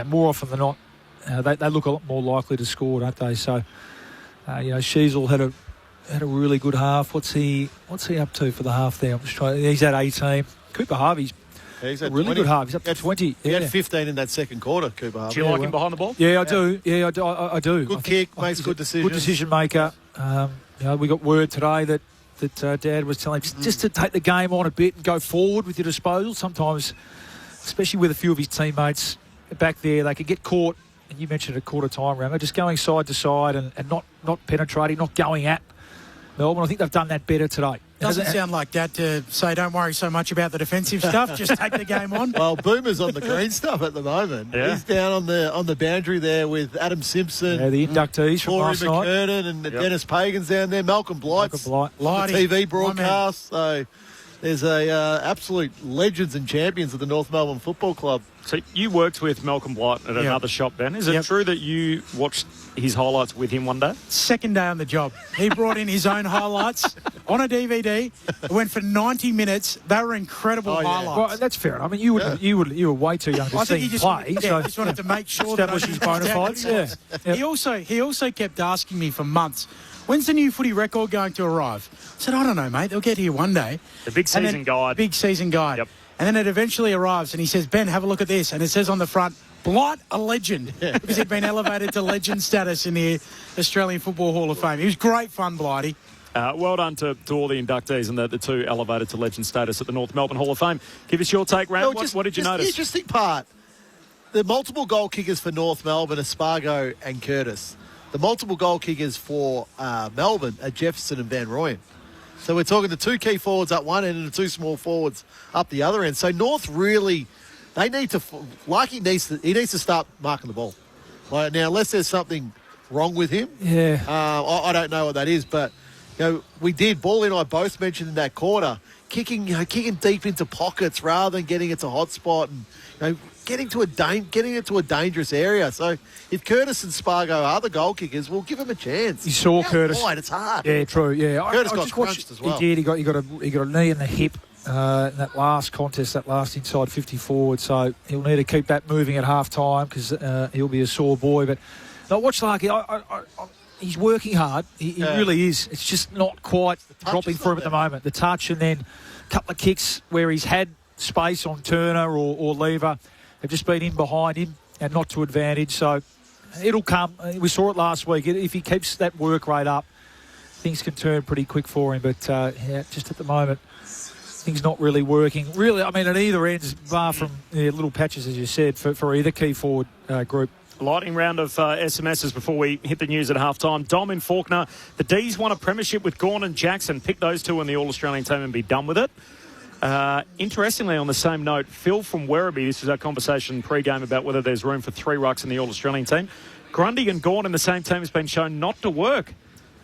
more often than not, they look a lot more likely to score, don't they? So, Sheasel had a really good half. What's he up to for the half there? I'm just trying. He's at 18. Cooper Harvey's he's a really 20. Good half. He's up to 20. He had 15 in that second quarter, Cooper Harvey. Do you like him behind the ball? Yeah, I do. Yeah, I do. Good kick, makes good decisions. Good decision maker. We got word today that Dad was telling him just to take the game on a bit and go forward with your disposal. Sometimes, especially with a few of his teammates back there, they could get caught. And you mentioned at quarter time, Ramo, just going side to side and not penetrating, not going at Melbourne. I think they've done that better today. Doesn't sound like Dad to say don't worry so much about the defensive stuff, just take the game on. Well, Boomer's on the green stuff at the moment. Yeah. He's down on the boundary there with Adam Simpson. Yeah, the inductees from last night. McKernan and Dennis Pagan's down there. Malcolm Blight's the TV broadcast. So there's absolute legends and champions of the North Melbourne Football Club. So you worked with Malcolm Blight at another shop, Ben. Is it true that you watched his highlights with him one day? Second day on the job. He brought in his own highlights on a DVD. It went for 90 minutes. They were incredible highlights. Well, that's fair. I mean, you were way too young to see him play. So just wanted to make sure that establish his bona fides. Yeah. He also kept asking me for months, when's the new footy record going to arrive? I said, I don't know, mate. They'll get here one day. The big season guide. Big season guide. Yep. And then it eventually arrives, and he says, Ben, have a look at this. And it says on the front, Blight, a legend, because he'd been elevated to legend status in the Australian Football Hall of Fame. He was great fun, Blighty. Well done to all the inductees and the two elevated to legend status at the North Melbourne Hall of Fame. Give us your take, Ram. What did you notice? The interesting part, the multiple goal kickers for North Melbourne are Spargo and Curtis. The multiple goal kickers for Melbourne are Jefferson and Van Rooyen. So we're talking the two key forwards up one end and the two small forwards up the other end. So North really, they need to, he needs to start marking the ball. Now, unless there's something wrong with him, I don't know what that is. But we did. Ball and I both mentioned in that quarter, kicking deep into pockets rather than getting it to hot spot and getting it to a dangerous area. So if Curtis and Spargo are the goal kickers, we'll give them a chance. You saw Curtis. Wide, it's hard. Yeah, true. Yeah, Curtis got crunched as well. He did. He got a knee in the hip in that last contest, that last inside 50 forward. So he'll need to keep that moving at half time because he'll be a sore boy. But watch Larky. He's working hard. He really is. It's just not quite dropping for him at the moment. The touch and then a couple of kicks where he's had space on Turner or Lever. They've just been in behind him and not to advantage. So it'll come. We saw it last week. If he keeps that work rate up, things can turn pretty quick for him. But just at the moment, things not really working. Really, I mean, at either ends, bar from little patches, as you said, for either key forward group. Lightning round of SMSs before we hit the news at halftime. Dom in Faulkner. The D's won a premiership with Gawn and Jackson. Pick those two in the All-Australian team and be done with it. Interestingly, on the same note, Phil from Werribee, this is our conversation pre-game about whether there's room for 3 rucks in the All-Australian team. Grundy and Gawn in the same team has been shown not to work.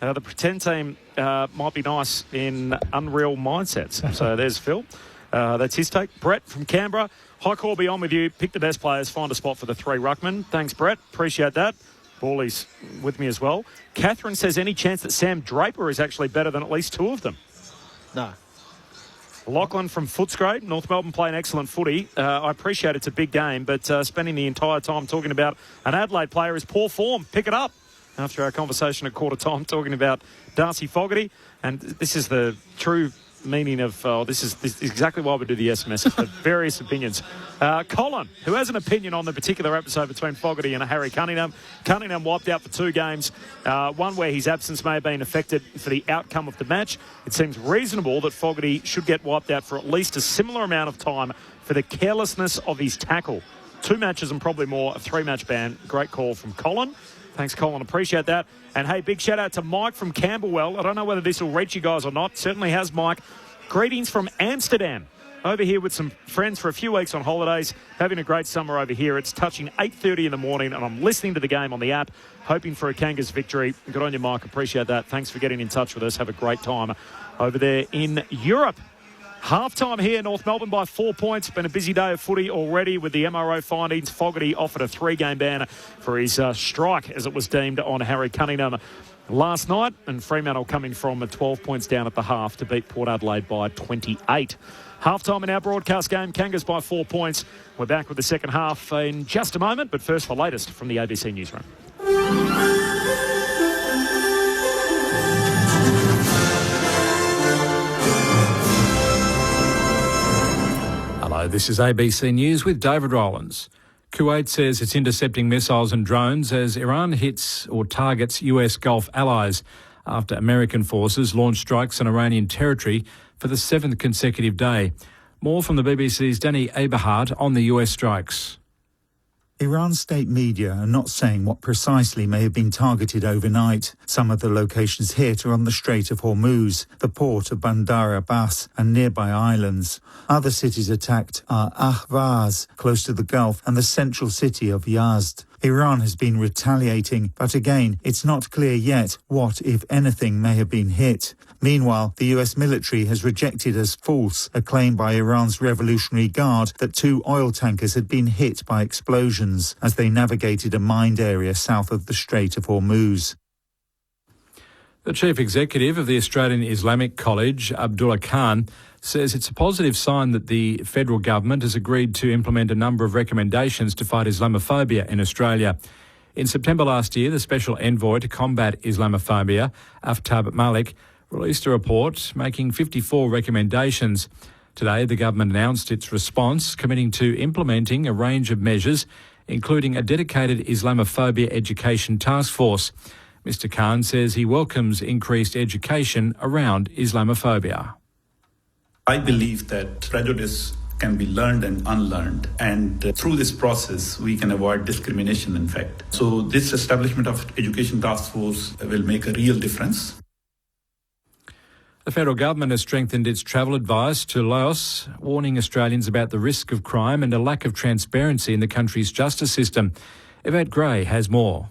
The pretend team might be nice in unreal mindsets. So there's Phil. That's his take. Brett from Canberra. Hi, Corby, on with you. Pick the best players, find a spot for the 3 ruckmen. Thanks, Brett. Appreciate that. Ballie's with me as well. Catherine says, any chance that Sam Draper is actually better than at least 2 of them? No. Lachlan from Footscray. North Melbourne playing excellent footy. I appreciate it's a big game, but spending the entire time talking about an Adelaide player is poor form. Pick it up. After our conversation at quarter time talking about Darcy Fogarty. And this is the true meaning of, this is exactly why we do the SMS, for various opinions. Colin, who has an opinion on the particular episode between Fogarty and Harry Cunningham. Cunningham wiped out for 2 games, one where his absence may have been affected for the outcome of the match. It seems reasonable that Fogarty should get wiped out for at least a similar amount of time for the carelessness of his tackle. 2 matches and probably more, a 3-match ban. Great call from Colin. Thanks, Colin. Appreciate that. And, hey, big shout-out to Mike from Camberwell. I don't know whether this will reach you guys or not. Certainly has, Mike. Greetings from Amsterdam. Over here with some friends for a few weeks on holidays. Having a great summer over here. It's touching 8:30 in the morning, and I'm listening to the game on the app, hoping for a Kangas victory. Good on you, Mike. Appreciate that. Thanks for getting in touch with us. Have a great time over there in Europe. Half-time here, North Melbourne by 4 points. Been a busy day of footy already with the MRO findings. Fogarty offered a 3-game ban for his strike, as it was deemed, on Harry Cunningham last night. And Fremantle coming from 12 points down at the half to beat Port Adelaide by 28. Half-time in our broadcast game, Kangas by 4 points. We're back with the second half in just a moment, but first the latest from the ABC Newsroom. Hello, this is ABC News with David Rowlands. Kuwait says it's intercepting missiles and drones as Iran hits or targets US Gulf allies after American forces launched strikes on Iranian territory for the 7th consecutive day. More from the BBC's Danny Eberhardt on the US strikes. Iran's state media are not saying what precisely may have been targeted overnight. Some of the locations hit are on the Strait of Hormuz, the port of Bandar Abbas and nearby islands. Other cities attacked are Ahvaz, close to the Gulf, and the central city of Yazd. Iran has been retaliating, but again, it's not clear yet what, if anything, may have been hit. Meanwhile, the US military has rejected as false a claim by Iran's Revolutionary Guard that 2 oil tankers had been hit by explosions as they navigated a mined area south of the Strait of Hormuz. The Chief Executive of the Australian Islamic College, Abdullah Khan, says it's a positive sign that the federal government has agreed to implement a number of recommendations to fight Islamophobia in Australia. In September last year, the Special Envoy to Combat Islamophobia, Aftab Malik, released a report making 54 recommendations. Today, the government announced its response, committing to implementing a range of measures, including a dedicated Islamophobia education task force. Mr. Khan says he welcomes increased education around Islamophobia. I believe that prejudice can be learned and unlearned, and through this process we can avoid discrimination, in fact. So this establishment of education task force will make a real difference. The federal government has strengthened its travel advice to Laos, warning Australians about the risk of crime and a lack of transparency in the country's justice system. Yvette Gray has more.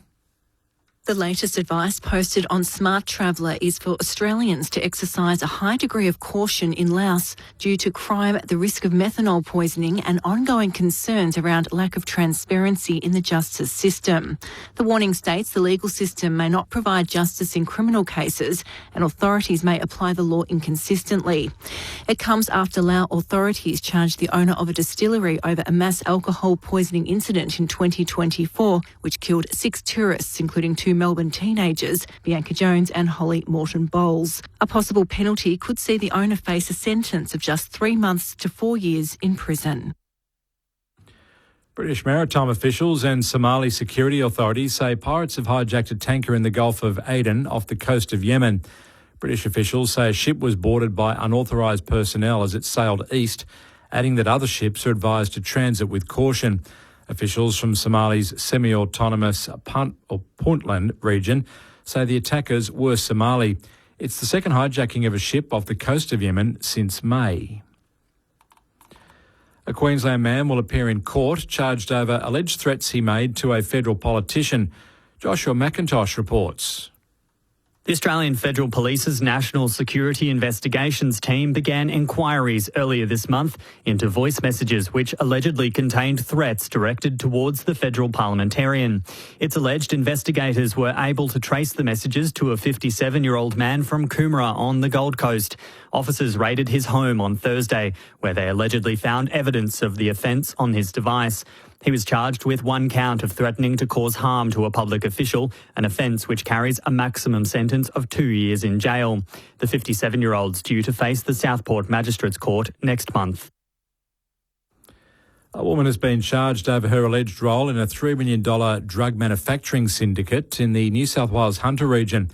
The latest advice posted on Smart Traveller is for Australians to exercise a high degree of caution in Laos due to crime, the risk of methanol poisoning and ongoing concerns around lack of transparency in the justice system. The warning states the legal system may not provide justice in criminal cases and authorities may apply the law inconsistently. It comes after Lao authorities charged the owner of a distillery over a mass alcohol poisoning incident in 2024, which killed 6 tourists, including 2 Melbourne teenagers, Bianca Jones and Holly Morton Bowles. A possible penalty could see the owner face a sentence of just 3 months to 4 years in prison. British maritime officials and Somali security authorities say pirates have hijacked a tanker in the Gulf of Aden off the coast of Yemen. British officials say a ship was boarded by unauthorised personnel as it sailed east, adding that other ships are advised to transit with caution. Officials from Somali's semi-autonomous Puntland region say the attackers were Somali. It's the second hijacking of a ship off the coast of Yemen since May. A Queensland man will appear in court charged over alleged threats he made to a federal politician. Joshua McIntosh reports. The Australian Federal Police's National Security Investigations team began inquiries earlier this month into voice messages which allegedly contained threats directed towards the federal parliamentarian. It's alleged investigators were able to trace the messages to a 57-year-old man from Coomera on the Gold Coast. Officers raided his home on Thursday, where they allegedly found evidence of the offence on his device. He was charged with 1 count of threatening to cause harm to a public official, an offence which carries a maximum sentence of 2 years in jail. The 57-year-old's due to face the Southport Magistrates Court next month. A woman has been charged over her alleged role in a $3 million drug manufacturing syndicate in the New South Wales Hunter region.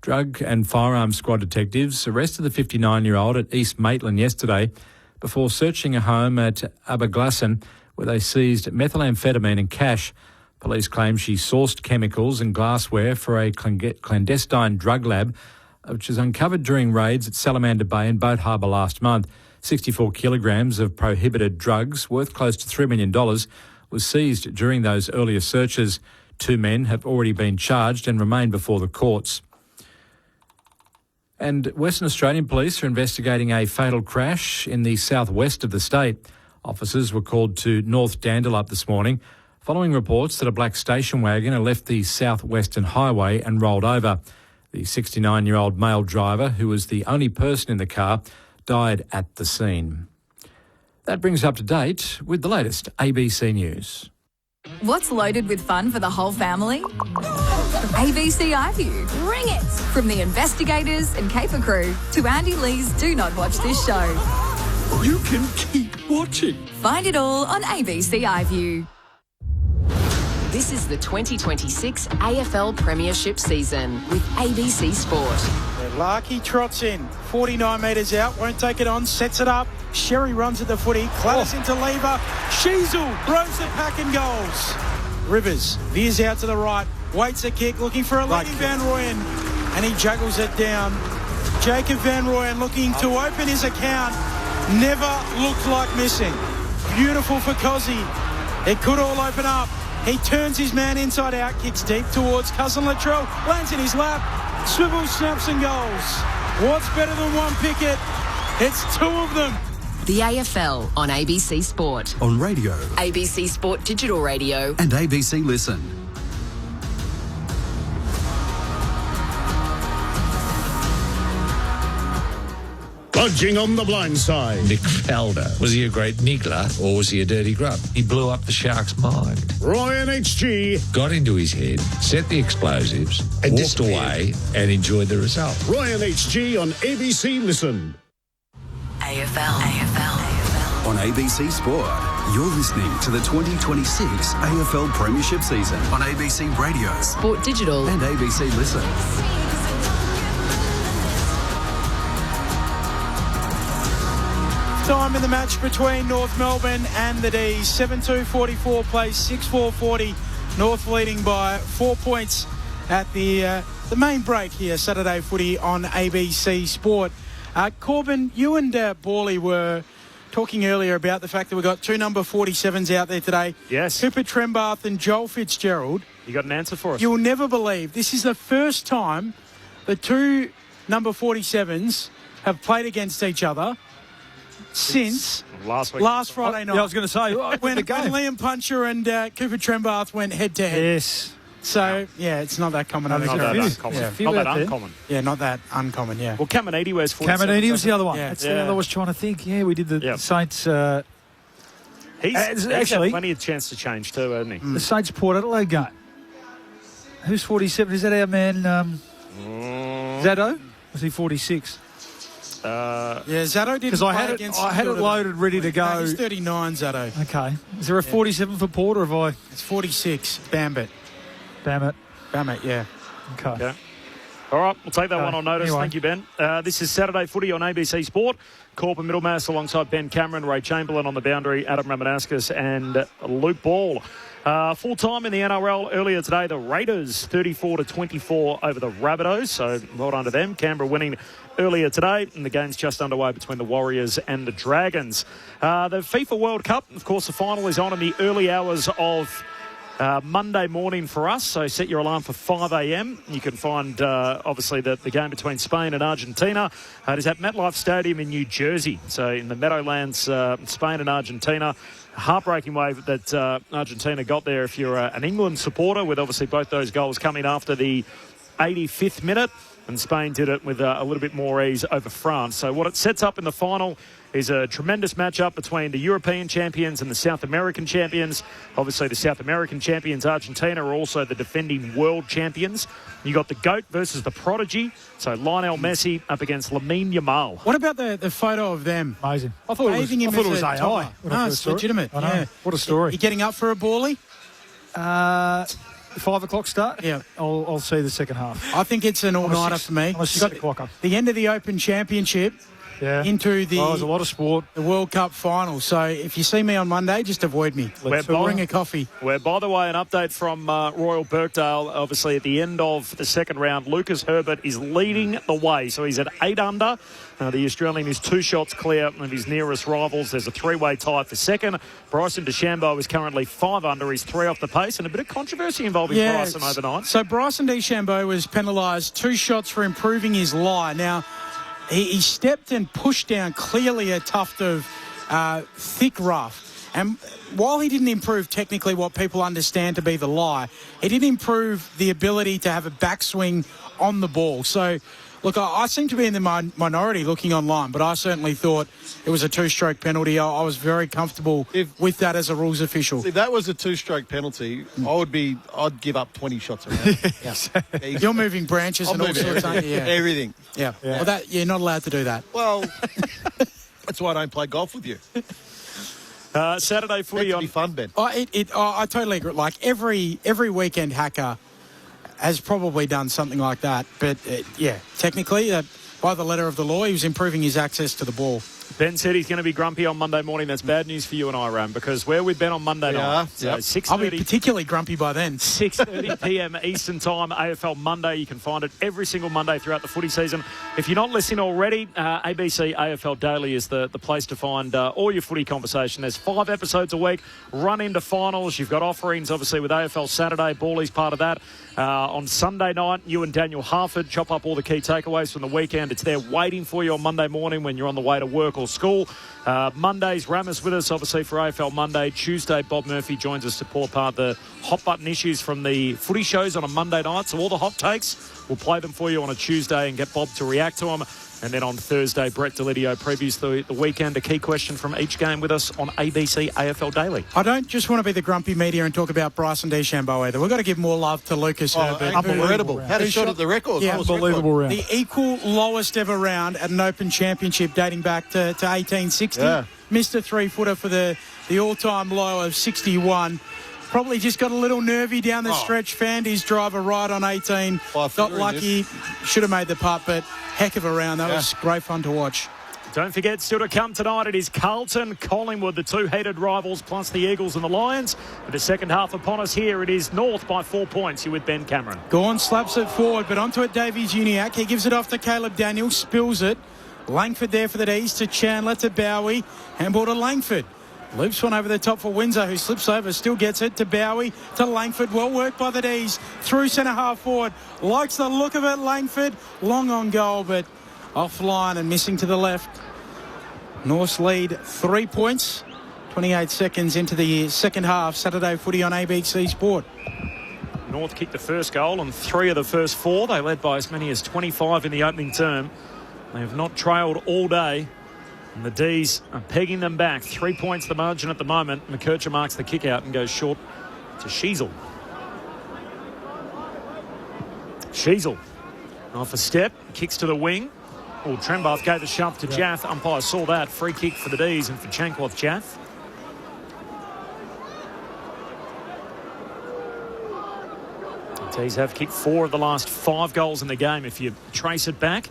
Drug and Firearms Squad detectives arrested the 59-year-old at East Maitland yesterday before searching a home at Aberglasslyn where they seized methamphetamine and cash. Police claim she sourced chemicals and glassware for a clandestine drug lab, which was uncovered during raids at Salamander Bay and Boat Harbour last month. 64 kilograms of prohibited drugs worth close to $3 million was seized during those earlier searches. 2 men have already been charged and remain before the courts. And Western Australian police are investigating a fatal crash in the southwest of the state. Officers were called to North Dandalup this morning following reports that a black station wagon had left the southwestern highway and rolled over. The 69-year-old male driver, who was the only person in the car, died at the scene. That brings us up to date with the latest ABC News. What's loaded with fun for the whole family? ABC iView. Bring it! From the investigators and caper crew to Andy Lee's Do Not Watch This Show. You can keep watching. Find it all on ABC iView. This is the 2026 AFL Premiership season with ABC Sport. Larky trots in, 49 metres out, won't take it on, sets it up. Sherry runs at the footy, clatters into lever. Sheasel rows the pack and goals. Rivers veers out to the right, waits a kick, looking for a leading Van Rooyen, and he juggles it down. Jacob Van Rooyen looking to open his account. Never looked like missing. Beautiful for Cozzy. It could all open up. He turns his man inside out, kicks deep towards Cousin Latrell, lands in his lap, swivels, snaps and goals. What's better than one picket? It's 2 of them. The AFL on ABC Sport. On radio. ABC Sport Digital Radio. And ABC Listen. Lodging on the blind side. Nick Felder. Was he a great niggler or was he a dirty grub? He blew up the Shark's mind. Ryan HG. Got into his head, set the explosives, and walked away and enjoyed the result. Ryan HG on ABC Listen. AFL. On ABC Sport. You're listening to the 2026 AFL Premiership season on ABC Radio. Sport Digital. And ABC Listen. Time in the match between North Melbourne and the D's. 7-2-44 plays 6-4-40. North leading by 4 points at the main break here, Saturday footy on ABC Sport. Corbin, you and Borley were talking earlier about the fact that we've got 2 number 47s out there today. Yes. Cooper Trembath and Joel Fitzgerald. You got an answer for us? You'll never believe this is the first time the 2 number 47s have played against each other since last Friday night. Yeah, I was going to say, when Liam Puncher and Cooper Trembath went head-to-head. Yes. So, yeah, it's not that common. Not that uncommon. Yeah. Not that uncommon. Yeah, not that uncommon, yeah. Well, Caminiti wears 47. Caminiti was the other one. Yeah. That's the other I was trying to think. Yeah, we did the Saints. He's actually had plenty of chance to change too, hasn't he? The Saints Port Adelaide game. Who's 47? Is that our man Zado? Was he 46? Yeah, Zado didn't because I had it loaded, ready to go. No, he's 39, Zado. Okay. Is there a 47 for Port, or have I? It's 46. Bambit, yeah. Okay. All right, we'll take that one on notice. Anyway. Thank you, Ben. This is Saturday Footy on ABC Sport. Corbin Middlemass alongside Ben Cameron, Ray Chamberlain on the boundary, Adam Ramanaskas and Luke Ball. Full time in the NRL earlier today, the Raiders 34-24 over the Rabbitohs, so well done to them. Canberra winning earlier today, and the game's just underway between the Warriors and the Dragons. The FIFA World Cup, of course, the final is on in the early hours of Monday morning for us, so set your alarm for 5 a.m. You can find, obviously, the game between Spain and Argentina. It is at MetLife Stadium in New Jersey, so in the Meadowlands, Spain and Argentina. Heartbreaking way that Argentina got there if you're an England supporter, with obviously both those goals coming after the 85th minute. and Spain did it with a little bit more ease over France. So what it sets up in the final is a tremendous matchup between the European champions and the South American champions. Obviously, the South American champions, Argentina, are also the defending world champions. You got the GOAT versus the prodigy. So Lionel Messi up against Lamine Yamal. What about the photo of them? Amazing. I thought it was AI. No, it's legitimate. I know. Yeah. What a story. You getting up for a bally? 5 o'clock start? Yeah. I'll see the second half. I think it's an all-nighter for me. I'm a 6 o'clock up. The end of the Open Championship into the there's a lot of sport. The World Cup final. So if you see me on Monday, just avoid me. Bring a coffee. Where, by the way, an update from Royal Birkdale, obviously at the end of the second round, Lucas Herbert is leading the way. So he's at 8 under. The Australian is 2 shots clear of his nearest rivals. There's a 3-way tie for second. Bryson DeChambeau is currently 5 under. He's 3 off the pace, and a bit of controversy involving Bryson overnight. So Bryson DeChambeau was penalised 2 shots for improving his lie. Now, he stepped and pushed down clearly a tuft of thick rough. And while he didn't improve technically what people understand to be the lie, he did improve the ability to have a backswing on the ball. So, look, I seem to be in the minority looking online, but I certainly thought it was a 2-stroke penalty. I was very comfortable with that as a rules official. If that was a 2-stroke penalty, I'd give up 20 shots around. You're moving branches and all sorts, aren't you? Yeah. Everything. Yeah. Well, you're not allowed to do that. Well, that's why I don't play golf with you. Saturday footy on. Be fun, Ben. I totally agree. Like every weekend hacker has probably done something like that. But, technically, by the letter of the law, he was improving his access to the ball. Ben said he's going to be grumpy on Monday morning. That's bad news for you and I, Ram, because we're with Ben on Monday night. So 6:30. I'll be particularly grumpy by then. 6:30 p.m. Eastern Time, AFL Monday. You can find it every single Monday throughout the footy season. If you're not listening already, ABC AFL Daily is the place to find all your footy conversation. There's 5 episodes a week, run into finals. You've got offerings, obviously, with AFL Saturday. Ballie's part of that. On Sunday night, you and Daniel Harford chop up all the key takeaways from the weekend. It's there waiting for you on Monday morning when you're on the way to work or school. Mondays, Ram is with us, obviously, for AFL Monday. Tuesday, Bob Murphy joins us to pour apart the hot button issues from the footy shows on a Monday night. So all the hot takes, we'll play them for you on a Tuesday and get Bob to react to them. And then on Thursday, Brett Delidio previews the weekend. A key question from each game with us on ABC AFL Daily. I don't just want to be the grumpy media and talk about Bryson DeChambeau either. We've got to give more love to Lucas Herbert. Unbelievable. Had a shot at the record. Yeah, unbelievable round. The equal lowest ever round at an Open Championship dating back to 1860. Yeah. Missed a 3-footer for the all-time low of 61. Probably just got a little nervy down the stretch, found his driver right on 18. Got lucky, should have made the putt, but heck of a round. That was great fun to watch. Don't forget, still to come tonight, it is Carlton, Collingwood, the 2 hated rivals, plus the Eagles and the Lions. With the second half upon us here, it is North by 4 points. You're with Ben Cameron. Gawn slaps it forward, but onto it Davies Uniacke. He gives it off to Caleb Daniels, spills it. Langford there for the D's to Chandler to Bowie. Handball to Langford. Loops one over the top for Windsor, who slips over, still gets it to Bowie, to Langford. Well worked by the D's. Through centre half forward. Likes the look of it, Langford. Long on goal, but offline and missing to the left. North's lead 3 points. 28 seconds into the second half. Saturday footy on ABC Sport. North kicked the first goal and 3 of the first 4. They led by as many as 25 in the opening term. They have not trailed all day. And the D's are pegging them back. 3 points the margin at the moment. McKercher marks the kick out and goes short to Sheasel. Sheasel off a step, kicks to the wing. Oh, Trembath gave the shove to Jaff. Umpire saw that. Free kick for the D's and for Chankworth Jaff. The D's have kicked 4 of the last 5 goals in the game if you trace it back.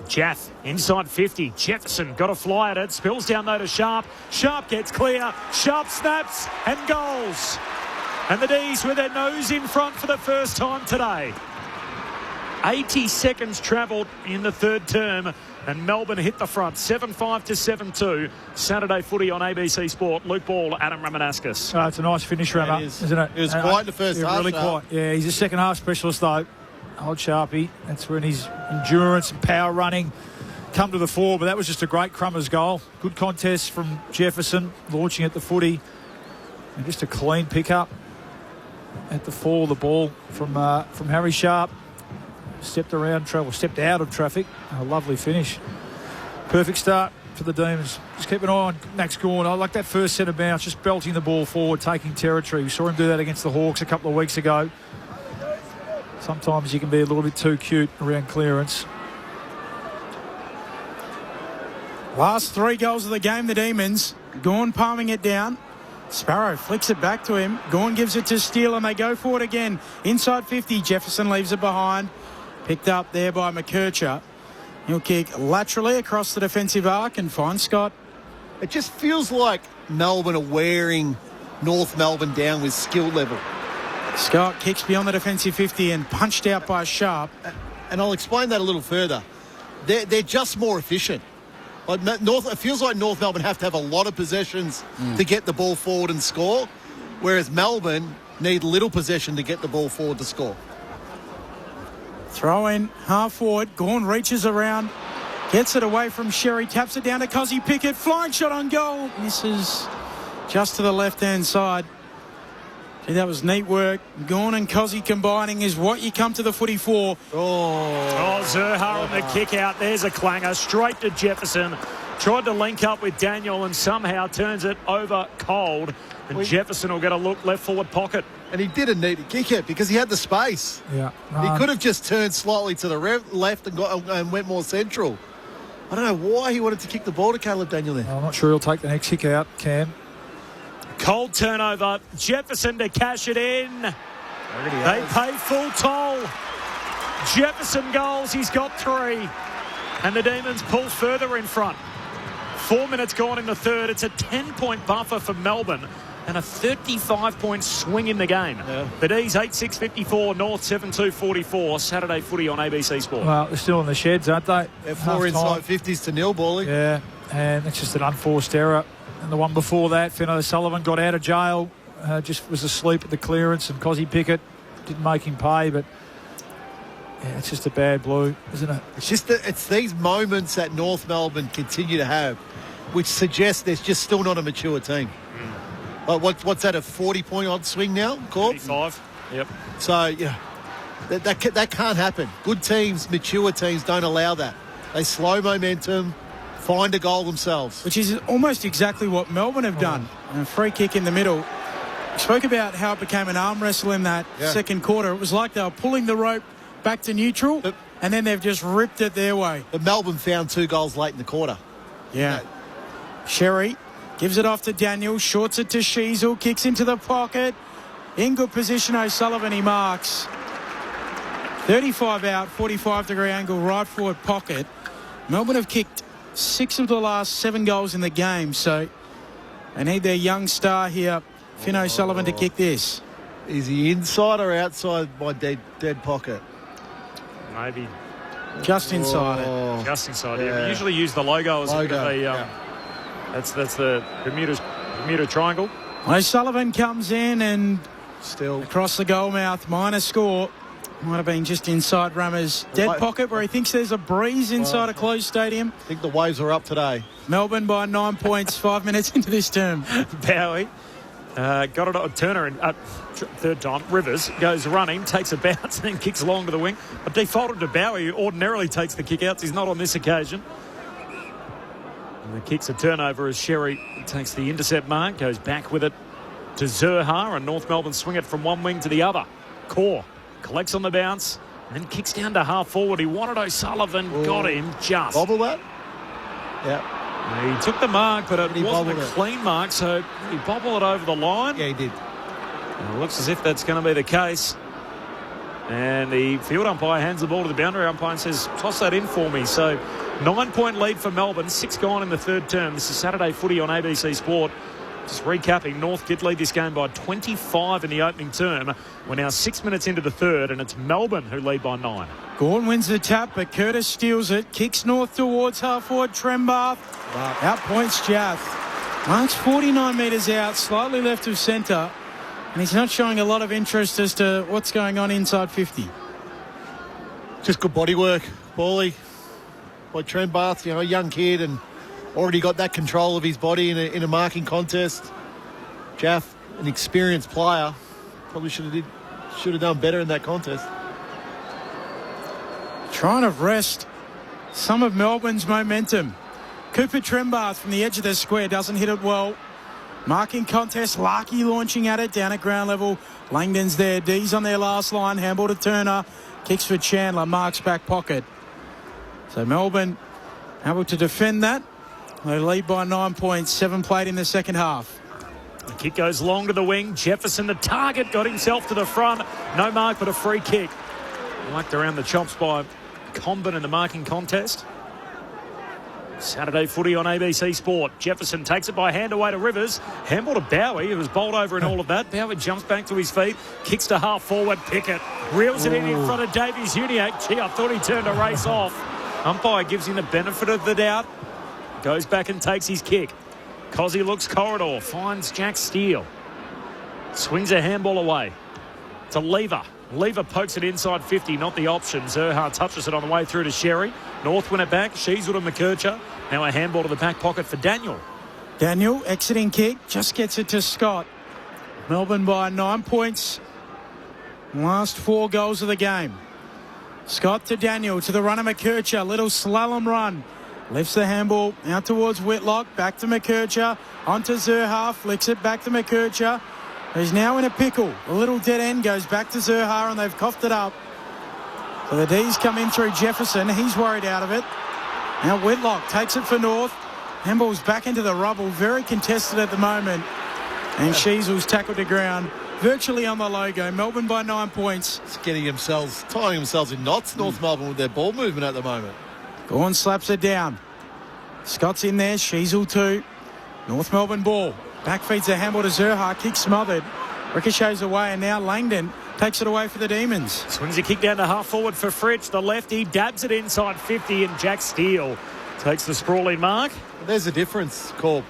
Jaff inside 50. Jefferson got a fly at it. Spills down though to Sharp. Sharp gets clear. Sharp snaps and goals. And the D's with their nose in front for the first time today. 80 seconds travelled in the third term. And Melbourne hit the front. 7-5 to 7-2. Saturday footy on ABC Sport. Luke Ball, Adam Ramanauskas. It's a nice finish, Rammer, isn't it? It was quiet in the first half. Really quiet. Yeah, he's a second half specialist though. Old Sharpie. That's when his endurance and power running come to the fore. But that was just a great Crummers goal. Good contest from Jefferson, launching at the footy. And just a clean pick-up at the fall of the ball from Harry Sharp. stepped out of traffic. A lovely finish. Perfect start for the Demons. Just keep an eye on Max Gawn. I like that first set of bounce, just belting the ball forward, taking territory. We saw him do that against the Hawks a couple of weeks ago. Sometimes you can be a little bit too cute around clearance. Last 3 goals of the game, the Demons. Gawn palming it down. Sparrow flicks it back to him. Gawn gives it to Steele and they go for it again. Inside 50, Jefferson leaves it behind. Picked up there by McKercher. He'll kick laterally across the defensive arc and find Scott. It just feels like Melbourne are wearing North Melbourne down with skill level. Scott kicks beyond the defensive 50 and punched out by Sharp. And I'll explain that a little further. They're just more efficient. Like it feels like North Melbourne have to have a lot of possessions to get the ball forward and score, whereas Melbourne need little possession to get the ball forward to score. Throw in half forward. Gawn reaches around, gets it away from Sherry, taps it down to Cozzy Pickett. Flying shot on goal. Misses just to the left-hand side. See, that was neat work. Gawn and Cozzy combining is what you come to the footy for. Oh, Zerha on the kick out. There's a clanger straight to Jefferson. Tried to link up with Daniel and somehow turns it over cold. And Jefferson will get a look left forward pocket. And he didn't need to kick it because he had the space. Yeah. He could have just turned slightly to the left and went more central. I don't know why he wanted to kick the ball to Caleb Daniel there. I'm not sure he'll take the next kick out, Cam. Cold turnover. Jefferson to cash it in. They pay full toll. Jefferson goals. He's got 3. And the Demons pull further in front. 4 minutes gone in the third. It's a 10-point buffer for Melbourne and a 35-point swing in the game. Yeah. The D's 8-6-54, North 7-2-44. Saturday footy on ABC Sport. Well, they're still in the sheds, aren't they? They're 4 inside 50s to nil, Bally. Yeah, and it's just an unforced error. And the one before that, Finn O'Sullivan got out of jail, just was asleep at the clearance, and Cozzy Pickett didn't make him pay, but yeah, it's just a bad blue, isn't it? It's just it's these moments that North Melbourne continue to have, which suggests there's just still not a mature team. Like what's that, a 40-point odd swing now, Corb? 35, yep. So, yeah, that can't happen. Good teams, mature teams don't allow that. They slow momentum, find a goal themselves. Which is almost exactly what Melbourne have done. And a free kick in the middle. We spoke about how it became an arm wrestle in that second quarter. It was like they were pulling the rope back to neutral, and then they've just ripped it their way. But Melbourne found 2 goals late in the quarter. Yeah. Sherry gives it off to Daniel, shorts it to Sheasel, kicks into the pocket. In good position, O'Sullivan, he marks. 35 out, 45-degree angle, right forward pocket. Melbourne have kicked 6 of the last 7 goals in the game, so they need their young star here, Finn O'Sullivan, to kick this. Is he inside or outside my dead pocket? Maybe. Just inside it. Just inside it. Yeah. We usually use the logo as a bit of a... That's the Bermuda Triangle. O'Sullivan comes in and still across the goal mouth, minor score. Might have been just inside Rammer's dead pocket where he thinks there's a breeze inside a closed stadium. I think the waves are up today. Melbourne by 9 points, 5 minutes into this term. Bowie got it on Turner and third time. Rivers goes running, takes a bounce, and then kicks along to the wing. I defaulted to Bowie, who ordinarily takes the kick outs. He's not on this occasion. And the kick's a turnover as Sherry takes the intercept mark, goes back with it to Zerha, and North Melbourne swing it from one wing to the other. Core collects on the bounce and then kicks down to half forward. He wanted O'Sullivan, got him just. Bobble that? Yeah. He took the mark, but it wasn't a clean mark, so he bobbled it over the line. Yeah, he did. And it looks as if that's going to be the case. And the field umpire hands the ball to the boundary umpire and says, toss that in for me. So 9-point lead for Melbourne, 6 gone in the third term. This is Saturday footy on ABC Sport. Just recapping, North did lead this game by 25 in the opening term. We're now 6 minutes into the third, and it's Melbourne who lead by 9. Gawn wins the tap, but Curtis steals it. Kicks North towards half-forward Trembath. Outpoints Jath. Marks 49 metres out, slightly left of centre. And he's not showing a lot of interest as to what's going on inside 50. Just good body work, Bally. By Trembath, a young kid and already got that control of his body in a marking contest. Jaff, an experienced player, probably should have done better in that contest. trying to wrest some of Melbourne's momentum. Cooper Trembath from the edge of the square doesn't hit it well. Marking contest, Larkey launching at it down at ground level. Langdon's there, D's on their last line, handball to Turner. Kicks for Chandler, Mark's back pocket. So Melbourne able to defend that. They lead by 9 points, 7 played in the second half. The kick goes long to the wing. Jefferson, the target, got himself to the front. No mark, but a free kick. Whacked around the chops by Comben in the marking contest. Saturday footy on ABC Sport. Jefferson takes it by hand away to Rivers. Handball to Bowie, who was bowled over in all of that. Bowie jumps back to his feet, kicks to half forward. Pickett reels it in front of Davies Uniacke. Gee, I thought he turned a race off. Umpire gives him the benefit of the doubt. Goes back and takes his kick. Cozzy looks corridor, finds Jack Steele. Swings a handball away to Lever. Lever pokes it inside 50, not the option. Zerha touches it on the way through to Sherry. North win it back. Sheasel to McKercher. Now a handball to the back pocket for Daniel. Daniel, exiting kick, just gets it to Scott. Melbourne by 9 points. Last 4 goals of the game. Scott to Daniel, to the runner McKercher. Little slalom run. Lifts the handball out towards Whitlock. Back to McKercher. Onto Zerha. Flicks it back to McKercher. He's now in a pickle. A little dead end goes back to Zerha and they've coughed it up. So the D's come in through Jefferson. He's worried out of it. Now Whitlock takes it for North. Handball's back into the rubble. Very contested at the moment. And Sheasel's tackled to ground. Virtually on the logo. Melbourne by 9 points. It's tying themselves in knots, North Melbourne, with their ball movement at the moment. Gawn slaps it down. Scott's in there. Sheasel too. North Melbourne ball. Back feeds the handball to Zerha. Kick smothered. Ricochets away, and now Langdon takes it away for the Demons. Swings a kick down to half forward for Fritsch. The lefty dabs it inside 50, and Jack Steele takes the sprawling mark. There's the difference, Corb.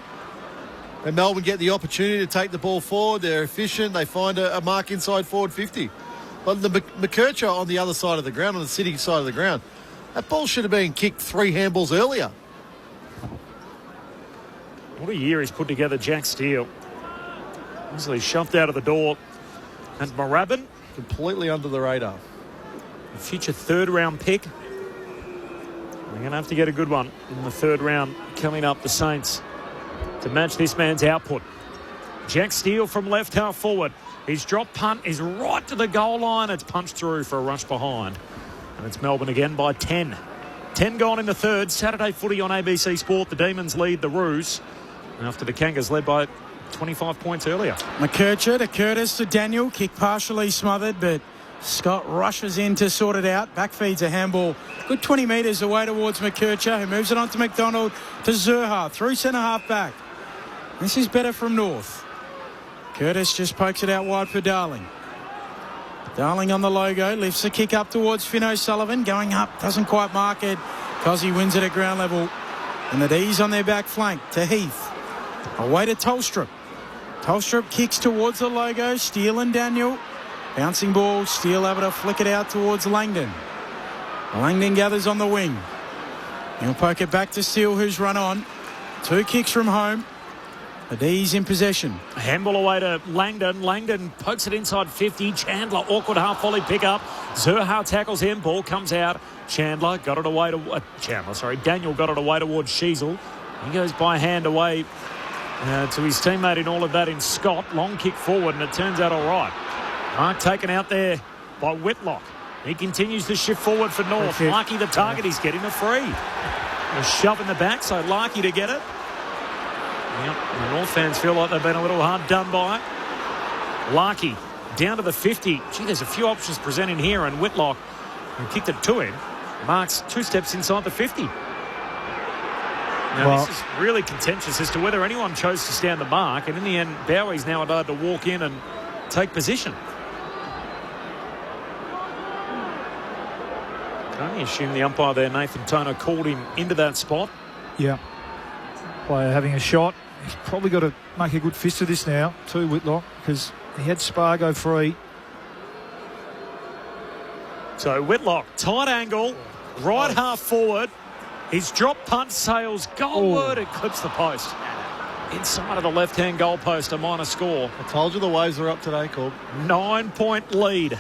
And Melbourne get the opportunity to take the ball forward. They're efficient. They find a mark inside forward 50. But the McKercher on the other side of the ground, on the City side of the ground, that ball should have been kicked 3 handballs earlier. What a year he's put together, Jack Steele. Easily shoved out of the door. And Moorabbin, completely under the radar. A future 3rd round pick. We're going to have to get a good one in the 3rd round coming up, the Saints, to match this man's output. Jack Steele from left half forward. His drop punt is right to the goal line. It's punched through for a rush behind. And it's Melbourne again by 10. 10 gone in the 3rd. Saturday footy on ABC Sport. The Demons lead the Roos after the Kangas led by 25 points earlier. McKercher to Curtis to Daniel. Kick partially smothered, but Scott rushes in to sort it out. Back feeds a handball. Good 20 metres away towards McKercher, who moves it on to McDonald to Zerha. Through centre half back. This is better from North. Curtis just pokes it out wide for Darling. Darling on the logo. Lifts the kick up towards Finn O'Sullivan. Going up. Doesn't quite mark it. Cozzy wins it at ground level. And the D's on their back flank to Heath. Away to Tolstrup. Tolstrup kicks towards the logo. Steele and Daniel. Bouncing ball. Steele able to flick it out towards Langdon. Langdon gathers on the wing. He'll poke it back to Steele, who's run on. 2 kicks from home. The D's in possession. A handball away to Langdon. Langdon pokes it inside 50. Chandler, awkward half volley pickup. Zerha tackles him. Ball comes out. Chandler got it away to... Daniel got it away towards Sheasel. He goes by hand away to his teammate in all of that in Scott. Long kick forward, and it turns out all right. Mark taken out there by Whitlock. He continues to shift forward for North. Larkey the target. He's getting a free. A shove in the back, so Larkey to get it. Yep, the North fans feel like they've been a little hard done by. Larkey down to the 50. Gee, there's a few options presenting here, and Whitlock, who kicked it to him, marks 2 steps inside the 50. Now, this is really contentious as to whether anyone chose to stand the mark, and in the end, Bowie's now allowed to walk in and take position. Can only assume the umpire there, Nathan Toner, called him into that spot. Yeah. Player having a shot. He's probably got to make a good fist of this now to Whitlock, because he had Spargo free. So Whitlock, tight angle, right half forward. His drop punt sails goalward. It clips the post. Inside of the left-hand goal post, a minor score. I told you the waves are up today, Corb. 9-point lead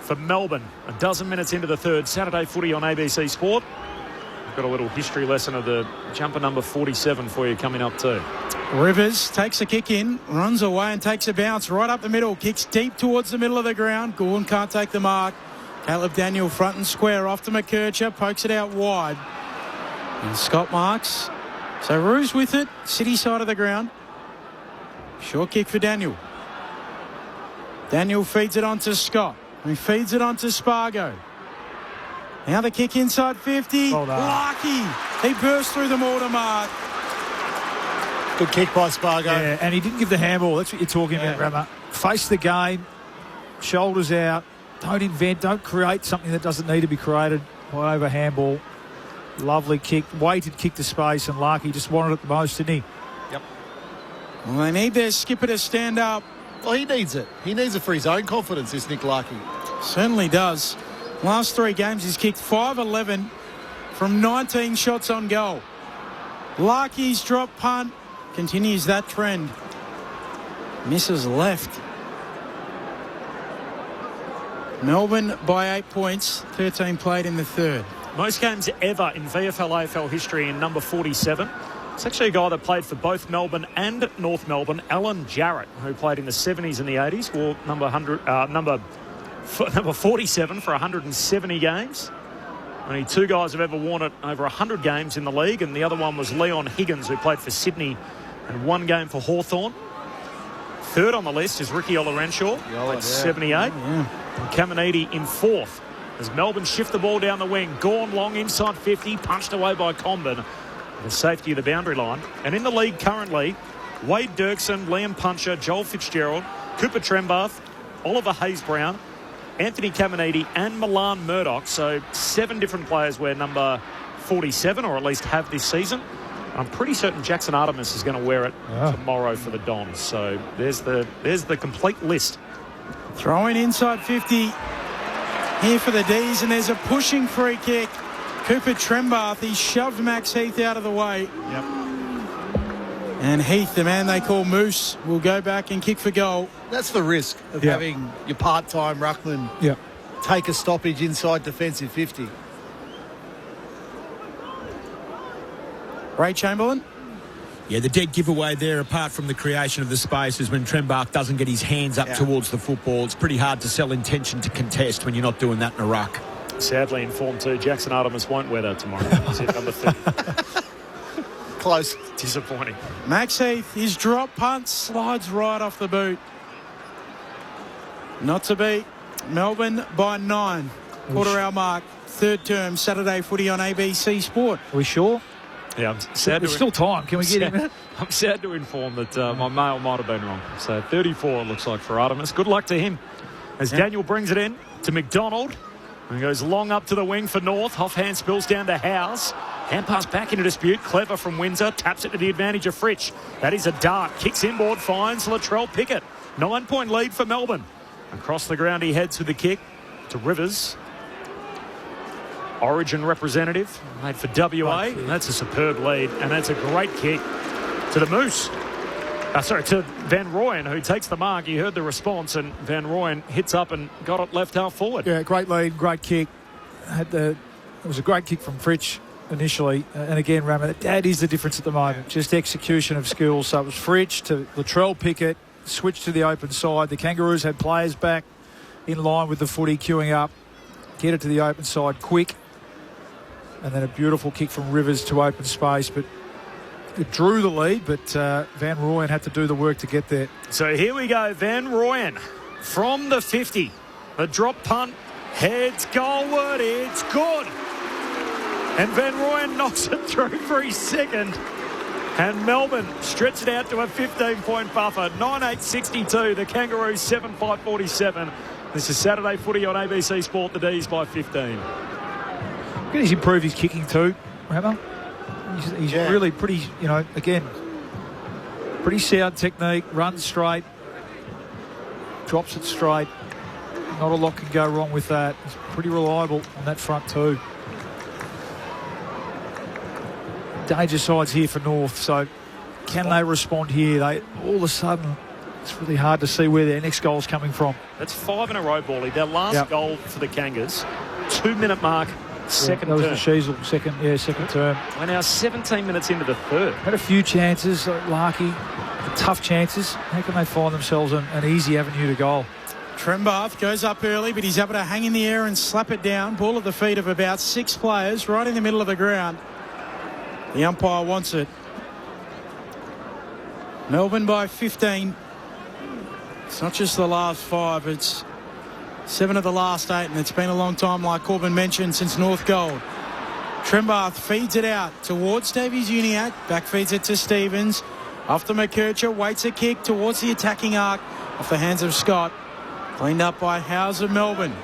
for Melbourne. A dozen minutes into the third. Saturday footy on ABC Sport. We've got a little history lesson of the jumper number 47 for you coming up too. Rivers takes a kick in, runs away and takes a bounce right up the middle. Kicks deep towards the middle of the ground. Gorn can't take the mark. Caleb Daniel front and square off to McKercher. Pokes it out wide. And Scott marks. So Roos with it. City side of the ground. Short kick for Daniel. Daniel feeds it on to Scott. He feeds it on to Spargo. Now the kick inside 50. Lucky. He burst through the mortar mark. Good kick by Spargo. Yeah, and he didn't give the handball. That's what you're talking about, Rammer. Face the game. Shoulders out. Don't invent. Don't create something that doesn't need to be created by over handball. Lovely kick. Weighted kick to space, and Larkey just wanted it the most, didn't he? Yep. Well, they need their skipper to stand up. Well, he needs it. He needs it for his own confidence, this Nick Larkey. Certainly does. Last 3 games, he's kicked 5-11 from 19 shots on goal. Larkey's drop punt continues that trend. Misses left. Melbourne by 8 points, 13 played in the third. Most games ever in VFL AFL history in number 47. It's actually a guy that played for both Melbourne and North Melbourne, Alan Jarrett, who played in the 70s and the 80s, wore number 47 for 170 games. Only 2 guys have ever worn it over 100 games in the league, and the other one was Leon Higgins, who played for Sydney and 1 game for Hawthorn. Third on the list is Ricky Olorenshaw, played 78. And Caminiti in 4th. As Melbourne shift the ball down the wing, Gorn long inside 50, punched away by Comben. The safety of the boundary line. And in the league currently, Wade Dirksen, Liam Puncher, Joel Fitzgerald, Cooper Trembath, Oliver Hayes-Brown, Anthony Caminiti and Milan Murdoch. So 7 different players wear number 47, or at least have this season. I'm pretty certain Jackson Artemis is going to wear it tomorrow for the Dons. So there's the complete list. Throwing inside 50 here for the D's, and there's a pushing free kick. Cooper Trembath, he shoved Max Heath out of the way. Yep. And Heath, the man they call Moose, will go back and kick for goal. That's the risk of having your part-time ruckman take a stoppage inside defensive 50. Ray Chamberlain? Yeah, the dead giveaway there, apart from the creation of the space, is when Trembath doesn't get his hands up towards the football. It's pretty hard to sell intention to contest when you're not doing that in a ruck. Sadly informed too, Jackson Artemis won't wear that tomorrow. He's at number 30. Close. Disappointing. Max Heath, his drop punt slides right off the boot. Not to beat. Melbourne by 9. Quarter hour mark. Third term, Saturday footy on ABC Sport. Are we sure? Yeah, I'm sad. There's still time. Can we get him? I'm sad to inform that my mail might have been wrong. So 34 it looks like for Artemis. Good luck to him. As Daniel brings it in to McDonald. And goes long up to the wing for North. Hoffhand spills down to Howes. Hand pass back into dispute. Clever from Windsor. Taps it to the advantage of Fritsch. That is a dart. Kicks inboard. Finds Latrell Pickett. 9-point lead for Melbourne. Across the ground he heads with the kick to Rivers. Origin representative. Made for WA. And that's a superb lead. And that's a great kick to the Moose. To Van Rooyen, who takes the mark. You heard the response, and Van Rooyen hits up and got it left half forward. Yeah, great lead, great kick. It was a great kick from Fritsch initially. And again, Rammer, that is the difference at the moment. Just execution of skills. So it was Fritsch to Latrell Pickett, switch to the open side. The Kangaroos had players back in line with the footy, queuing up. Get it to the open side quick. And then a beautiful kick from Rivers to open space. But it drew the lead, but Van Rooyen had to do the work to get there. So here we go, Van Rooyen from the 50. The drop punt heads goalward. It's good. And Van Rooyen knocks it through for his second. And Melbourne stretch it out to a 15-point buffer. 9-8-62. The Kangaroos 7-5-47. This is Saturday footy on ABC Sport. The D's by 15. He's improved his kicking too, Rammer. He's really pretty, again, pretty sound technique, runs straight, drops it straight. Not a lot can go wrong with that. He's pretty reliable on that front too. Danger sides here for North, so can they respond here? They all of a sudden it's really hard to see where their next goal's coming from. That's 5 in a row, Bally. Their last goal for the Kangas, 2-minute mark, second term. That was the Sheasel, second term. We're now 17 minutes into the third. Had a few chances, Larky, tough chances. How can they find themselves an easy avenue to goal? Trembath goes up early, but he's able to hang in the air and slap it down. Ball at the feet of about 6 players, right in the middle of the ground. The umpire wants it. Melbourne by 15. It's not just the last 5, it's 7 of the last 8, and it's been a long time, like Corbin mentioned, since North Gold. Trembath feeds it out towards Davies Uniacke. Back feeds it to Stevens. Off to McKercher, waits a kick towards the attacking arc. Off the hands of Scott. Cleaned up by Howes of Melbourne.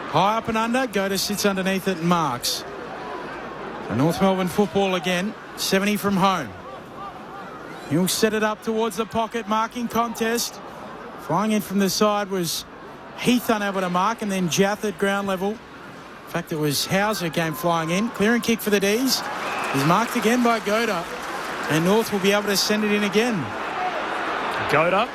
High up and under, Goda sits underneath it and marks. So North Melbourne football again, 70 from home. He'll set it up towards the pocket, marking contest. Flying in from the side was Heath unable to mark, and then Jath at ground level. In fact, it was Howes who came flying in. Clearing kick for the D's. Is marked again by Goda. And North will be able to send it in again. Goda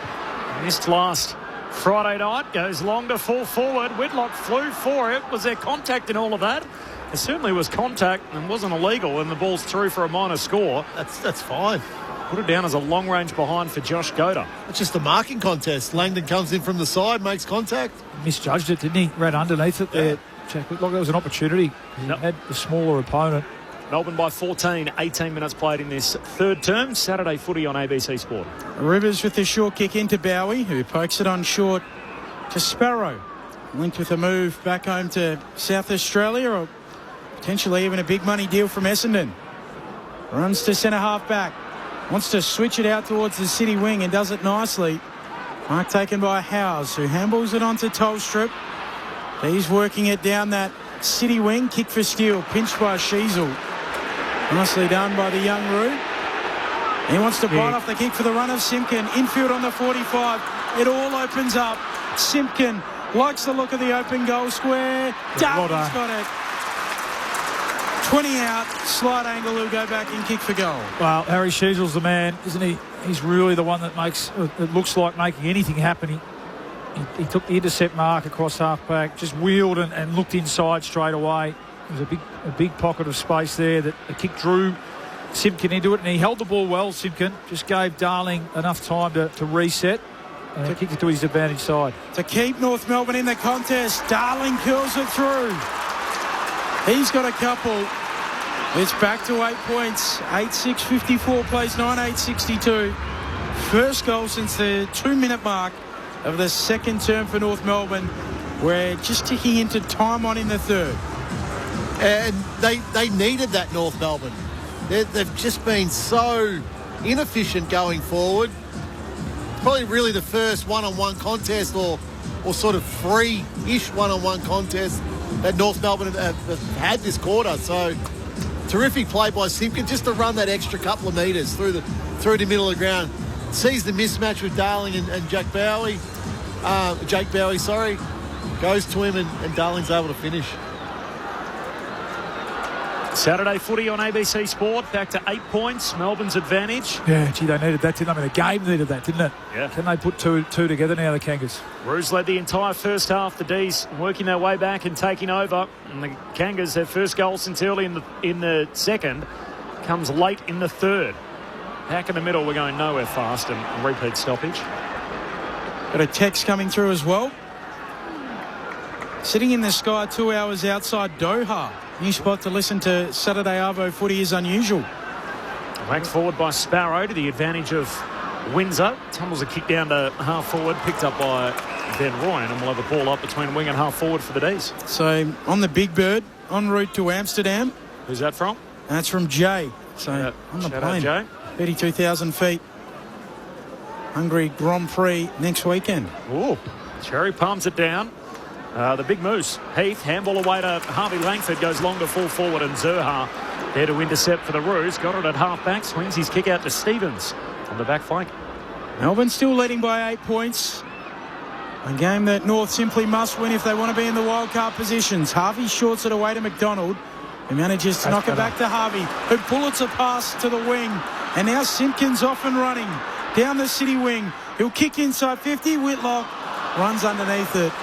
missed last Friday night. Goes long to full forward. Whitlock flew for it. Was there contact in all of that? There certainly was contact and wasn't illegal, and the ball's through for a minor score. That's fine. Put it down as a long-range behind for Josh Goda. It's just a marking contest. Langdon comes in from the side, makes contact. Misjudged it, didn't he? Ran underneath it there. Jack Whitlock, that was an opportunity. He had the smaller opponent. Melbourne by 14, 18 minutes played in this third term. Saturday footy on ABC Sport. Rivers with the short kick into Bowie, who pokes it on short to Sparrow. Linked with a move back home to South Australia, or potentially even a big money deal from Essendon. Runs to centre half back. Wants to switch it out towards the city wing and does it nicely. Mark taken by Howes, who handballs it onto Tolstrup. He's working it down that city wing. Kick for Steele, pinched by Sheasel. Nicely done by the young Roo. He wants to bite off the kick for the run of Simpkin. Infield on the 45. It all opens up. Simpkin likes the look of the open goal square. Darby's got it. 20 out, slight angle, he'll go back and kick for goal. Well, Harry Sheasel's the man, isn't he? He's really the one that makes it looks like making anything happen. He took the intercept mark across half-back, just wheeled and looked inside straight away. There was a big pocket of space there that the kick drew Simpkin into it, and he held the ball well, Simpkin. Just gave Darling enough time to reset and kicked it to his advantage side. To keep North Melbourne in the contest, Darling curls it through. He's got a couple. It's back to 8 points. 8-6-54 plays 9-8-62. First goal since the 2-minute mark of the second term for North Melbourne. We're just ticking into time on in the third. And they needed that, North Melbourne. They've just been so inefficient going forward. Probably really the first one-on-one contest or sort of free-ish one-on-one contest that North Melbourne have had this quarter. So terrific play by Simpkin just to run that extra couple of metres through the middle of the ground. Sees the mismatch with Darling and Jake Bowie, goes to him and Darling's able to finish. Saturday footy on ABC Sport, back to 8 points, Melbourne's advantage. Yeah, gee, they needed that, didn't they? I mean, the game needed that, didn't it? Yeah. Can they put two together now, the Kangas? Roos led the entire first half, the D's working their way back and taking over. And the Kangas, their first goal since early in the second, comes late in the third. Back in the middle, we're going nowhere fast and repeat stoppage. Got a text coming through as well. Sitting in the sky 2 hours outside Doha. New spot to listen to Saturday Arvo footy is unusual. Whacked forward by Sparrow to the advantage of Windsor. Tumbles a kick down to half forward, picked up by Ben Ryan, and we'll have a ball up between wing and half forward for the D's. So on the Big Bird, en route to Amsterdam. Who's that from? That's from Jay. So on the plane, Jay. 32,000 feet. Hungary Grand Prix next weekend. Ooh, Cherry palms it down. The big moose, Heath, handball away to Harvey Langford, goes long to full forward, and Zerha there to intercept for the Roos. Got it at half back, swings his kick out to Stevens on the back flank. Melbourne still leading by 8 points. A game that North simply must win if they want to be in the wildcard positions. Harvey shorts it away to McDonald, who manages to knock it back to Harvey, who bullets a pass to the wing. And now Simpkins off and running down the city wing. He'll kick inside 50. Whitlock runs underneath it.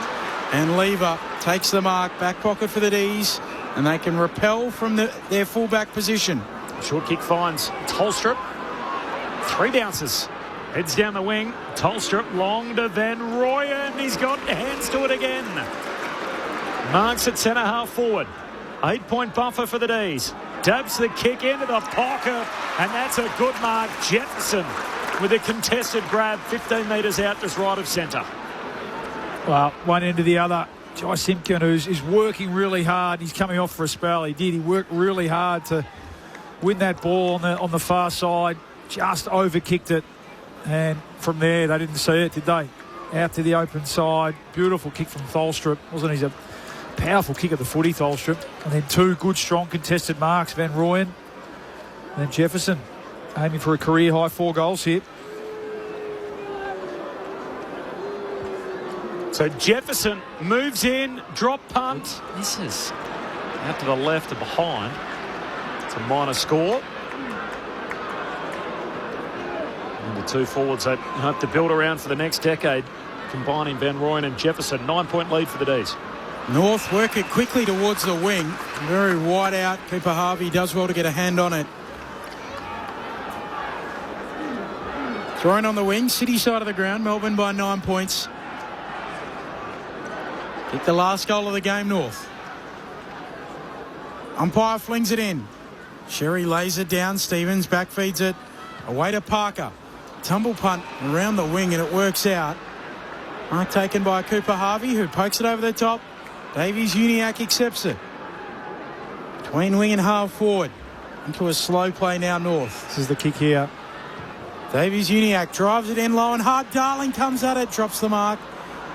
And Lever takes the mark. Back pocket for the D's. And they can repel from their fullback position. Short kick finds Tolstrup. 3 bounces. Heads down the wing. Tolstrup long to Van Rooyen. He's got hands to it again. Marks at centre half forward. 8-point buffer for the D's. Dabs the kick into the pocket. And that's a good mark. Jefferson with a contested grab 15 metres out just right of centre. Well, one end to the other. Jai Simpkin, who's working really hard. He's coming off for a spell. He did. He worked really hard to win that ball on the far side. Just overkicked it. And from there, they didn't see it, did they? Out to the open side. Beautiful kick from Tholstrup. Wasn't he? A powerful kick of the footy, Tholstrup. And then 2 good, strong contested marks. Van Rooyen. And then Jefferson aiming for a career-high 4 goals here. So Jefferson moves in, drop punt. Misses. Out to the left and behind. It's a minor score. And the 2 forwards they hope to build around for the next decade, combining Van Rooyen and Jefferson. 9-point lead for the D's. North work it quickly towards the wing. Very wide out. Cooper Harvey does well to get a hand on it. Thrown on the wing, City side of the ground. Melbourne by 9 points. Kick the last goal of the game, North. Umpire flings it in. Sherry lays it down. Stevens backfeeds it. Away to Parker. Tumble punt around the wing and it works out. Mark taken by Cooper Harvey, who pokes it over the top. Davies Uniacke accepts it. Between wing and half forward. Into a slow play now, North. This is the kick here. Davies Uniacke drives it in low and hard. Darling comes at it, drops the mark.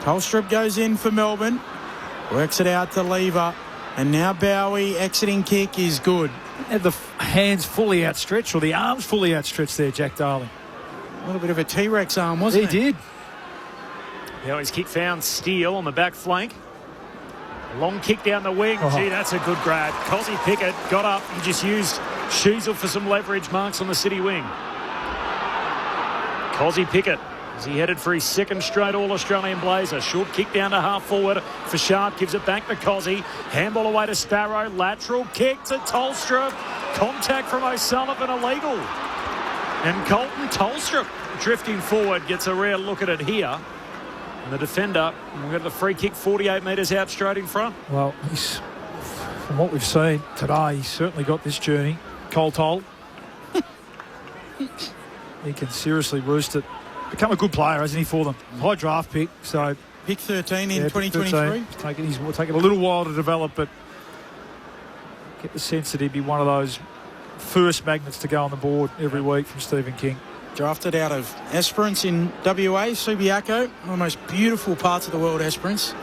Tolstrup goes in for Melbourne. Works it out to Lever. And now Bowie exiting kick is good. Had the hands fully outstretched, or the arms fully outstretched there, Jack Darling. A little bit of a T-Rex arm, wasn't it? He did. Bowie's kick found Steele on the back flank. Long kick down the wing. Oh. Gee, that's a good grab. Cozzy Pickett got up and just used Sheasel for some leverage. Marks on the City wing. Cozzy Pickett, as he headed for his 2nd straight All-Australian blazer. Short kick down to half forward for Sharp. Gives it back to Cozzy. Handball away to Sparrow. Lateral kick to Tolstrup. Contact from O'Sullivan illegal. And Colton Tolstrup drifting forward gets a rare look at it here. And the defender, we've got the free kick 48 metres out straight in front. Well, from what we've seen today, he's certainly got this journey. Cole Toll. He can seriously roost it. Become a good player, hasn't he, for them? High draft pick, so... Pick 13 in 2023. He's taken a little while to develop, but get the sense that he'd be one of those first magnets to go on the board every week from Stephen King. Drafted out of Esperance in WA, Subiaco. One of the most beautiful parts of the world, Esperance.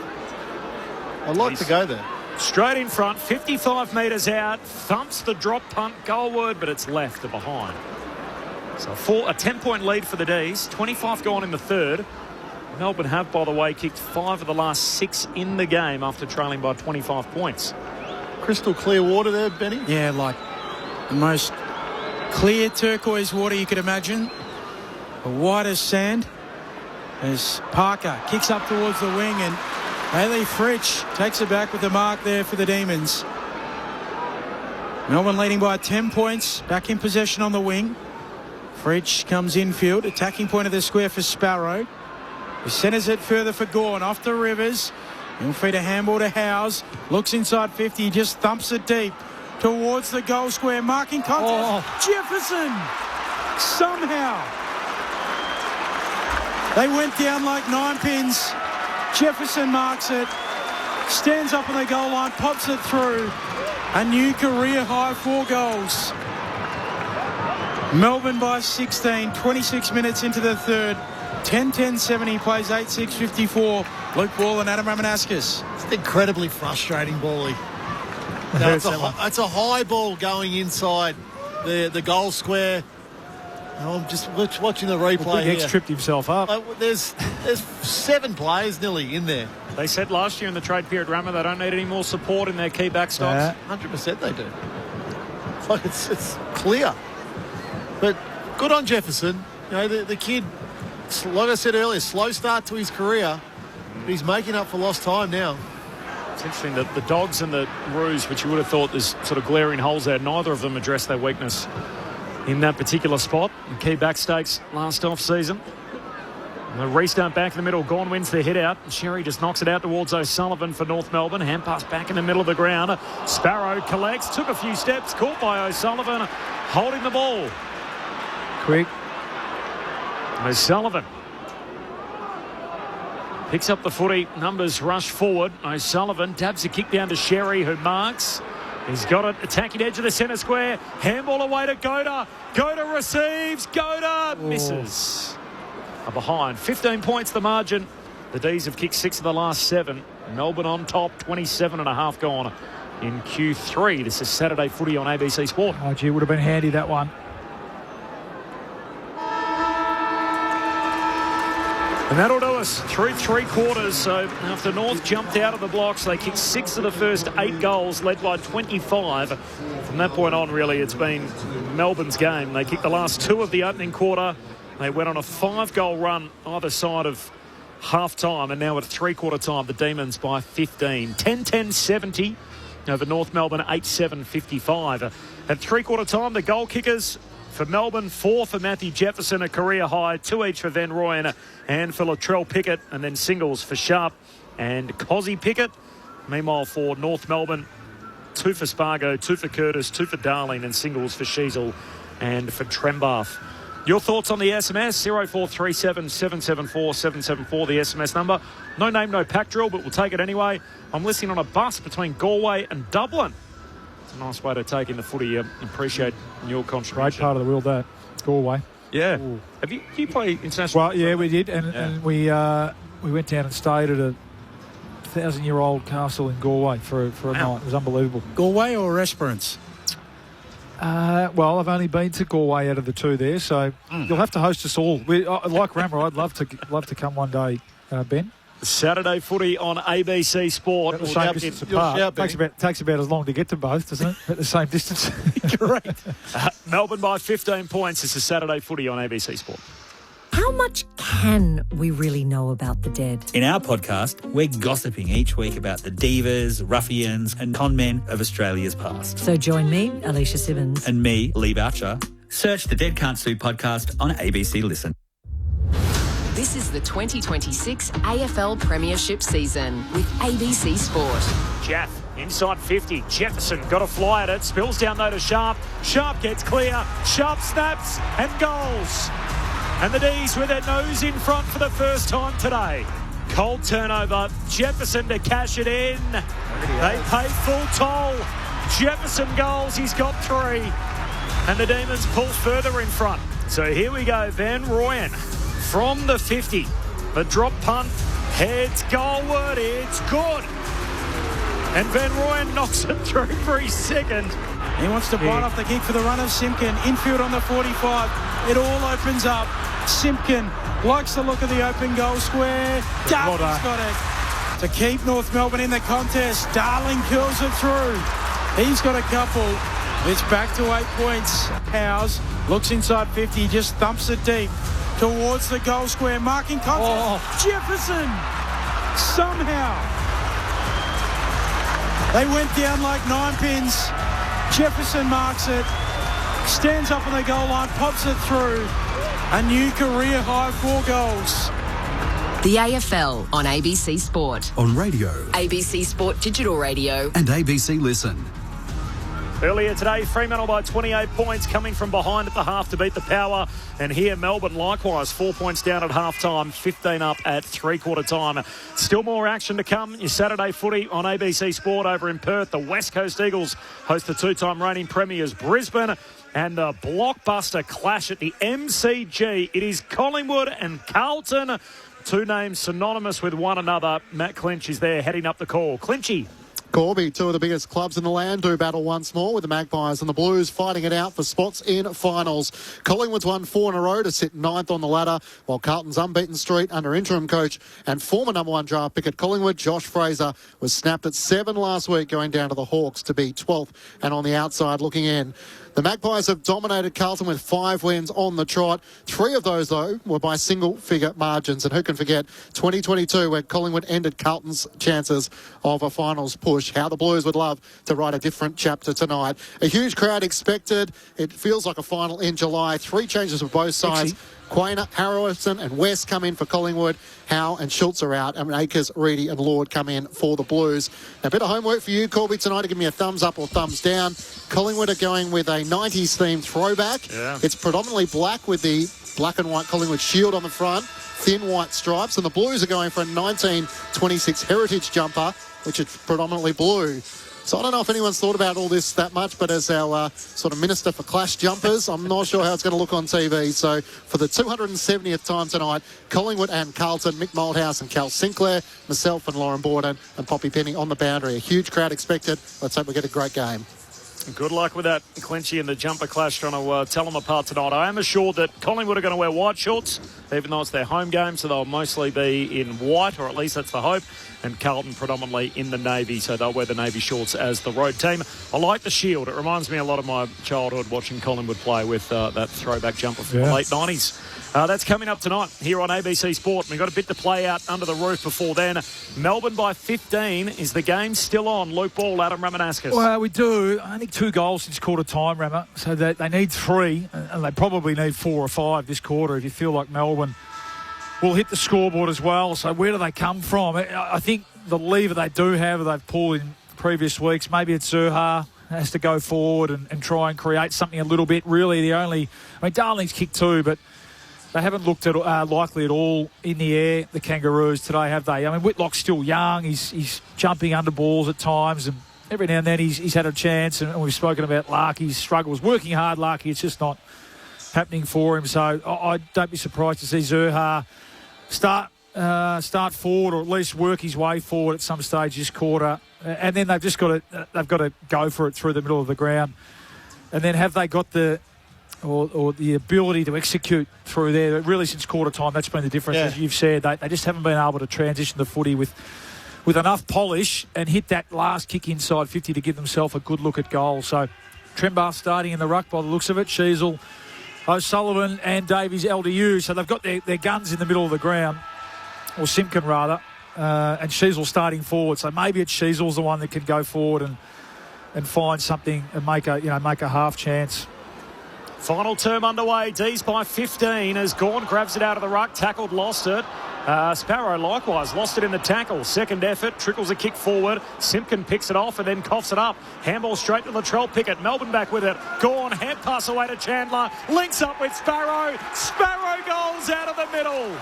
I'd like to go there. Straight in front, 55 metres out, thumps the drop punt goalward, but it's left to behind. So a 10-point lead for the D's, 25 gone in the third. Melbourne have, by the way, kicked 5 of the last 6 in the game after trailing by 25 points. Crystal clear water there, Benny? Yeah, like the most clear turquoise water you could imagine. The whitest sand. As Parker kicks up towards the wing and Bailey Fritsch takes it back with the mark there for the Demons. Melbourne leading by 10 points. Back in possession on the wing. Fritsch comes infield. Attacking point of the square for Sparrow. He centres it further for Gawn. Off to Rivers. He'll feed a handball to Howes. Looks inside 50. He just thumps it deep towards the goal square. Marking contest. Jefferson. Somehow. They went down like 9 pins. Jefferson marks it. Stands up on the goal line. Pops it through. A new career high 4 goals. Melbourne by 16. 26 minutes into the third. 10-10-70 plays 8-6-54. Luke Ball and Adam Ramanauskas. It's incredibly frustrating, Bally. No, it's a high ball going inside the goal square. I'm just watching the replay. Well, Big X tripped himself up. There's 7 players nearly in there. They said last year in the trade period, Rama, they don't need any more support in their key backstops. 100% they do. Like it's clear. But good on Jefferson. You know, the kid like I said earlier, slow start to his career. But he's making up for lost time now. It's interesting that the Dogs and the Roos, which you would have thought there's sort of glaring holes there, neither of them addressed their weakness in that particular spot. And key backstakes last off-season. The restart back in the middle. Gawn wins the hit out. Sherry just knocks it out towards O'Sullivan for North Melbourne. Hand pass back in the middle of the ground. Sparrow collects, took a few steps, caught by O'Sullivan, holding the ball. Quick. O'Sullivan picks up the footy. Numbers rush forward. O'Sullivan dabs a kick down to Sherry, who marks. He's got it. Attacking edge of the centre square. Handball away to Goda. Goda receives. Goda misses. Behind. 15 points the margin. The D's have kicked 6 of the last 7. Melbourne on top. 27.5 gone in Q3. This is Saturday footy on ABC Sport. Oh, gee, would have been handy, that one. And that'll do us through 3 quarters. So after North jumped out of the blocks, they kicked 6 of the first 8 goals, led by 25. From that point on, really, it's been Melbourne's game. They kicked the last 2 of the opening quarter. They went on a 5-goal run either side of half-time, and now at 3-quarter time, the Demons by 15. 10-10-70 over North Melbourne, 8-7-55. At 3-quarter time, the goal kickers for Melbourne, 4 for Matthew Jefferson, a career high, 2 each for Van Rooyen and for Latrell Pickett, and then singles for Sharp and Cozzy Pickett. Meanwhile, for North Melbourne, 2 for Spargo, 2 for Curtis, 2 for Darling, and singles for Sheasel and for Trembath. Your thoughts on the SMS? 0437 774 774, the SMS number. No name, no pack drill, but we'll take it anyway. I'm listening on a bus between Galway and Dublin. It's a nice way to take in the footy. Appreciate your contribution. Great part of the world, that. Galway. Yeah. Ooh. Have you play international? Well, yeah, we did. And we went down and stayed at a 1,000-year-old castle in Galway for a night. It was unbelievable. Galway or Esperance? Well, I've only been to Galway out of the 2 there, so you'll have to host us all. Like Rammer, I'd love to come one day, Ben. Saturday footy on ABC Sport. The same distance apart. Takes about as long to get to both, doesn't it? At the same distance. Correct. Melbourne by 15 points. This is Saturday footy on ABC Sport. How much can we really know about the dead? In our podcast, we're gossiping each week about the divas, ruffians and con men of Australia's past. So join me, Alicia Simmons. And me, Lee Boucher. Search the Dead Can't Sue podcast on ABC Listen. This is the 2026 AFL Premiership season with ABC Sport. Jaff inside 50. Jefferson got a fly at it. Spills down though to Sharp. Sharp gets clear. Sharp snaps and goals. And the D's with their nose in front for the first time today. Cold turnover. Jefferson to cash it in. They pay full toll. Jefferson goals. He's got 3. And the Demons pull further in front. So here we go. Van Rooyen from the 50. The drop punt heads goalward. It's good. And Van Rooyen knocks it through for his second. He wants to bite off the kick for the run of Simpkin. Infield on the 45. It all opens up. Simpkin likes the look of the open goal square. Darling's got it. To keep North Melbourne in the contest. Darling kills it through. He's got a couple. It's back to 8 points. Powers looks inside 50. Just thumps it deep towards the goal square. Marking contest. Jefferson. Somehow. They went down like 9 pins. Jefferson marks it, stands up on the goal line, pops it through. A new career high 4 goals. The AFL on ABC Sport. On radio. ABC Sport Digital Radio. And ABC Listen. Earlier today, Fremantle by 28 points, coming from behind at the half to beat the Power. And here, Melbourne likewise, 4 points down at half-time, 15 up at 3-quarter time. Still more action to come. Your Saturday footy on ABC Sport over in Perth. The West Coast Eagles host the 2-time reigning premiers Brisbane. And the blockbuster clash at the MCG. It is Collingwood and Carlton. 2 names synonymous with one another. Matt Clinch is there heading up the call. Clinchy. Corby, 2 of the biggest clubs in the land, do battle once more with the Magpies and the Blues fighting it out for spots in finals. Collingwood's won 4 in a row to sit 9th on the ladder, while Carlton's unbeaten streak under interim coach and former number 1 draft pick at Collingwood, Josh Fraser, was snapped at 7 last week, going down to the Hawks to be 12th and on the outside looking in. The Magpies have dominated Carlton with 5 wins on the trot. 3 of those, though, were by single-figure margins. And who can forget 2022, where Collingwood ended Carlton's chances of a finals push. How the Blues would love to write a different chapter tonight. A huge crowd expected. It feels like a final in July. 3 changes for both sides. Quainer, Harrison and West come in for Collingwood. Howe and Schultz are out. And Akers, Reedy and Lord come in for the Blues. Now, a bit of homework for you, Corby, tonight to give me a thumbs up or thumbs down. Collingwood are going with a 90s themed throwback. Yeah. It's predominantly black with the black and white Collingwood shield on the front, thin white stripes. And the Blues are going for a 1926 heritage jumper, which is predominantly blue. So I don't know if anyone's thought about all this that much, but as our sort of minister for clash jumpers, I'm not sure how it's going to look on TV. So for the 270th time tonight, Collingwood and Carlton, Mick Moldhouse and Cal Sinclair, myself and Lauren Borden and Poppy Penny on the boundary. A huge crowd expected. Let's hope we get a great game. Good luck with that, Clenchy, and the jumper clash, trying to tell them apart tonight. I am assured that Collingwood are going to wear white shorts, even though it's their home game, so they'll mostly be in white, or at least that's the hope, and Carlton predominantly in the navy, so they'll wear the navy shorts as the road team. I like the shield. It reminds me a lot of my childhood watching Collingwood play with that throwback jumper from the late 90s. That's coming up tonight here on ABC Sport. We've got a bit to play out under the roof before then. Melbourne by 15. Is the game still on? Luke Ball, Adam Ramanauskas. Well, we do. Only 2 goals since quarter time, Rammer. So they need 3, and they probably need 4 or 5 this quarter if you feel like Melbourne will hit the scoreboard as well. So where do they come from? I think the lever they do have, they've pulled in previous weeks. Maybe it's Zurhaar has to go forward and try and create something a little bit. Really, Darling's kicked 2, but they haven't looked at likely at all in the air, the Kangaroos, today, have they? I mean, Whitlock's still young. He's jumping under balls at times, and every now and then he's had a chance. And we've spoken about Larky's struggles. Working hard, Larky, it's just not happening for him. So I don't be surprised to see Zurhaar start forward, or at least work his way forward at some stage this quarter. And then they've got to go for it through the middle of the ground. And then have they got the ability to execute through there? Really, since quarter time, that's been the difference. As you've said, they just haven't been able to transition the footy with enough polish and hit that last kick inside 50 to give themselves a good look at goal. So Trembar starting in the ruck by the looks of it. Sheasel, O'Sullivan and Davies LDU. So they've got their guns in the middle of the ground, or Simpkin rather, and Sheasel starting forward. So maybe it's Sheasel's the one that can go forward and find something and make a half chance. Final term underway. D's by 15 as Gawn grabs it out of the ruck, tackled, lost it. Sparrow likewise lost it in the tackle. Second effort, trickles a kick forward. Simpkin picks it off and then coughs it up. Handball straight to Latrell Pickett. Melbourne back with it. Gawn, hand pass away to Chandler. Links up with Sparrow. Sparrow goals out of the middle.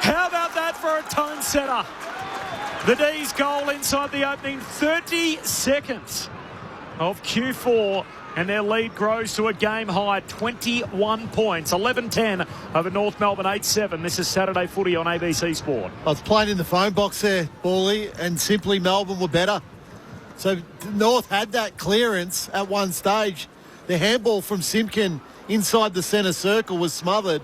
How about that for a tone setter? The D's goal inside the opening 30 seconds of Q4. And their lead grows to a game-high 21 points. 11-10 over North Melbourne, 8-7. This is Saturday footy on ABC Sport. I was playing in the phone box there, Bally, and simply Melbourne were better. So North had that clearance at one stage. The handball from Simpkin inside the centre circle was smothered.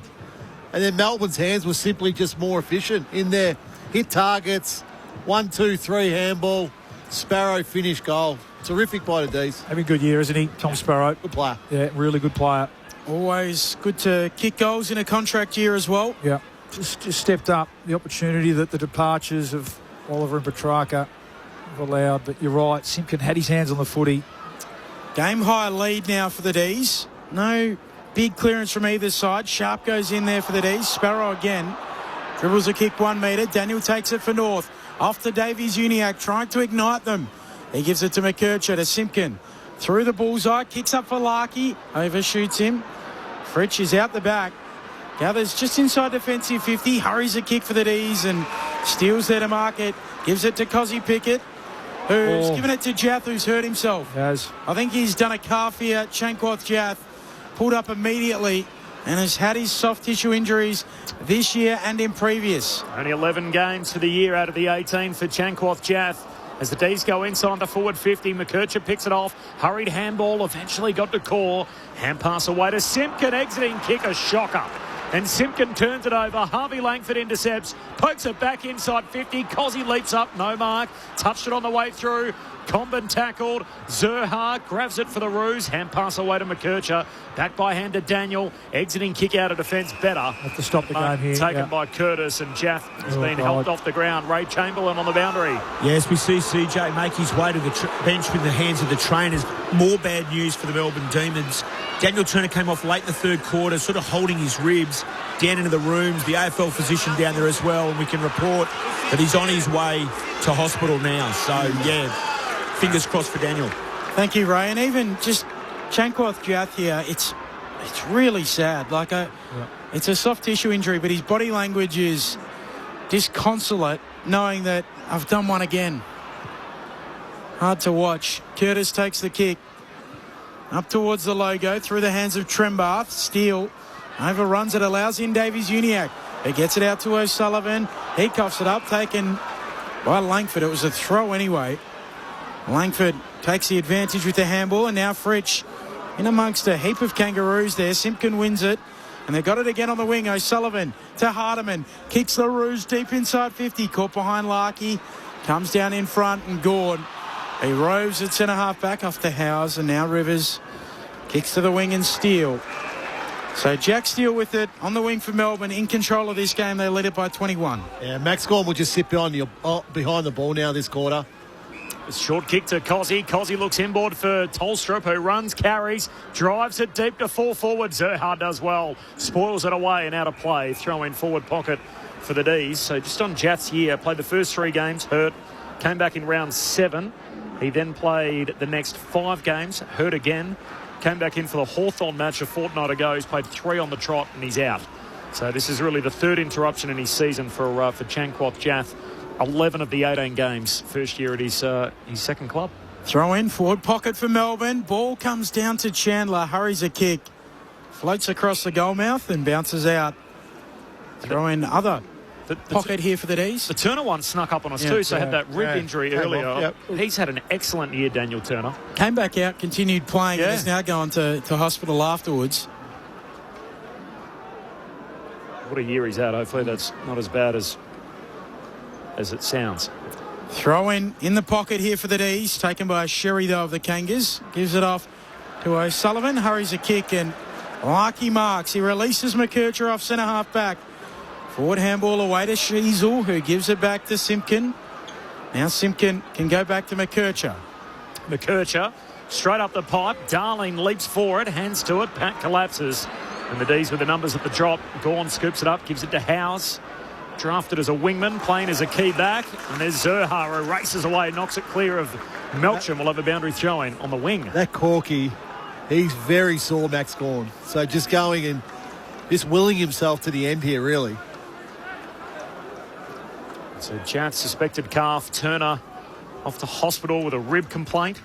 And then Melbourne's hands were simply just more efficient in there. Hit targets, 1, 2, 3 handball, Sparrow finish goal. Terrific by the D's. Having a good year, isn't he, Tom Sparrow? Good player. Yeah, really good player. Always good to kick goals in a contract year as well. Yeah, just stepped up the opportunity that the departures of Oliver and Petrarca have allowed. But you're right, Simpkin had his hands on the footy. Game high lead now for the D's. No big clearance from either side. Sharp goes in there for the D's. Sparrow again. Dribbles a kick 1 metre. Daniel takes it for North. Off to Davies Uniacke, trying to ignite them. He gives it to McKercher, to Simpkin. Through the bullseye, kicks up for Larky. Overshoots him. Fritsch is out the back. Gathers just inside defensive 50. Hurries a kick for the D's and steals there to mark it. Gives it to Cozzy Pickett, who's given it to Jath, who's hurt himself. Yes. I think he's done a calf here. Chankwath Jath pulled up immediately and has had his soft tissue injuries this year and in previous. Only 11 games for the year out of the 18 for Chankwath Jath. As the D's go inside the forward 50, McKercher picks it off. Hurried handball, eventually got to core. Hand pass away to Simpkin, exiting kick, a shocker. And Simpkin turns it over. Harvey Langford intercepts. Pokes it back inside 50. Cozzy leaps up. No mark. Touched it on the way through. Combin tackled. Zerha grabs it for the Roos. Hand pass away to McKercher. Back by hand to Daniel. Exiting kick out of defence better. Have to stop the game here. Taken by Curtis, and Jaff has been helped off the ground. Ray Chamberlain on the boundary. Yes, we see CJ make his way to the bench with the hands of the trainers. More bad news for the Melbourne Demons. Daniel Turner came off late in the third quarter, sort of holding his ribs down into the rooms. The AFL physician down there as well, and we can report that he's on his way to hospital now. So, yeah, fingers crossed for Daniel. Thank you, Ray. And even just Chankwath Jath here, it's really sad. It's a soft tissue injury, but his body language is disconsolate, knowing that I've done one again. Hard to watch. Curtis takes the kick. Up towards the logo, through the hands of Trembath. Steele overruns it, allows in Davies-Uniacke. He gets it out to O'Sullivan. He coughs it up, taken by Langford. It was a throw anyway. Langford takes the advantage with the handball, and now Fritsch in amongst a heap of kangaroos there. Simpkin wins it, and they've got it again on the wing. O'Sullivan to Hardiman. Kicks the Roos deep inside 50. Caught behind Larkey. Comes down in front, and Gord. He roves at centre-half back off to Howes, and now Rivers kicks to the wing and Steele. So Jack Steele with it on the wing for Melbourne, in control of this game. They lead it by 21. Yeah, Max Gorn will just sit behind the ball now this quarter. Short kick to Cozzy. Cozzy looks inboard for Tolstrup, who runs, carries, drives it deep to full forward. Zerha does well. Spoils it away and out of play. Throw in forward pocket for the D's. So just on Jath's year, played the first 3 games, hurt. Came back in round 7. He then played the next 5 games, hurt again. Came back in for the Hawthorn match a fortnight ago. He's played 3 on the trot and he's out. So this is really the 3rd interruption in his season for Chankwath Jath. 11 of the 18 games, first year at his second club. Throw in, forward pocket for Melbourne. Ball comes down to Chandler, hurries a kick. Floats across the goal mouth and bounces out. Throw in other pocket here for the D's. The Turner one snuck up on us too, so had that rib injury earlier. He's had an excellent year, Daniel Turner. Came back out, continued playing, and is now going to hospital afterwards. What a year he's had. Hopefully that's not as bad as it sounds. Throw in the pocket here for the D's, taken by Sherry though of the Kangas. Gives it off to O'Sullivan, hurries a kick, and Larkey marks. He releases McKercher off centre-half back. Forward handball away to Sheasel, who gives it back to Simpkin. Now Simpkin can go back to McKercher. McKercher straight up the pipe. Darling leaps forward, hands to it. Pat collapses. And the D's with the numbers at the drop. Gorn scoops it up, gives it to Howes. Drafted as a wingman, playing as a key back. And there's Zerha, who races away, knocks it clear of Melksham. Will have a boundary throw-in on the wing. That Corky, he's very sore, Max Gorn. So just going and just willing himself to the end here, really. So Jath suspected calf. Turner off to hospital with a rib complaint.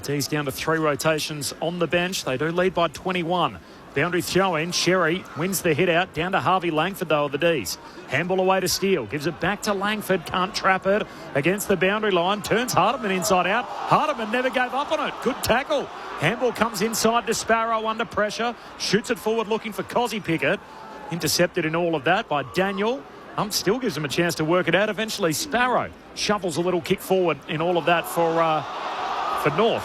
D's down to 3 rotations on the bench. They do lead by 21. Boundary throw-in. Sherry wins the hit out. Down to Harvey Langford, though, of the D's. Handball away to Steele. Gives it back to Langford. Can't trap it against the boundary line. Turns Hardiman inside out. Hardiman never gave up on it. Good tackle. Handball comes inside to Sparrow under pressure. Shoots it forward looking for Cozzy Pickett. Intercepted in all of that by Daniel. Still gives him a chance to work it out. Eventually, Sparrow shovels a little kick forward in all of that for North.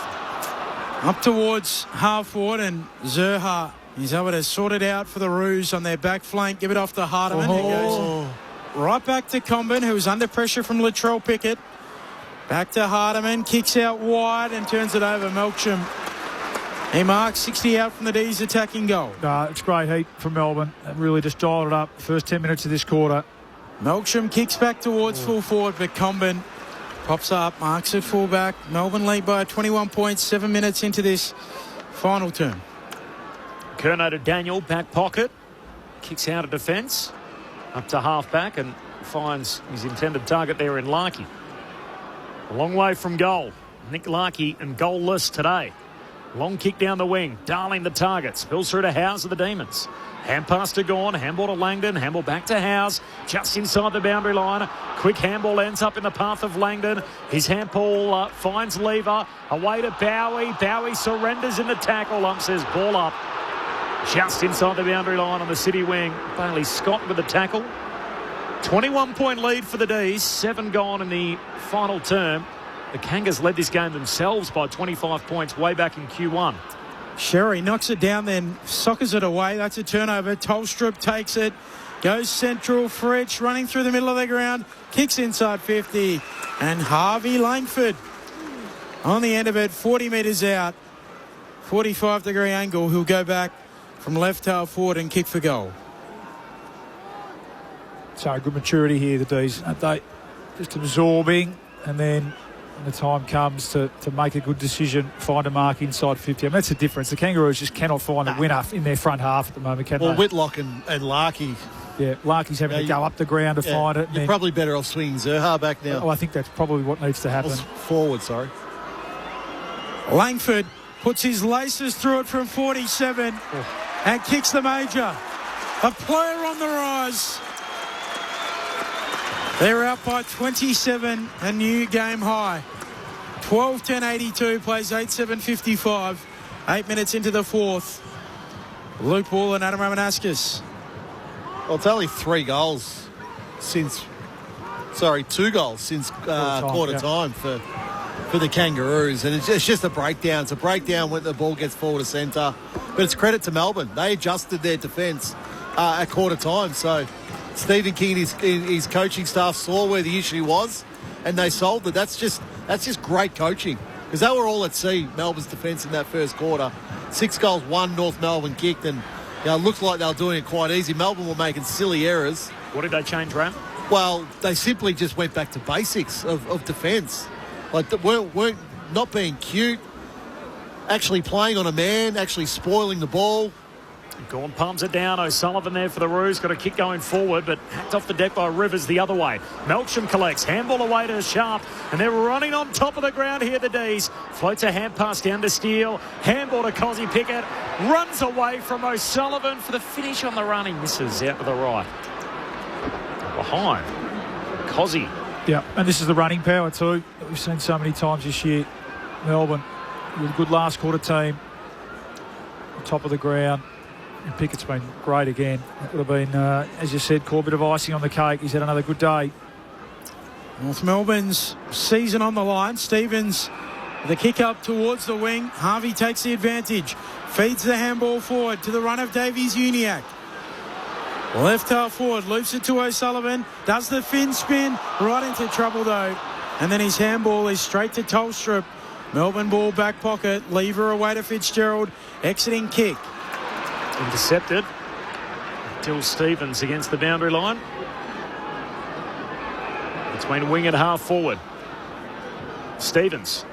Up towards half forward, and Zerha is able to sort it out for the Roos on their back flank. Give it off to Hardiman. Who goes right back to Combin, who was under pressure from Latrell Pickett. Back to Hardiman. Kicks out wide and turns it over. Melksham. He marks 60 out from the D's attacking goal. It's great heat from Melbourne. They really just dialed it up first 10 minutes of this quarter. Melksham kicks back towards full forward, but Combin pops up, marks at full back. Melbourne lead by 21 points, 7 minutes into this final term. Curnow to Daniel, back pocket. Kicks out of defence. Up to half back and finds his intended target there in Larkey. A long way from goal. Nick Larkey and goalless today. Long kick down the wing. Darling the target. Spills through to Howes of the Demons. Hand pass to Gorn. Handball to Langdon. Handball back to Howes. Just inside the boundary line. Quick handball ends up in the path of Langdon. His handball finds Lever. Away to Bowie. Bowie surrenders in the tackle. Ump says ball up. just inside the boundary line on the City wing. Bailey Scott with the tackle. 21-point lead for the D's. 7 gone in the final term. The Kangas led this game themselves by 25 points way back in Q1. Sherry knocks it down, then soccers it away. That's a turnover. Tolstrup takes it. Goes central. Fritsch running through the middle of the ground. Kicks inside 50. And Harvey Langford on the end of it, 40 metres out. 45-degree angle. He'll go back from left half forward and kick for goal. So good maturity here, the D's. They just absorbing, and then when the time comes to make a good decision, find a mark inside 50. I mean, that's the difference. The Kangaroos just cannot find a winner in their front half at the moment, can they? Whitlock and Larkey. Yeah, Larkey's having to go up the ground to find it. You're probably better off swinging Zerha back now. Oh, I think that's probably what needs to happen. Forward, sorry. Langford puts his laces through it from 47 and kicks the major. A player on the rise. They're out by 27, a new game high. 12-10-82, plays 8-7-55. 8 minutes into the fourth. Luke Ball and Adam Ramanauskas. Well, it's only 2 goals since quarter time for the Kangaroos. And it's just a breakdown. It's a breakdown when the ball gets forward to centre. But it's credit to Melbourne. They adjusted their defence at quarter time. So Stephen King and his coaching staff saw where the issue was and they solved it. That's just great coaching, because they were all at sea, Melbourne's defence, in that first quarter. 6 goals, 1 North Melbourne kicked, and it looked like they were doing it quite easy. Melbourne were making silly errors. What did they change, Ram? Well, they simply just went back to basics of defence. Like, weren't not being cute, actually playing on a man, actually spoiling the ball. Gawn palms it down. O'Sullivan there for the Roos. Got a kick going forward, but hacked off the deck by Rivers the other way. Melksham collects. Handball away to Sharp, and they're running on top of the ground here, the D's. Floats a hand pass down to Steele. Handball to Cozzy Pickett. Runs away from O'Sullivan for the finish on the run. He misses out to the right. Behind. Cozzy. Yeah, and this is the running power too that we've seen so many times this year. Melbourne with a good last quarter team. On top of the ground. And Pickett's been great again. It would have been, as you said, a bit of icing on the cake. He's had another good day. North Melbourne's season on the line. Stevens, the kick up towards the wing. Harvey takes the advantage. Feeds the handball forward to the run of Davies Uniacke. Left half forward, loops it to O'Sullivan. Does the fin spin. Right into trouble though. And then his handball is straight to Tolstrup. Melbourne ball back pocket. Lever away to Fitzgerald. Exiting kick. Intercepted. Till Stevens against the boundary line. Between wing and half forward. Stevens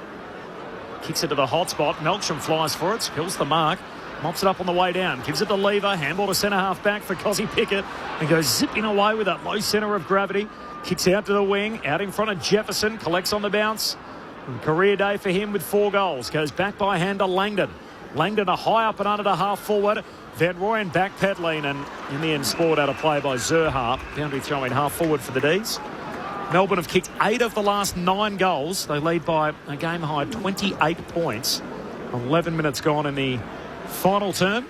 kicks it to the hot spot. Melksham flies for it. Spills the mark. Mops it up on the way down. Gives it to Lever. Handball to centre half back for Cozzy Pickett. And goes zipping away with that low centre of gravity. Kicks out to the wing. Out in front of Jefferson. Collects on the bounce. And career day for him with 4 goals. Goes back by hand to Langdon. Langdon a high up and under to half forward. Van Rooyen backpedaling, and in the end scored out of play by Zerha. Boundary throw in half forward for the D's. Melbourne have kicked 8 of the last 9 goals. They lead by a game high 28 points. 11 minutes gone in the final term.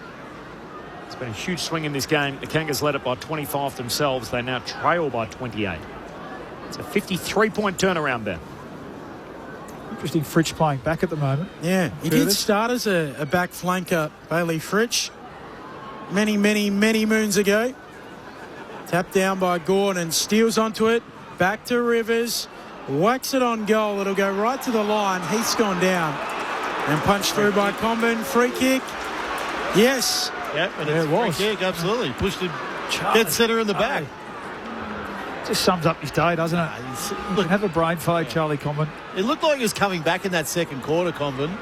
It's been a huge swing in this game. The Kangas led it by 25 themselves. They now trail by 28. It's a 53-point turnaround there. Interesting, Fritsch playing back at the moment. Yeah, he did start as a back flanker, Bailey Fritsch. Many moons ago. Tapped down by Gordon, steals onto it, back to Rivers, whacks it on goal. It'll go right to the line. Heath's gone down and punched through by Comben. Free kick. Yes. Yep, and it's a free kick, absolutely. Pushed him dead centre in the back. Just sums up his day, doesn't it? Look, have a brain fade, Charlie Comben. It looked like he was coming back in that second quarter, Comben.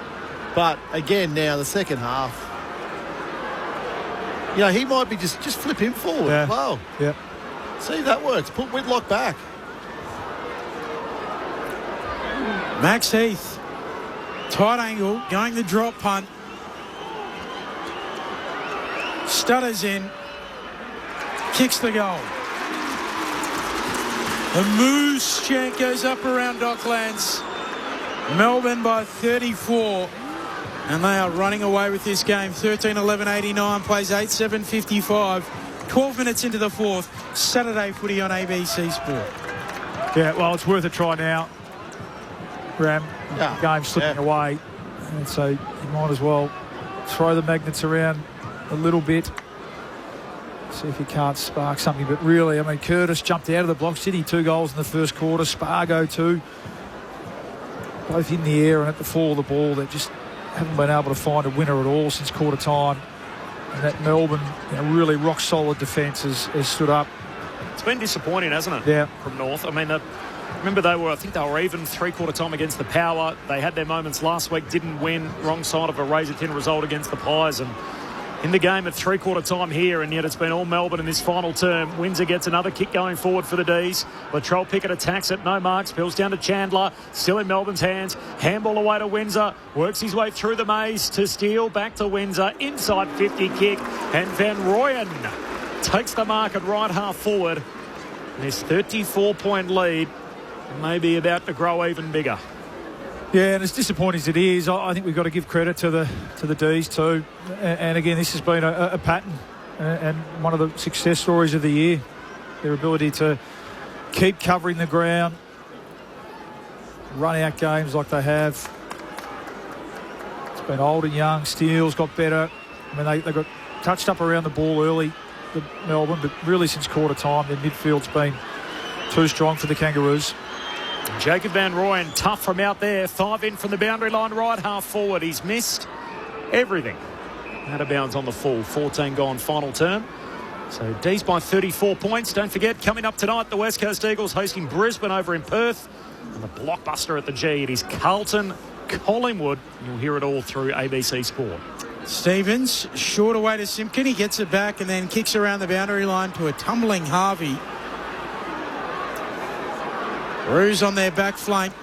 But again, now the second half. He might be just flip him forward. Yeah. Wow. Yeah. See if that works. Put Whitlock back. Max Heath. Tight angle. Going the drop punt. Stutters in. Kicks the goal. The Moose chant goes up around Docklands. Melbourne by 34. And they are running away with this game. 13-11-89 plays 8-7-55. 12 minutes into the fourth. Saturday footy on ABC Sport. Yeah, well, it's worth a try now. Ram, the game's slipping away. And so you might as well throw the magnets around a little bit. See if you can't spark something. But really, I mean, Curtis jumped out of the blocks. Did he 2 goals in the first quarter? Spargo 2. Both in the air and at the fall of the ball. They just haven't been able to find a winner at all since quarter time. And that Melbourne, really rock-solid defence has stood up. It's been disappointing, hasn't it? Yeah. From North. I mean, remember I think they were even three-quarter time against the Power. They had their moments last week, didn't win. Wrong side of a razor-thin result against the Pies. And in the game at three-quarter time here, and yet it's been all Melbourne in this final term. Windsor gets another kick going forward for the D's. Latrell Pickett attacks it, no marks, spills down to Chandler, still in Melbourne's hands. Handball away to Windsor, works his way through the maze to Steele, back to Windsor, inside 50 kick, and Van Rooyen takes the mark at right half forward. And his 34-point lead may be about to grow even bigger. Yeah, and as disappointing as it is, I think we've got to give credit to the D's too. And again, this has been a pattern and one of the success stories of the year. Their ability to keep covering the ground, run out games like they have. It's been old and young. Steele's got better. I mean, they got touched up around the ball early, the Melbourne, but really since quarter time, their midfield's been too strong for the Kangaroos. Jacob Van Rooyen, tough from out there. 5 in from the boundary line, right half forward. He's missed everything. Out of bounds on the full. 14 gone final term. So D's by 34 points. Don't forget, coming up tonight, the West Coast Eagles hosting Brisbane over in Perth. And the blockbuster at the G, it is Carlton, Collingwood. You'll hear it all through ABC Sport. Stevens, short away to Simpkin. He gets it back and then kicks around the boundary line to a tumbling Harvey. Roos on their back flank.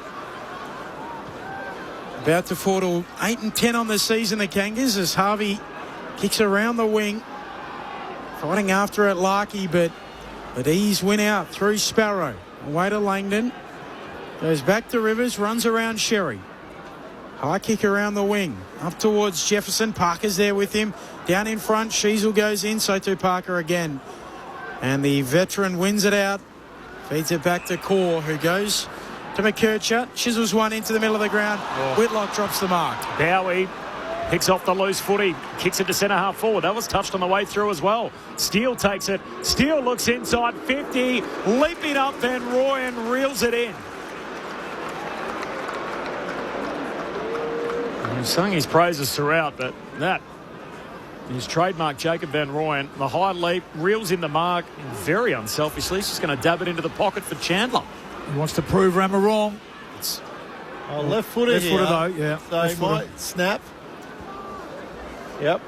About to fall to 8 and 10 on the season, the Kangas, as Harvey kicks around the wing. Fighting after it, Larkey, but Ease win out through Sparrow. Away to Langdon. Goes back to Rivers, runs around Sherry. High kick around the wing. Up towards Jefferson. Parker's there with him. Down in front, Sheasel goes in, so to Parker again. And the veteran wins it out. Feeds it back to Core, who goes to McKercher. Chisels one into the middle of the ground. Whitlock drops the mark. Bowie picks off the loose footy, kicks it to centre half forward. That was touched on the way through as well. Steele takes it. Steele looks inside 50. Leaping up, Van Rooyen reels it in. He sung his praises throughout, but that is trademark Jacob Van Rooyen. The high leap, reels in the mark, very unselfishly. He's just going to dab it into the pocket for Chandler. He wants to prove Rammer wrong. Left-footed here. Left-footed though, yeah. So he might snap. Yep.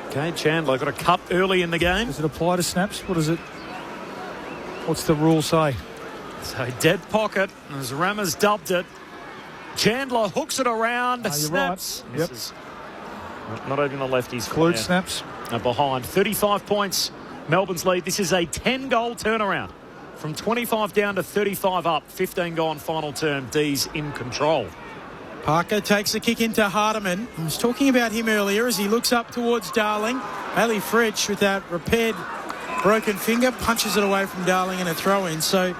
Okay, Chandler got a cut early in the game. Does it apply to snaps? What's the rule say? So dead pocket, as Rammer's dubbed it. Chandler hooks it around, snaps. Right. Yep. Not even the lefties. Clued snaps. Behind. 35 points, Melbourne's lead. This is a 10-goal turnaround. From 25 down to 35 up. 15 gone final term. D's in control. Parker takes the kick into Hardiman. I was talking about him earlier as he looks up towards Darling. Bailey Fritsch, with that repaired broken finger, punches it away from Darling in a throw-in. So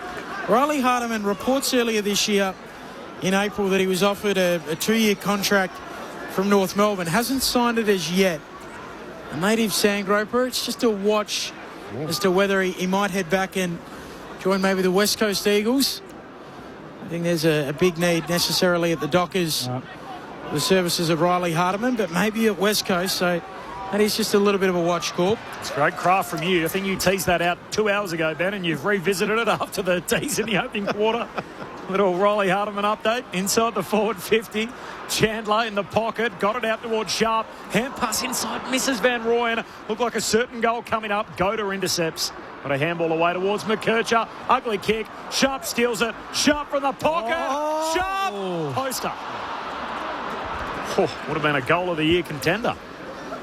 Riley Hardiman reports earlier this year in April that he was offered a 2-year contract from North Melbourne. Hasn't signed it as yet. A native Sandgroper. It's just a watch as to whether he might head back and join maybe the West Coast Eagles. I think there's a big need necessarily at the Dockers, the services of Riley Hardiman, but maybe at West Coast. So that is just a little bit of a watch call. It's great craft from you. I think you teased that out 2 hours ago, Ben, and you've revisited it after the tease in the opening quarter. Little Riley Hardiman update. Inside the forward 50. Chandler in the pocket. Got it out towards Sharp. Hand pass inside. Misses Van Rooyen. Looked like a certain goal coming up. Goda intercepts. Got a handball away towards McKercher. Ugly kick. Sharp steals it. Sharp from the pocket. Sharp. Poster. Would have been a goal of the year contender.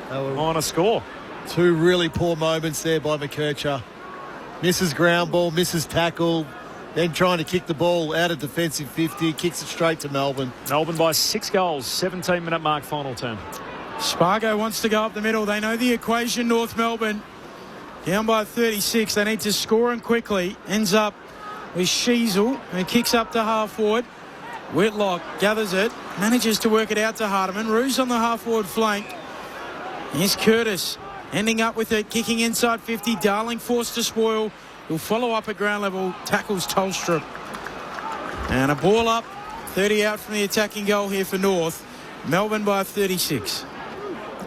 Minor score. 2 really poor moments there by McKercher. Misses ground ball, misses tackle. then trying to kick the ball out of defensive 50, kicks it straight to Melbourne. Melbourne by 6 goals, 17-minute mark, final term. Spargo wants to go up the middle. They know the equation, North Melbourne. Down by 36. They need to score and quickly. Ends up with Sheasel, who kicks up to half-forward. Whitlock gathers it, manages to work it out to Hardiman. Roos on the half-forward flank. Here's Curtis, ending up with it, kicking inside 50. Darling forced to spoil. He'll follow up at ground level, tackles Tolstrup. And a ball up, 30 out from the attacking goal here for North. Melbourne by 36.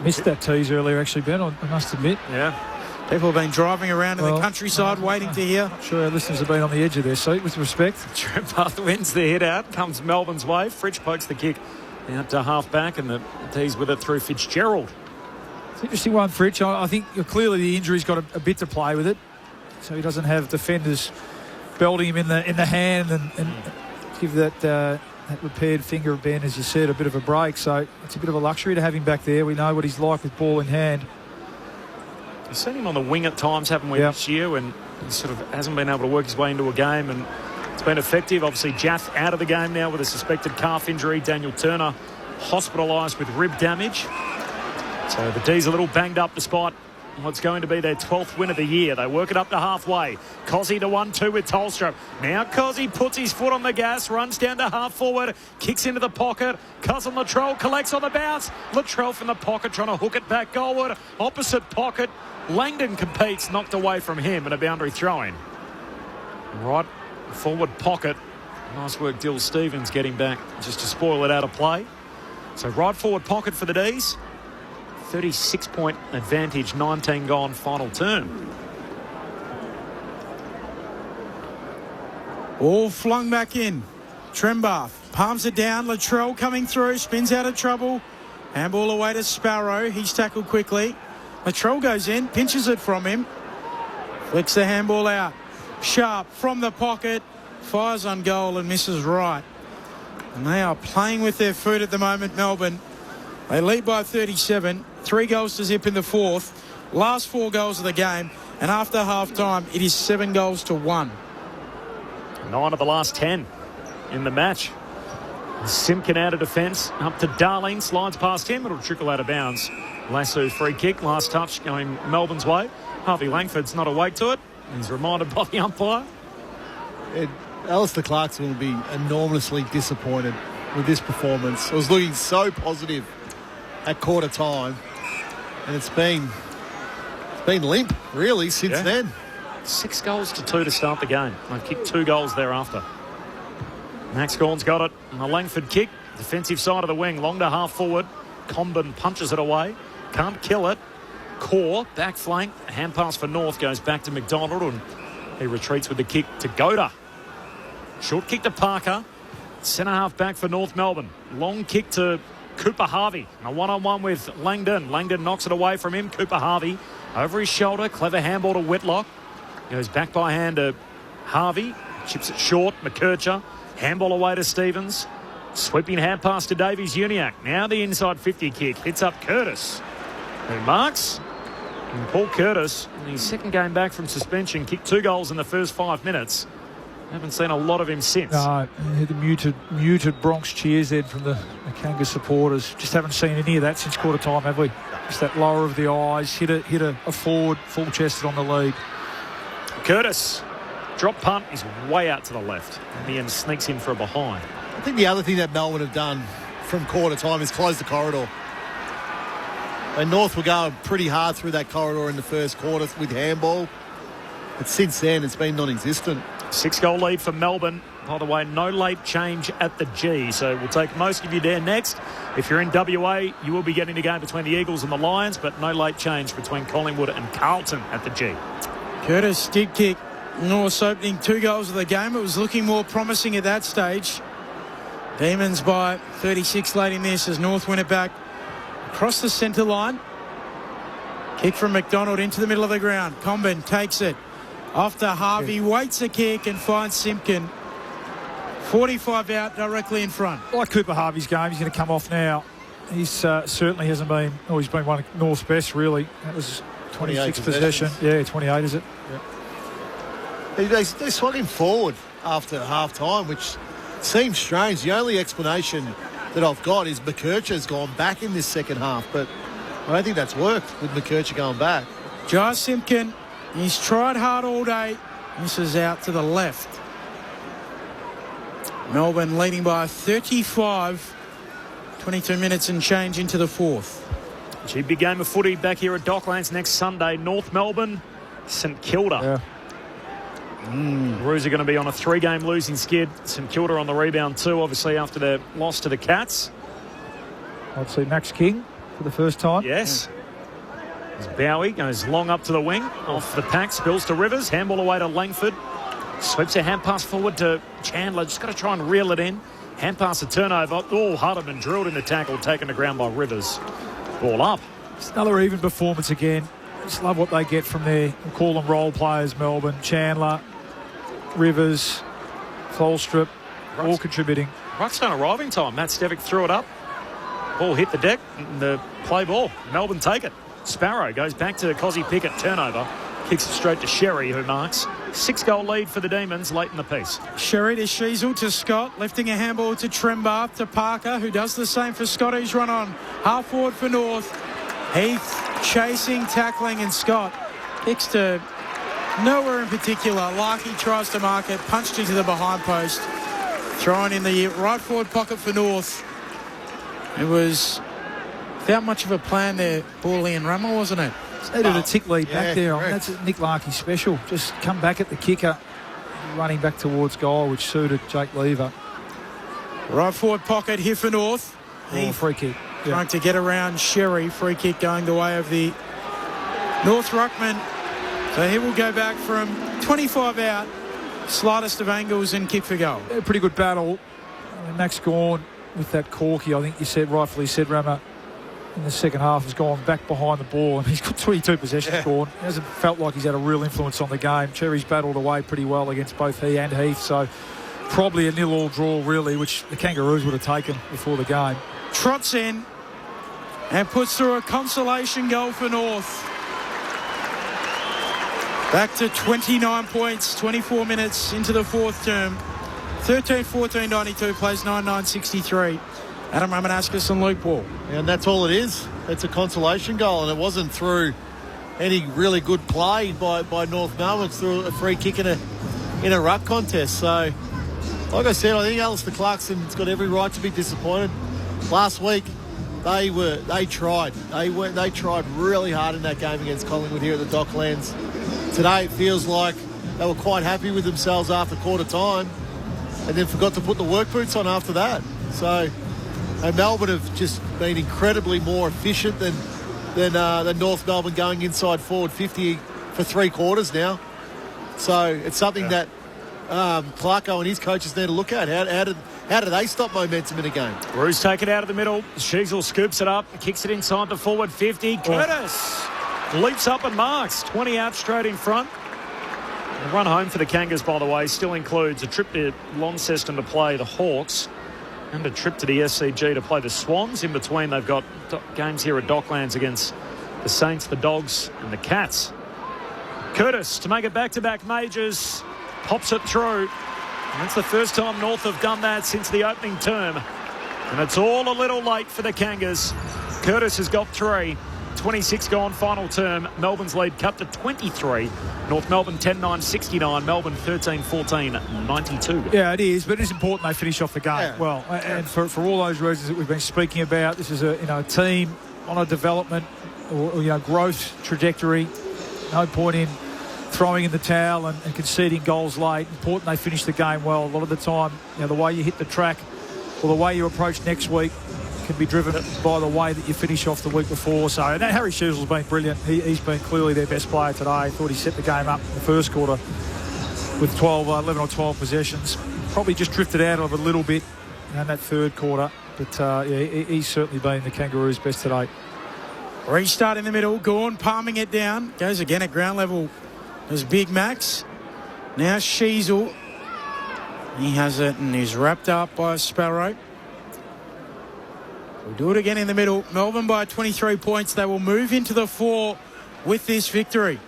Missed that tease earlier, actually, Ben, I must admit. Yeah. People have been driving around in the countryside waiting to hear. I'm sure our listeners have been on the edge of their seat with respect. Trempath wins the hit out, comes Melbourne's way. Fritsch pokes the kick out to half back, and the tease with it through Fitzgerald. It's an interesting one, Fritsch. I think clearly the injury's got a bit to play with it, so he doesn't have defenders belting him in the hand and give that repaired finger, Ben, as you said, a bit of a break. So it's a bit of a luxury to have him back there. We know what he's like with ball in hand. You've seen him on the wing at times, haven't we, this year, when he sort of hasn't been able to work his way into a game, and it's been effective. Obviously, Jaff out of the game now with a suspected calf injury. Daniel Turner hospitalised with rib damage. So the D's a little banged up despite what's going to be their 12th win of the year. They work it up to halfway. Cozzy to 1-2 with Tolstrup. Now Cozzy puts his foot on the gas, runs down to half forward, kicks into the pocket. Cousin Latrell collects on the bounce. Latrell from the pocket trying to hook it back goalward. Opposite pocket. Langdon competes, knocked away from him, and a boundary throw-in. Right forward pocket. Nice work, Dill Stevens getting back just to spoil it out of play. So right forward pocket for the D's. 36-point advantage, 19 gone, final term. All flung back in. Trembath palms it down. Latrell coming through, spins out of trouble. Handball away to Sparrow. He's tackled quickly. Latrell goes in, pinches it from him. Flicks the handball out. Sharp from the pocket. Fires on goal and misses right. And they are playing with their foot at the moment, Melbourne. They lead by 37. 3 goals to zip in the fourth. Last 4 goals of the game. And after half-time, it is 7 goals to 1. 9 of the last 10 in the match. Simpkin out of defence. Up to Darling. Slides past him. It'll trickle out of bounds. Lasso free kick. Last touch going Melbourne's way. Harvey Langford's not awake to it. He's reminded by the umpire. Alistair Clarkson will be enormously disappointed with this performance. It was looking so positive at quarter time, and it's been limp really since then. 6 goals to 2 to start the game. They've kicked 2 goals thereafter. Max Gawn's got it. And a Langford kick. Defensive side of the wing. Long to half forward. Comben punches it away. Can't kill it. Core, back flank. Hand pass for North goes back to McDonald, and he retreats with the kick to Goda. Short kick to Parker. Centre half back for North Melbourne. Long kick to Cooper Harvey. A one-on-one with Langdon. Langdon knocks it away from him. Cooper Harvey over his shoulder. Clever handball to Whitlock. Goes back by hand to Harvey. Chips it short. McKercher. Handball away to Stevens. Sweeping hand pass to Davies Uniacke. Now the inside 50 kick. Hits up Curtis, who marks. And Paul Curtis, in his second game back from suspension, kicked 2 goals in the first 5 minutes. Haven't seen a lot of him since. No, the muted Bronx cheers then from the Kanga supporters. Just haven't seen any of that since quarter time, have we? Just that lower of the eyes, hit a forward, full chested on the lead. Curtis, drop punt is way out to the left. And the end sneaks in for a behind. I think the other thing that Melbourne have done from quarter time is close the corridor. And North were going pretty hard through that corridor in the first quarter with handball. But since then, it's been non-existent. 6-goal lead for Melbourne. By the way, no late change at the G, so we'll take most of you there next. If you're in WA, you will be getting the game between the Eagles and the Lions, but no late change between Collingwood and Carlton at the G. Curtis did kick North's opening 2 goals of the game. It was looking more promising at that stage. Demons by 36 late in this as North win it back across the centre line. Kick from McDonald into the middle of the ground. Comben takes it. Off to Harvey, waits a kick and finds Simpkin. 45 out directly in front. Like Cooper Harvey's game, he's going to come off now. He's certainly hasn't been, he's been one of North's best, really. That was 26 possession. Yeah, 28, is it? Yeah. They swung him forward after half-time, which seems strange. The only explanation that I've got is McKercher's gone back in this second half, but I don't think that's worked with McKercher going back. Jai Simpkin, he's tried hard all day. This is out to the left. Melbourne leading by 35. 22 minutes and change into the fourth. Gee, big game of footy back here at Docklands next Sunday. North Melbourne, St Kilda. Roos are going to be on a 3-game losing skid. St Kilda on the rebound too, obviously, after their loss to the Cats. I'd see Max King for the first time. Yes. As Bowie goes long up to the wing, off the pack, spills to Rivers, handball away to Langford. Sweeps a hand pass forward to Chandler. Just got to try and reel it in. Hand pass a turnover. Oh, Hardiman drilled in the tackle, taken to ground by Rivers. Ball up. It's another even performance again. Just love what they get from there. We'll call them role players, Melbourne. Chandler, Rivers, Tholstrup, all contributing. Ruckstone arriving time. Matt Stevic threw it up. Ball hit the deck. The play ball. Melbourne take it. Sparrow goes back to Cozzy Pickett. Turnover. Kicks it straight to Sherry, who marks. 6-goal lead for the Demons late in the piece. Sherry to Sheasel to Scott, lifting a handball to Trembath to Parker, who does the same for Scott, who's run on. Half forward for North. Heath chasing, tackling, and Scott kicks to nowhere in particular. Larky tries to mark it, punched into the behind post. Thrown in the right forward pocket for North. It was without much of a plan there, Borley and Rammer, wasn't it? Needed a tick lead back there. That's Nick Larkey special. Just come back at the kicker, running back towards goal, which suited Jake Lever. Right forward pocket here for North. Free kick. Trying to get around Sherry. Free kick going the way of the North ruckman. So he will go back from 25 out. Slightest of angles and kick for goal. Pretty good battle. Max Gawn with that corky, I think you said, rightfully said, Rammer, in the second half has gone back behind the ball, and he's got 22 possessions gone. He hasn't felt like he's had a real influence on the game. Cherry's battled away pretty well against both he and Heath, so probably a 0-0 draw really, which the Kangaroos would have taken before the game. Trots in and puts through a consolation goal for North. Back to 29 points, 24 minutes into the fourth term. 13-14-92, plays 9-9-63. Adam Ramanauskas and Luke Ball. And that's all it is. It's a consolation goal, and it wasn't through any really good play by North Melbourne. It's through a free kick in a ruck contest. So, like I said, I think Alistair Clarkson's got every right to be disappointed. Last week, they tried. They tried really hard in that game against Collingwood here at the Docklands. Today, it feels like they were quite happy with themselves after quarter time, and then forgot to put the work boots on after that. So. And Melbourne have just been incredibly more efficient than North Melbourne, going inside forward 50 for 3 quarters now. So it's something that Clarko and his coaches need to look at. How do they stop momentum in a game? Roos take it out of the middle. Sheasel scoops it up, kicks it inside the forward 50. Curtis leaps up and marks. 20 out straight in front. The run home for the Kangas, by the way, still includes a trip to Launceston to play the Hawks and a trip to the SCG to play the Swans. In between, they've got games here at Docklands against the Saints, the Dogs and the Cats. Curtis to make it back-to-back majors. Pops it through. And that's the first time North have done that since the opening term. And it's all a little late for the Kangas. Curtis has got 3. 26 gone final term. Melbourne's lead cut to 23. North Melbourne 10-9-69. Melbourne 13-14-92. Yeah, it is, but it's important they finish off the game well. And for all those reasons that we've been speaking about, this is a team on a development or growth trajectory. No point in throwing in the towel and conceding goals late. Important they finish the game well. A lot of the time, the way you hit the track or the way you approach next week can be driven by the way that you finish off the week before. So, and Harry Sheasel's been brilliant. He's been clearly their best player today. Thought he set the game up in the first quarter with 11 or 12 possessions. Probably just drifted out of it a little bit in that third quarter. But, he's certainly been the Kangaroos' best today. Restart in the middle. Gawn palming it down. Goes again at ground level. There's Big Max. Now Sheasel. He has it and he's wrapped up by Sparrow. We'll do it again in the middle. Melbourne by 23 points. They will move into the 4 with this victory.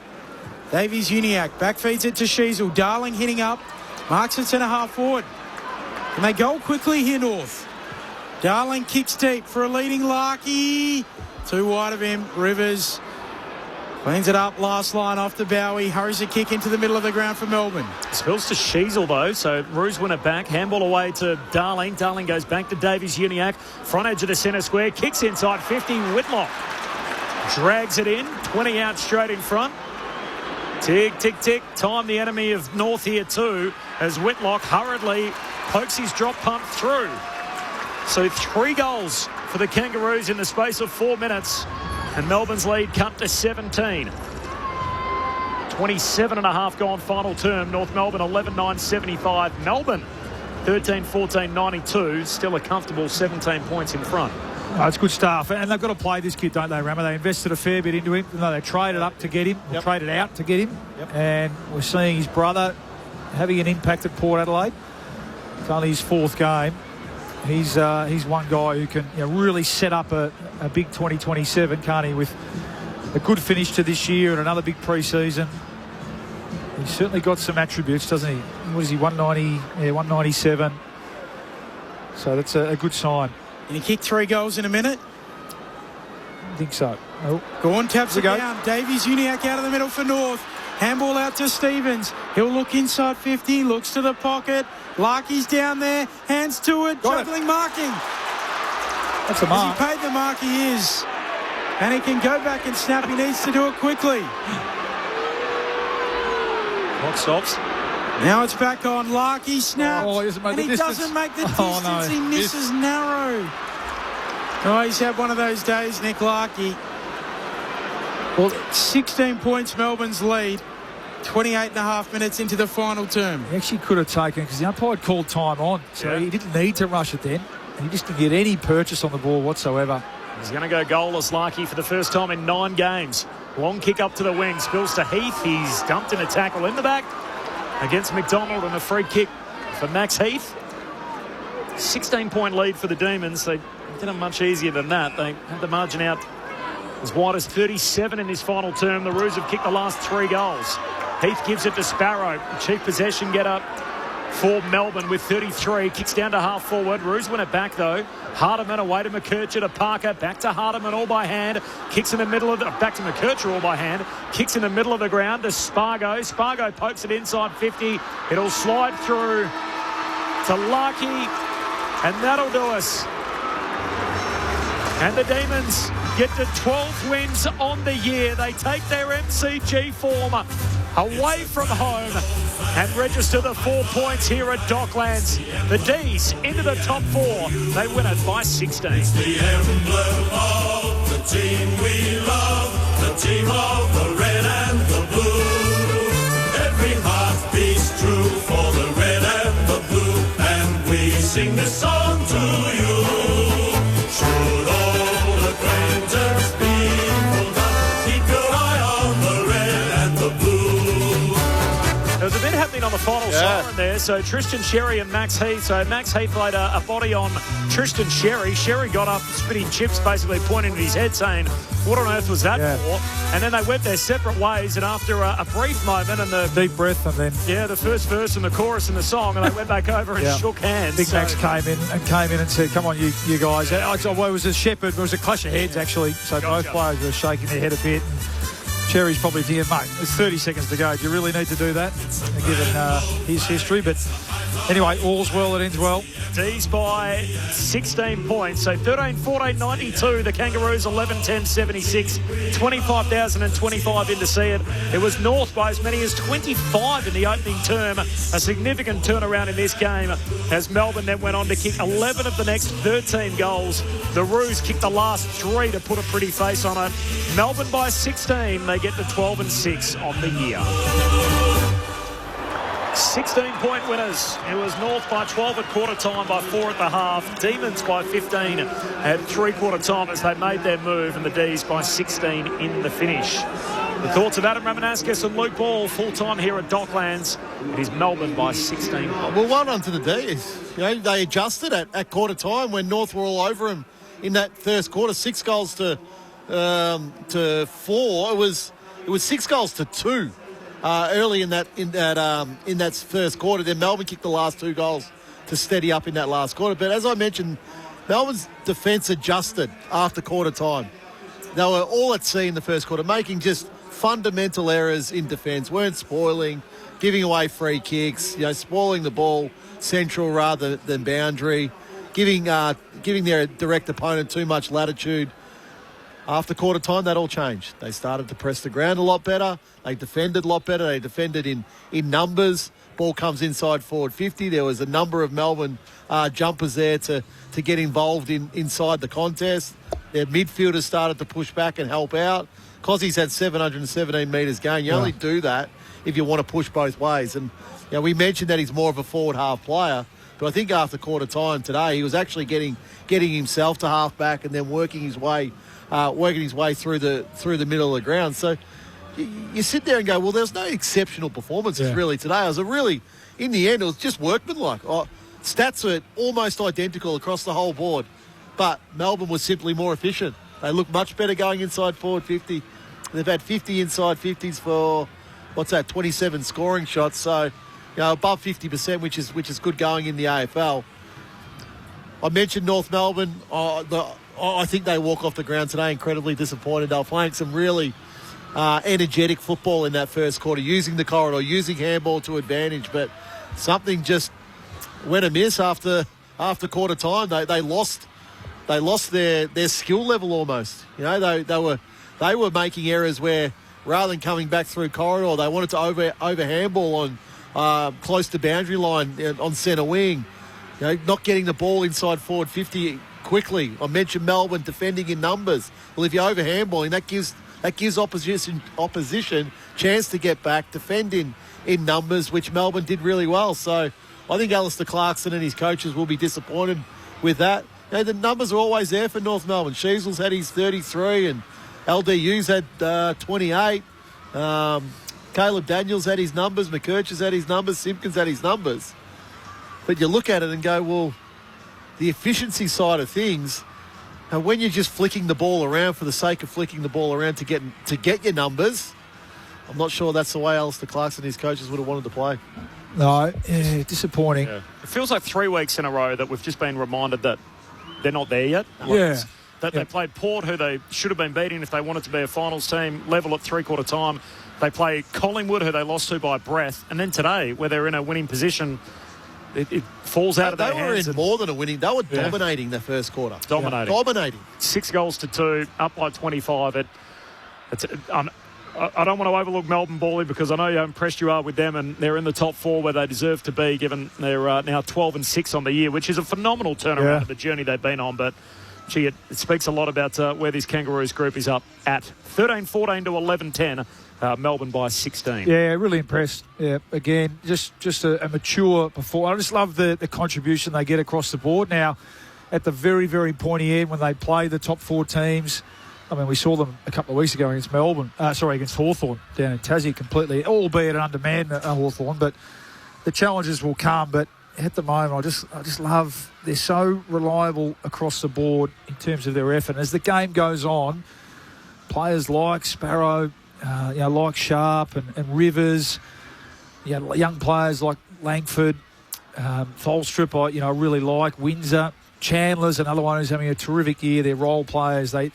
Davies Uniacke back feeds it to Sheasel. Darling hitting up. Marks at centre-half forward. And they go quickly here, North. Darling kicks deep for a leading Larkey. Too wide of him. Rivers cleans it up. Last line off to Bowie. Hurries a kick into the middle of the ground for Melbourne. Spills to Sheasel, though, so Roos win it back. Handball away to Darling. Darling goes back to Davies-Uniacke. Front edge of the centre square. Kicks inside 50. Whitlock drags it in. 20 out straight in front. Tick, tick, tick. Time the enemy of North here too, as Whitlock hurriedly pokes his drop pump through. So 3 goals for the Kangaroos in the space of 4 minutes. And Melbourne's lead cut to 17. 27.5 gone final term. North Melbourne 11-9-75. Melbourne 13-14-92. Still a comfortable 17 points in front. Oh, it's good stuff. And they've got to play this kid, don't they, Rama? They invested a fair bit into him. No, they traded up to get him. Yep. Traded out to get him. Yep. And we're seeing his brother having an impact at Port Adelaide. It's only his 4th game. He's one guy who can really set up a big 2027, can't he, with a good finish to this year and another big pre-season. He's certainly got some attributes, doesn't he? What is he, 190? Yeah, 197. So that's a good sign. Can he kick 3 goals in a minute? I think so. Oh. Gawn taps it down. Davies-Uniacke out of the middle for North. Handball out to Stevens. He'll look inside 50. Looks to the pocket. Larkey's down there. Hands to it. Juggling marking. That's a mark. As he paid the mark, he is. And he can go back and snap. He needs to do it quickly. Clock stops. Now it's back on. Larkey snaps. Oh, he doesn't make the distance. No. He misses narrow. Oh, he's had one of those days, Nick Larkey. Well, 16 points Melbourne's lead. 28.5 minutes into the final term. He actually could have taken, because the umpire called time on, so he didn't need to rush it then. He just didn't get any purchase on the ball whatsoever. He's going to go goalless, Larkey, for the first time in 9 games. Long kick up to the wing. Spills to Heath. He's dumped in a tackle in the back against McDonald, and a free kick for Max Heath. 16-point lead for the Demons. They did it much easier than that. They had the margin out as wide as 37 in this final term. The Roos have kicked the last 3 goals. Heath gives it to Sparrow. Chief possession get up for Melbourne with 33. Kicks down to half forward. Roos win it back though. Hardiman away to McKercher to Parker. Back to Hardiman all by hand. Kicks in the middle of the... Back to McKercher all by hand. Kicks in the middle of the ground to Spargo. Spargo pokes it inside 50. It'll slide through to Larkey. And that'll do us. And the Demons get to 12 wins on the year. They take their MCG form away from home and register the 4 points here at Docklands. The D's into the top 4. They win it by 16. It's the emblem of the team we love, the team of the red and the blue. Every heart beats true for the red and the blue, and we sing this song to you. Should old acquaintance be pulled up, keep your eye on the red and the blue. There's a bit happening on the final siren there. So Tristan Sherry and Max Heath. So Max Heath laid a body on Tristan Sherry. Sherry got up spitting chips, basically pointing at his head saying, what on earth was that for? And then they went their separate ways, and after a brief moment and the deep breath, and then the first verse and the chorus and the song, and they went back over and shook hands. Big Max came in and said, come on you guys. Well, it was a shepherd, it was a clash of heads actually, so both players were shaking their head a bit. Cherry's probably thinking, mate, there's 30 seconds to go. Do you really need to do that, given his history? But anyway, all's well, it ends well. D's by 16 points. So 13-14-92. The Kangaroos 11-10-76. 25,025 in to see it. It was North by as many as 25 in the opening term. A significant turnaround in this game as Melbourne then went on to kick 11 of the next 13 goals. The Roos kicked the last 3 to put a pretty face on it. Melbourne by 16. They get to 12-6 on the year. 16-point winners. It was North by 12 at quarter time, by 4 at the half. Demons by 15 at three-quarter time as they made their move, and the D's by 16 in the finish. The thoughts of Adam Ramanauskas and Luke Ball full-time here at Docklands. It is Melbourne by 16. Well, well done to the D's. You know, they adjusted at quarter time when North were all over them in that first quarter. 6 goals to 4. It was 6 goals to 2 early in that first quarter. Then Melbourne kicked the last 2 goals to steady up in that last quarter. But as I mentioned, Melbourne's defence adjusted after quarter time. They were all at sea in the first quarter, making just fundamental errors in defence, weren't spoiling, giving away free kicks, spoiling the ball central rather than boundary, giving their direct opponent too much latitude. After quarter time, that all changed. They started to press the ground a lot better. They defended a lot better. They defended in numbers. Ball comes inside forward 50. There was a number of Melbourne jumpers there to get involved inside the contest. Their midfielders started to push back and help out. Cozzy's had 717 metres gain. You only do that if you want to push both ways. And we mentioned that he's more of a forward half player, but I think after quarter time today, he was actually getting himself to half back and then working his way through the middle of the ground. So you sit there and go, well, there's no exceptional performances really today. It was in the end, it was just workmanlike. Stats were almost identical across the whole board, but Melbourne was simply more efficient. They look much better going inside forward 50. They've had 50 inside 50s for, 27 scoring shots. So, above 50%, which is good going in the AFL. I mentioned North Melbourne. I think they walk off the ground today incredibly disappointed. They were playing some really energetic football in that first quarter, using the corridor, using handball to advantage, but something just went amiss after quarter time. They lost their skill level almost. They were making errors where rather than coming back through corridor, they wanted to over handball on close to boundary line on centre wing. Not getting the ball inside forward 50 quickly. I mentioned Melbourne defending in numbers. Well, if you over handballing, that gives opposition chance to get back, defend in numbers, which Melbourne did really well. So I think Alistair Clarkson and his coaches will be disappointed with that. The numbers are always there for North Melbourne. Sheasel's had his 33 and LDU's had 28. Caleb Daniels had his numbers. McKercher's had his numbers. Simpkins had his numbers. But you look at it and go, well, the efficiency side of things, and when you're just flicking the ball around for the sake of flicking the ball around to get your numbers, I'm not sure that's the way Alistair Clarkson and his coaches would have wanted to play. No, disappointing. Yeah. It feels like 3 weeks in a row that we've just been reminded that they're not there yet. They played Port, who they should have been beating if they wanted to be a finals team, level at three-quarter time. They play Collingwood, who they lost to by breath. And then today, where they're in a winning position, it falls out of their hands. They were in more than a winning. They were dominating the first quarter. Dominating. 6 goals to 2, up by 25. I don't want to overlook Melbourne, Bally, because I know how impressed you are with them, and they're in the top 4 where they deserve to be, given they're now 12-6 on the year, which is a phenomenal turnaround of the journey they've been on. But, gee, it speaks a lot about where this Kangaroos group is up at. 13-14 to 11-10. Melbourne by 16. Yeah, really impressed. Yeah, again, just a mature performance. I just love the contribution they get across the board. Now, at the very, very pointy end, when they play the top 4 teams, I mean, we saw them a couple of weeks ago against against Hawthorn down in Tassie completely, albeit an undermanned Hawthorn, but the challenges will come. But at the moment, I just love, they're so reliable across the board in terms of their effort. And as the game goes on, players like Sparrow, like Sharp and Rivers, young players like Langford, Tholstrup, I really like. Windsor, Chandler's another one who's having a terrific year. They're role players. They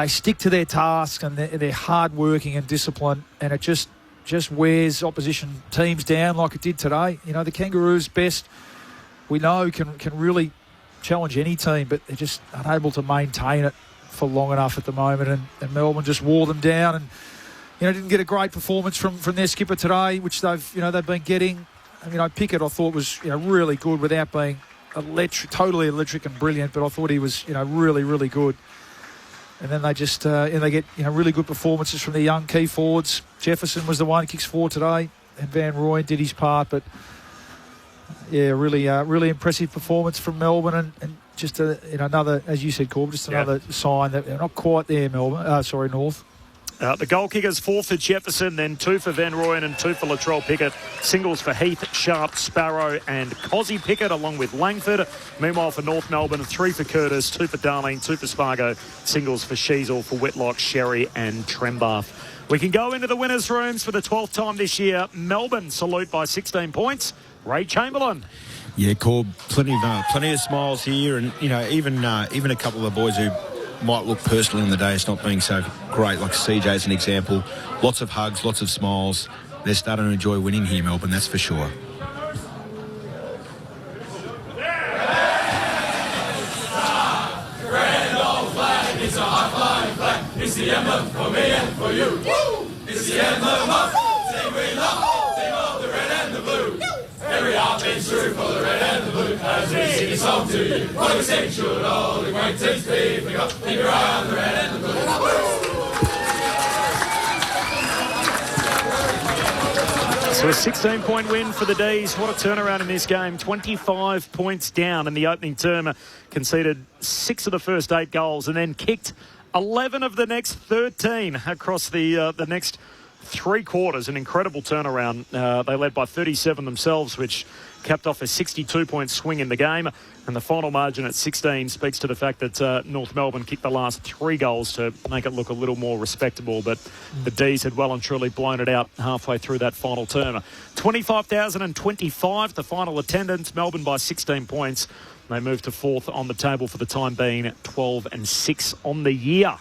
stick to their tasks, and they're hard-working and disciplined, and it just wears opposition teams down like it did today. The Kangaroos' best, we know, can really challenge any team, but they're just unable to maintain it for long enough at the moment, and Melbourne just wore them down, and didn't get a great performance from their skipper today, which they've been getting. Pickett I thought was really good without being totally electric and brilliant, but I thought he was really, really good. And then they just they get really good performances from the young key forwards. Jefferson was the one who kicks 4 today, and Van Rooyen did his part. But really impressive performance from Melbourne, and just another, as you said, Corb, just another sign that they're not quite there. North. The goal kickers, 4 for Jefferson, then 2 for Van Rooyen and 2 for Latrell Pickett. Singles for Heath, Sharp, Sparrow and Cozzy Pickett, along with Langford. Meanwhile, for North Melbourne, 3 for Curtis, 2 for Darling, 2 for Spargo. Singles for Sheasel, for Whitlock, Sherry and Trembath. We can go into the winners' rooms for the 12th time this year. Melbourne salute by 16 points. Ray Chamberlain. Yeah, Corb, plenty of smiles here, and even a couple of the boys who might look personally on the day as not being so great, like CJ as an example. Lots of hugs, lots of smiles. They're starting to enjoy winning here, Melbourne, that's for sure. It's a high-flying flag. It's the emblem for me and for you. Woo! It's the emblem of team we love, team of the red and the blue. Every heart beats true for the red and the blue. As we sing a song to you, what we sing should all the great teams be. Keep your eye on the red and the blue. So a 16-point win for the D's. What a turnaround in this game. 25 points down in the opening term. Conceded 6 of the first 8 goals and then kicked 11 of the next 13 across the next 3 quarters. An incredible turnaround. They led by 37 themselves, which capped off a 62-point swing in the game. And the final margin at 16 speaks to the fact that North Melbourne kicked the last 3 goals to make it look a little more respectable. But the D's had well and truly blown it out halfway through that final term. 25,025, the final attendance. Melbourne by 16 points. They moved to 4th on the table for the time being, 12-6 on the year.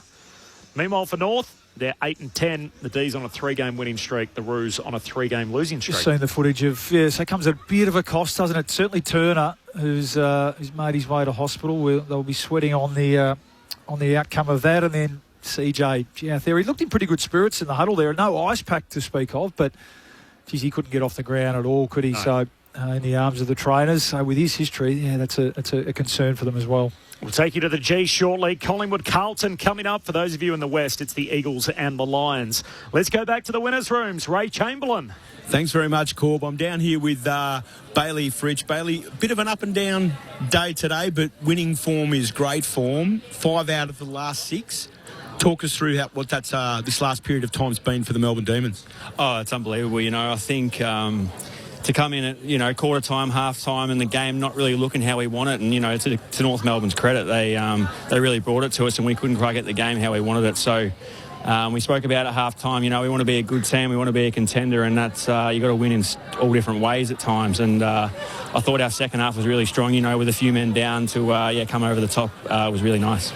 Meanwhile, for North, they're 8-10. The D's on a 3-game winning streak. The Roos on a 3-game losing streak. Just seen the footage of, so it comes at a bit of a cost, doesn't it? Certainly Turner, who's made his way to hospital. They'll be sweating on the outcome of that. And then CJ, he looked in pretty good spirits in the huddle there. No ice pack to speak of, but geez, he couldn't get off the ground at all, could he? No. So in the arms of the trainers. So with his history, that's a concern for them as well. We'll take you to the G shortly. Collingwood Carlton coming up. For those of you in the West, it's the Eagles and the Lions. Let's go back to the winners' rooms. Ray Chamberlain. Thanks very much, Corb. I'm down here with Bailey Fritsch. Bailey, a bit of an up and down day today, but winning form is great form. 5 out of the last 6. Talk us through what that's this last period of time's been for the Melbourne Demons. Oh, it's unbelievable. I think to come in at quarter time, half time, and the game not really looking how we want it, and to North Melbourne's credit, they really brought it to us, and we couldn't quite get the game how we wanted it. So we spoke about at half time. We want to be a good team, we want to be a contender, and that's you got to win in all different ways at times. And I thought our second half was really strong. With a few men down to come over the top was really nice.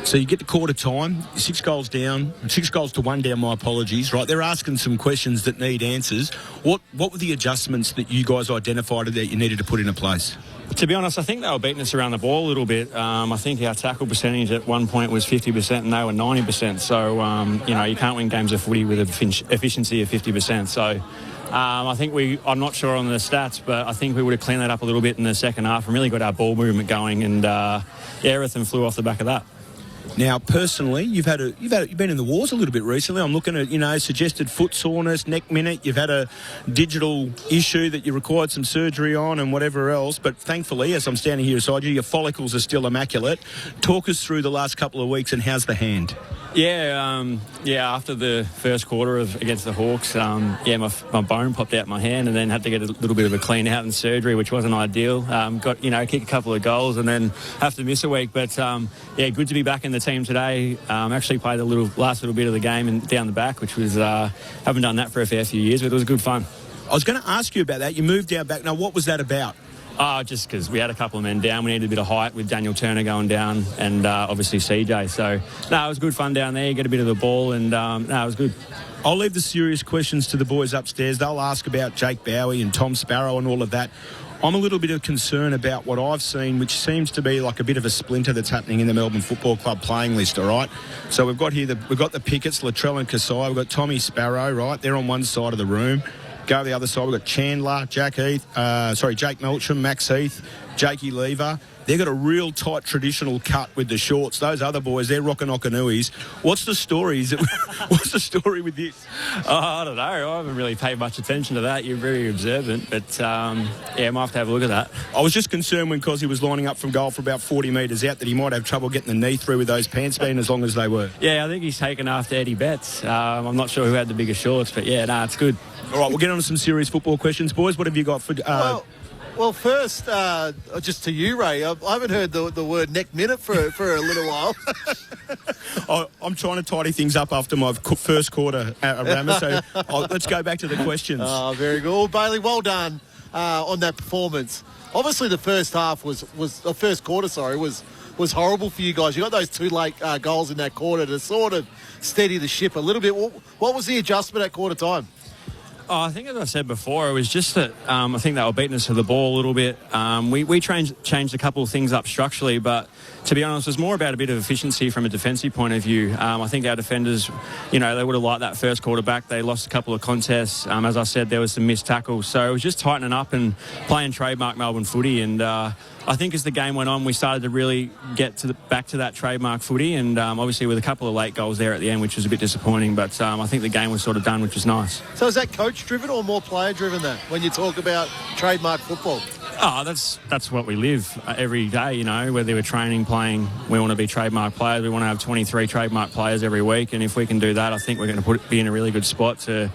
So you get to quarter time, 6 goals down, 6 goals to 1 down, my apologies, right? They're asking some questions that need answers. What were the adjustments that you guys identified that you needed to put into place? To be honest, I think they were beating us around the ball a little bit. I think our tackle percentage at one point was 50% and they were 90%. So, you can't win games of footy with efficiency of 50%. So I think I'm not sure on the stats, but I think we would have cleaned that up a little bit in the second half and really got our ball movement going, and everything flew off the back of that. Now, personally, you've been in the wars a little bit recently. I'm looking at, suggested foot soreness, neck minute. You've had a digital issue that you required some surgery on and whatever else. But thankfully, as I'm standing here beside you, your follicles are still immaculate. Talk us through the last couple of weeks and how's the hand? After the first quarter against the Hawks, my bone popped out my hand and then had to get a little bit of a clean out and surgery, which wasn't ideal. Kick a couple of goals and then have to miss a week. But, good to be back in the team today. Actually played the last little bit of the game and down the back, which was, haven't done that for a fair few years, but it was good fun. I was going to ask you about that. You moved down back. Now, what was that about? Just because we had a couple of men down. We needed a bit of height with Daniel Turner going down and obviously CJ. So, it was good fun down there. You get a bit of the ball and, it was good. I'll leave the serious questions to the boys upstairs. They'll ask about Jake Bowie and Tom Sparrow and all of that. I'm a little bit of concern about what I've seen, which seems to be like a bit of a splinter that's happening in the Melbourne Football Club playing list, all right? So we've got here, we've got the Picketts, Latrell and Kasai. We've got Tommy Sparrow, right? They're on one side of the room. Go to the other side, we've got Chandler, Jake Melcham, Max Heath, Jakey Lever. They've got a real tight traditional cut with the shorts. Those other boys, they're rocking Okanuis. What's the story? What's the story with this? I don't know. I haven't really paid much attention to that. You're very observant, but I might have to have a look at that. I was just concerned because he was lining up from goal for about 40 metres out that he might have trouble getting the knee through with those pants being as long as they were. Yeah, I think he's taken after Eddie Betts. I'm not sure who had the bigger shorts, but it's good. All right, we'll get on to some serious football questions. Boys, what have you got for... Well, first, just to you, Ray, I haven't heard the word neck minute for a little while. I'm trying to tidy things up after my first quarter at Rama, so let's go back to the questions. Oh, very good. Well, Bailey, well done on that performance. Obviously, the first half was the first quarter, was horrible for you guys. You got those two late goals in that quarter to sort of steady the ship a little bit. What was the adjustment at quarter time? Oh, I think, as I said before, it was just that I think they were beating us to the ball a little bit. We changed a couple of things up structurally, but to be honest, it was more about a bit of efficiency from a defensive point of view. I think our defenders, they would have liked that first quarter back. They lost a couple of contests. As I said, there was some missed tackles. So it was just tightening up and playing trademark Melbourne footy. And I think as the game went on, we started to really get back to that trademark footy. And obviously with a couple of late goals there at the end, which was a bit disappointing. But I think the game was sort of done, which was nice. So is that coach-driven or more player-driven then, when you talk about trademark football? Oh, that's what we live every day, whether we're training, playing, we want to be trademark players. We want to have 23 trademark players every week, and if we can do that, I think we're going to be in a really good spot to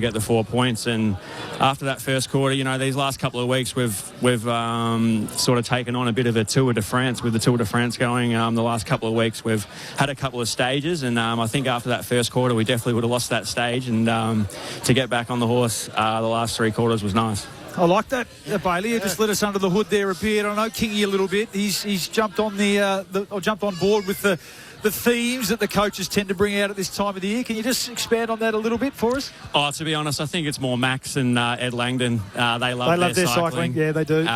get the 4 points. And after that first quarter, these last couple of weeks, we've sort of taken on a bit of a Tour de France with the Tour de France going. The last couple of weeks, we've had a couple of stages, and I think after that first quarter, we definitely would have lost that stage, and to get back on the horse the last three quarters was nice. I like that, Bailey. You just let us under the hood there a bit. I know Kingy a little bit. He's jumped on jumped on board with the themes that the coaches tend to bring out at this time of the year. Can you just expand on that a little bit for us? Oh, to be honest, I think it's more Max and Ed Langdon. They love their cycling. Yeah, they do.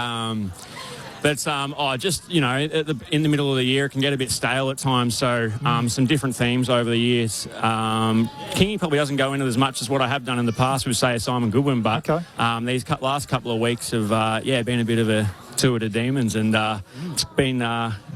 But in the middle of the year, it can get a bit stale at times. So some different themes over the years. Kingy probably doesn't go into as much as what I have done in the past with, say, Simon Goodwin. But these last couple of weeks have been a bit of a tour to demons, and it's been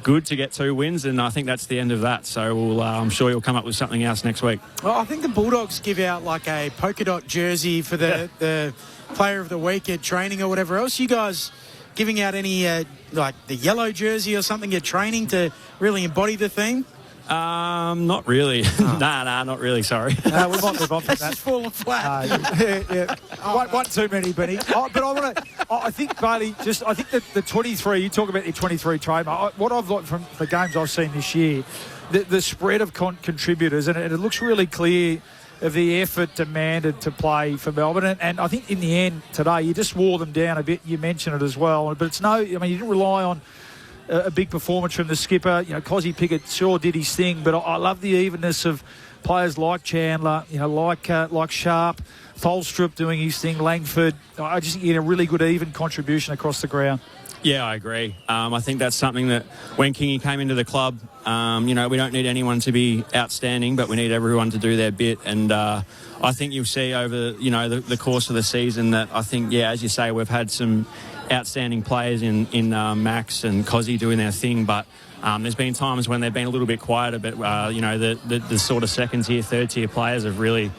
good to get 2 wins, and I think that's the end of that. So I'm sure you'll come up with something else next week. Well, I think the Bulldogs give out like a polka dot jersey for the player of the week at training or whatever else. You guys giving out any like the yellow jersey or something at training to really embody the theme? Not really. Nah, not really, sorry. We might move on from that. Just fallen flat. One too many, Benny. But I think, Bailey, I think that the 23, you talk about the 23 trademark. What I've liked from the games I've seen this year, the spread of contributors, and it looks really clear of the effort demanded to play for Melbourne. And I think in the end today, you just wore them down a bit. You mentioned it as well. But you didn't rely on a big performance from the skipper. Cozzy Pickett sure did his thing, but I love the evenness of players like Chandler, like Sharp, Tholstrup doing his thing, Langford. I just think a really good even contribution across the ground. Yeah, I agree. I think that's something that when Kingy came into the club, we don't need anyone to be outstanding, but we need everyone to do their bit. And I think you'll see over, the course of the season that I think, as you say, we've had some outstanding players in Max and Cozzy doing their thing, but there's been times when they've been a little bit quieter, but, the sort of second-tier, third-tier players have really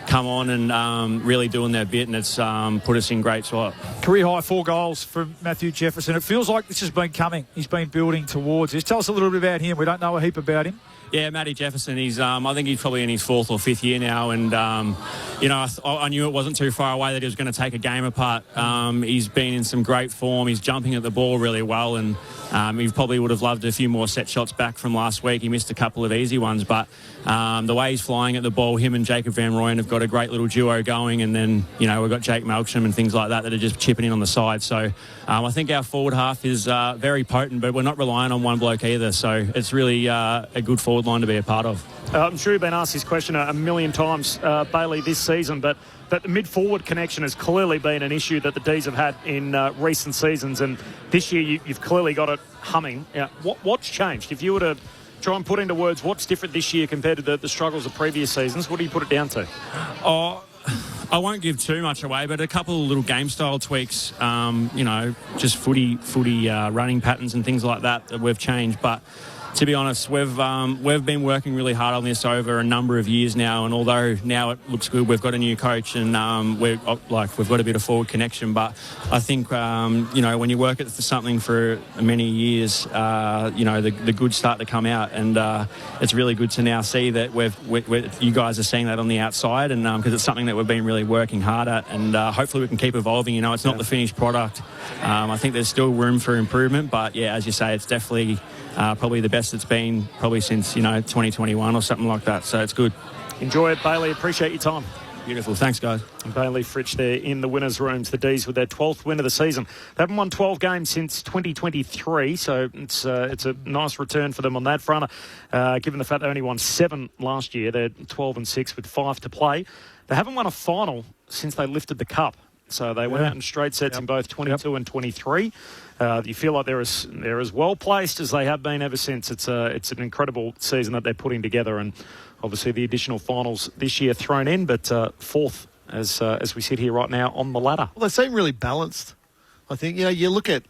come on and really doing their bit, and it's put us in great spot. Career high 4 goals from Matthew Jefferson. It feels like this has been coming. He's been building towards this. Tell us a little bit about him. We don't know a heap about him. Yeah, Matty Jefferson, he's I think he's probably in his 4th or 5th year now, and I knew it wasn't too far away that he was going to take a game apart. He's been in some great form. He's jumping at the ball really well, and he probably would have loved a few more set shots back from last week. He missed a couple of easy ones, but the way he's flying at the ball, him and Jacob Van Rooyen have got a great little duo going, and then we've got Jake Melksham and things like that are just chipping in on the side. So I think our forward half is very potent, but we're not relying on one bloke either, so it's really a good forward line to be a part of. I'm sure you've been asked this question a million times, Bailey, this season, but the mid-forward connection has clearly been an issue that the D's have had in recent seasons, and this year you've clearly got it humming. What's changed? If you were to try and put into words what's different this year compared to the struggles of previous seasons, what do you put it down to? I won't give too much away, but a couple of little game style tweaks, just footy running patterns and things like that we've changed. But To be honest, we've been working really hard on this over a number of years now, and although now it looks good, we've got a new coach and we've got a bit of forward connection. But I think when you work at something for many years, the goods start to come out, and it's really good to now see that you guys are seeing that on the outside, and because it's something that we've been really working hard at, and hopefully we can keep evolving. It's not the finished product. I think there's still room for improvement, but yeah, as you say, it's definitely probably the best it's been probably since 2021 or something like that. So it's good. Enjoy it, Bailey. Appreciate your time. Beautiful. Thanks, guys. And Bailey Fritsch there in the winners' rooms. The D's with their 12th win of the season. They haven't won 12 games since 2023, so it's a nice return for them on that front. Given the fact they only won 7 last year, they're 12-6 with 5 to play. They haven't won a final since they lifted the cup. So they went out in straight sets in both 22 and 23. You feel like they're as well placed as they have been ever since. It's an incredible season that they're putting together, and obviously the additional finals this year thrown in, but 4th as we sit here right now on the ladder. Well, they seem really balanced. I think you look at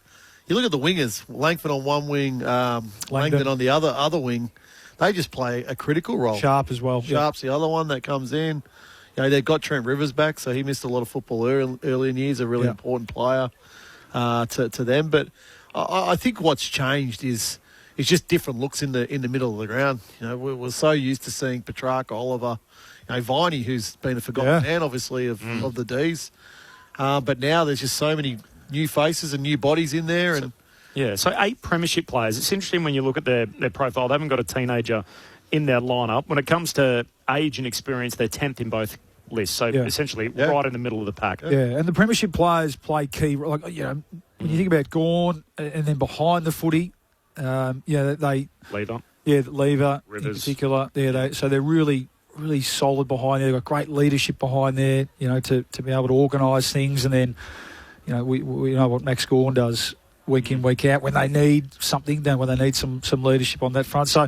the wingers, Langford on one wing, Langdon on the other wing. They just play a critical role. Sharp as well. Sharp's the other one that comes in. They've got Trent Rivers back, so he missed a lot of football early in years, a really important player to them. But I think what's changed is just different looks in the middle of the ground. We're so used to seeing Petrarca, Oliver, Viney, who's been a forgotten man, obviously, of the D's. But now there's just so many new faces and new bodies in there. So 8 premiership players. It's interesting when you look at their profile. They haven't got a teenager in their lineup. When it comes to age and experience, they're 10th in both lists. So essentially right in the middle of the pack. Yeah, and the premiership players play key. Like when you think about Gawn and then behind the footy, they Lever. Yeah, Lever Rivers. in particular. So they're really, really solid behind there. They've got great leadership behind there, to be able to organise things. And then, we know what Max Gawn does week in, week out when they need something, when they need some leadership on that front. So,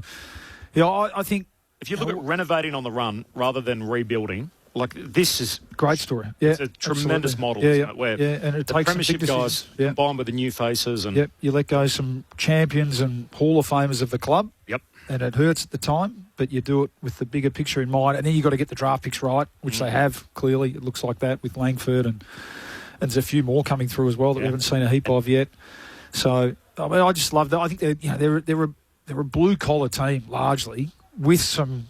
I think... If you look at renovating on the run rather than rebuilding, like this is... Great story. Yeah, it's a tremendous model, yeah, isn't it? Where and it the takes premiership guys combined with the new faces. And you let go some champions and Hall of Famers of the club. Yep. And it hurts at the time, but you do it with the bigger picture in mind. And then you've got to get the draft picks right, which they have, clearly. It looks like that with Langford. And there's a few more coming through as well that we haven't seen a heap of yet. So, I just love that. I think they're a blue-collar team, largely, with some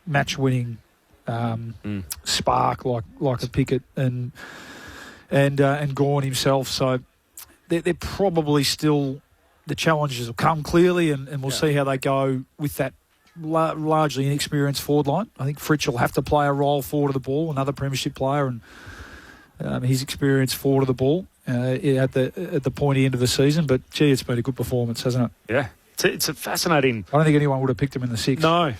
match-winning spark like a Pickett and Gawn himself. So they're probably still, the challenges will come clearly, and we'll see how they go with that largely inexperienced forward line. I think Fritsch will have to play a role forward of the ball, another premiership player, and his experience forward of the ball at the pointy end of the season. But gee, it's been a good performance, hasn't it? Yeah. It's a fascinating... I don't think anyone would have picked him in the 6. No,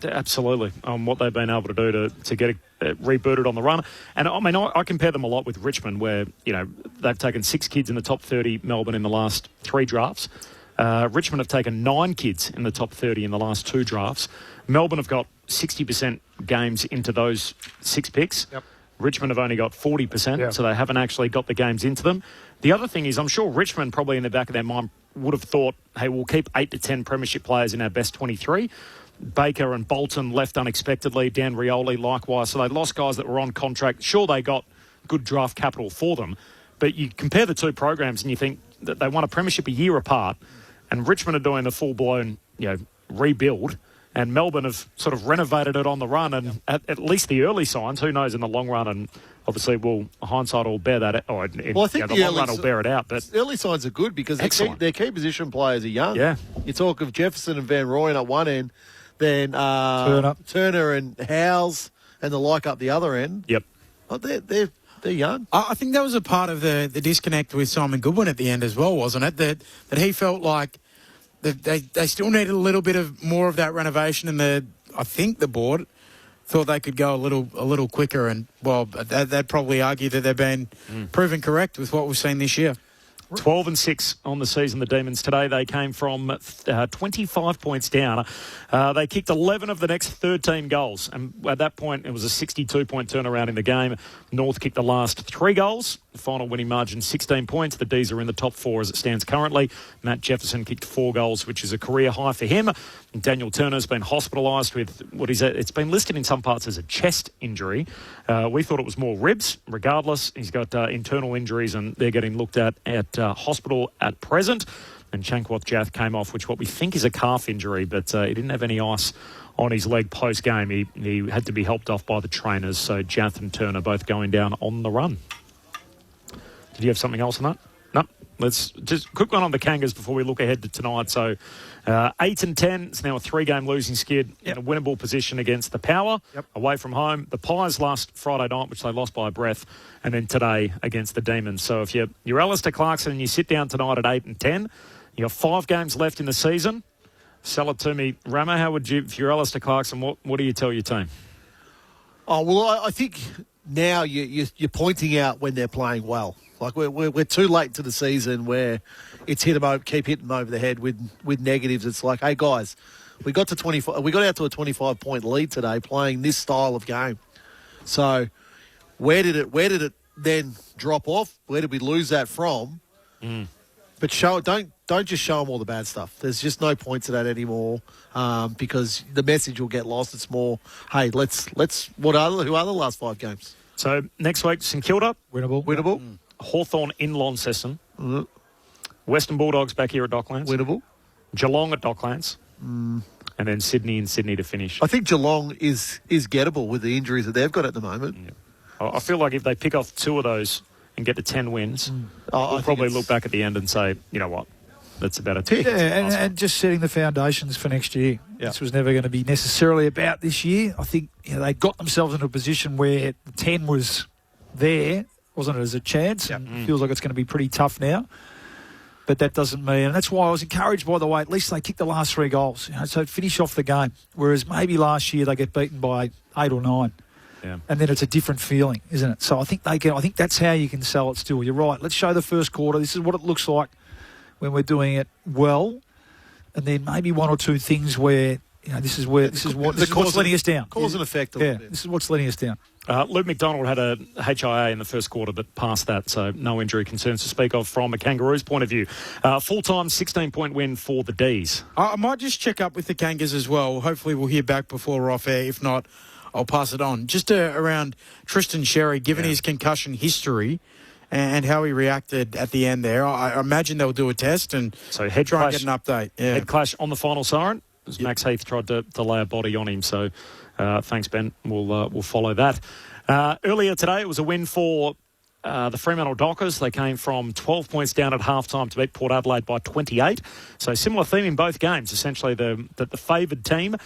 absolutely. What they've been able to do to get it rebooted on the run. And I mean, I compare them a lot with Richmond, where, they've taken 6 kids in the top 30, Melbourne, in the last 3 drafts. Richmond have taken 9 kids in the top 30 in the last 2 drafts. Melbourne have got 60% games into those 6 picks. Yep. Richmond have only got 40%, so they haven't actually got the games into them. The other thing is, I'm sure Richmond probably in the back of their mind would have thought, hey, we'll keep 8 to 10 premiership players in our best 23. Baker and Bolton left unexpectedly, Dan Rioli likewise. So they lost guys that were on contract. Sure, they got good draft capital for them, but you compare the 2 programs and you think that they won a premiership a year apart, and Richmond are doing the full-blown rebuild, and Melbourne have sort of renovated it on the run, and at least the early signs, who knows in the long run, and obviously hindsight will bear that out. I think the long run will bear it out. But early signs are good because their key position players are young. Yeah. You talk of Jefferson and Van Rooyen at one end, then Turner and Howes and the like up the other end. Yep. Oh, they're young. I think that was a part of the disconnect with Simon Goodwin at the end as well, wasn't it? That he felt like they still needed a little bit of more of that renovation, and I think the board thought they could go a little quicker, and they'd probably argue that they've been proven correct with what we've seen this year. 12-6 on the season, the Demons today. They came from 25 points down. They kicked 11 of the next 13 goals. And at that point, it was a 62-point turnaround in the game. North kicked the last 3 goals. The final winning margin, 16 points. The D's are in the top 4 as it stands currently. Matt Jefferson kicked 4 goals, which is a career high for him. And Daniel Turner's been hospitalised with it's been listed in some parts as a chest injury. We thought it was more ribs. Regardless, he's got internal injuries and they're getting looked at hospital at present. And Chankwath Jath came off, which what we think is a calf injury, but he didn't have any ice on his leg post-game. He had to be helped off by the trainers. So Jath and Turner both going down on the run. Did you have something else on that? No. Let's just quick one on the Kangas before we look ahead to tonight. So 8-10. It's now a 3-game losing skid in a winnable position against the Power away from home. The Pies last Friday night, which they lost by a breath, and then today against the Demons. So if you're Alistair Clarkson and you sit down tonight at 8-10, you got 5 games left in the season. Sell it to me. Rama, how would you, if you're Alistair Clarkson, what do you tell your team? Oh, well, I think now you're pointing out when they're playing well. Like we're too late to the season where it's keep hitting them over the head with negatives. It's like, hey guys, we got out to a 25-point lead today playing this style of game. So where did it then drop off? Where did we lose that from? But don't just show them all the bad stuff. There's just no point to that anymore because the message will get lost. It's more, hey, who are the last 5 games? So next week, St Kilda. Winnable. Hawthorn in Launceston. Western Bulldogs back here at Docklands. Winnable. Geelong at Docklands. And then Sydney to finish. I think Geelong is gettable with the injuries that they've got at the moment. Yeah. I feel like if they pick off 2 of those and get to 10 wins, we'll probably look back at the end and say, you know what, that's about a tick. Yeah, and just setting the foundations for next year. Yeah. This was never going to be necessarily about this year. I think they got themselves into a position where the 10 was there, wasn't it, as a chance? And it feels like it's going to be pretty tough now. But that doesn't mean, and that's why I was encouraged, by the way, at least they kicked the last 3 goals. So finish off the game. Whereas maybe last year they get beaten by 8 or 9. Yeah. And then it's a different feeling, isn't it? So I think I think that's how you can sell it still. You're right. Let's show the first quarter. This is what it looks like when we're doing it well. And then maybe 1 or 2 things where, this is what's letting us down. Cause and effect a little bit. This is what's letting us down. Luke McDonald had a HIA in the first quarter, but past that, so no injury concerns to speak of from a Kangaroos point of view. Full-time 16-point win for the D's. I might just check up with the Kangas as well. Hopefully we'll hear back before we're off air. If not, I'll pass it on. Just around Tristan Sherry, given his concussion history and how he reacted at the end there, I imagine they'll do a test and try and get an update. Yeah. Head clash on the final siren. Max Heath tried to lay a body on him, so thanks, Ben. We'll follow that. Earlier today, it was a win for the Fremantle Dockers. They came from 12 points down at halftime to beat Port Adelaide by 28. So similar theme in both games. Essentially, the favoured team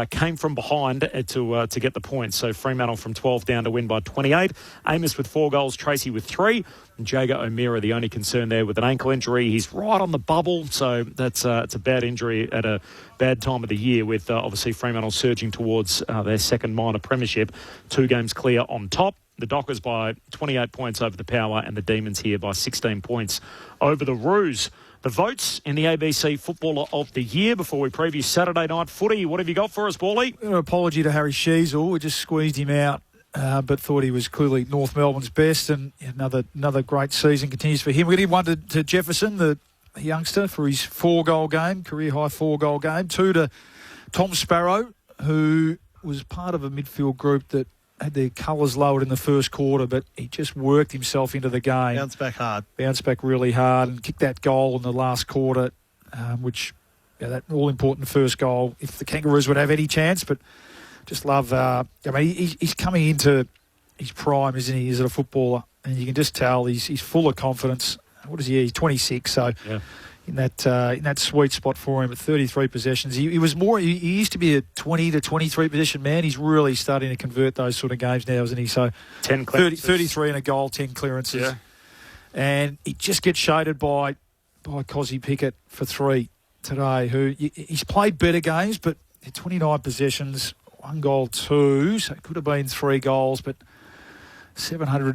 came from behind to get the points. So Fremantle from 12 down to win by 28. Amos with 4 goals, Tracy with 3. And Jager O'Meara, the only concern there with an ankle injury. He's right on the bubble, so it's a bad injury at a bad time of the year with obviously Fremantle surging towards their second minor premiership. 2 games clear on top. The Dockers by 28 points over the Power and the Demons here by 16 points over the Roos. The votes in the ABC Footballer of the Year before we preview Saturday night footy. What have you got for us, Paulie? An apology to Harry Sheasel. We just squeezed him out, but thought he was clearly North Melbourne's best, and another great season continues for him. We're going to give 1 to Jefferson, the youngster, for his 4-goal game, career-high 4-goal game. 2 to Tom Sparrow, who was part of a midfield group that had their colours lowered in the first quarter, but he just worked himself into the game. Bounced back really hard and kicked that goal in the last quarter, which, that all-important first goal, if the Kangaroos would have any chance. But just love, he's coming into his prime, isn't he, as a footballer? And you can just tell he's full of confidence. What is he? He's 26, so... Yeah. In that sweet spot for him at 33 possessions. He was more. He used to be a 20 to 23 possession man. He's really starting to convert those sort of games now, isn't he? So 10 clearances. 33 and a goal, 10 clearances. Yeah. And he just gets shaded by Cozzy Pickett for 3 today. He's played better games, but 29 possessions, 1 goal, 2. So it could have been 3 goals, but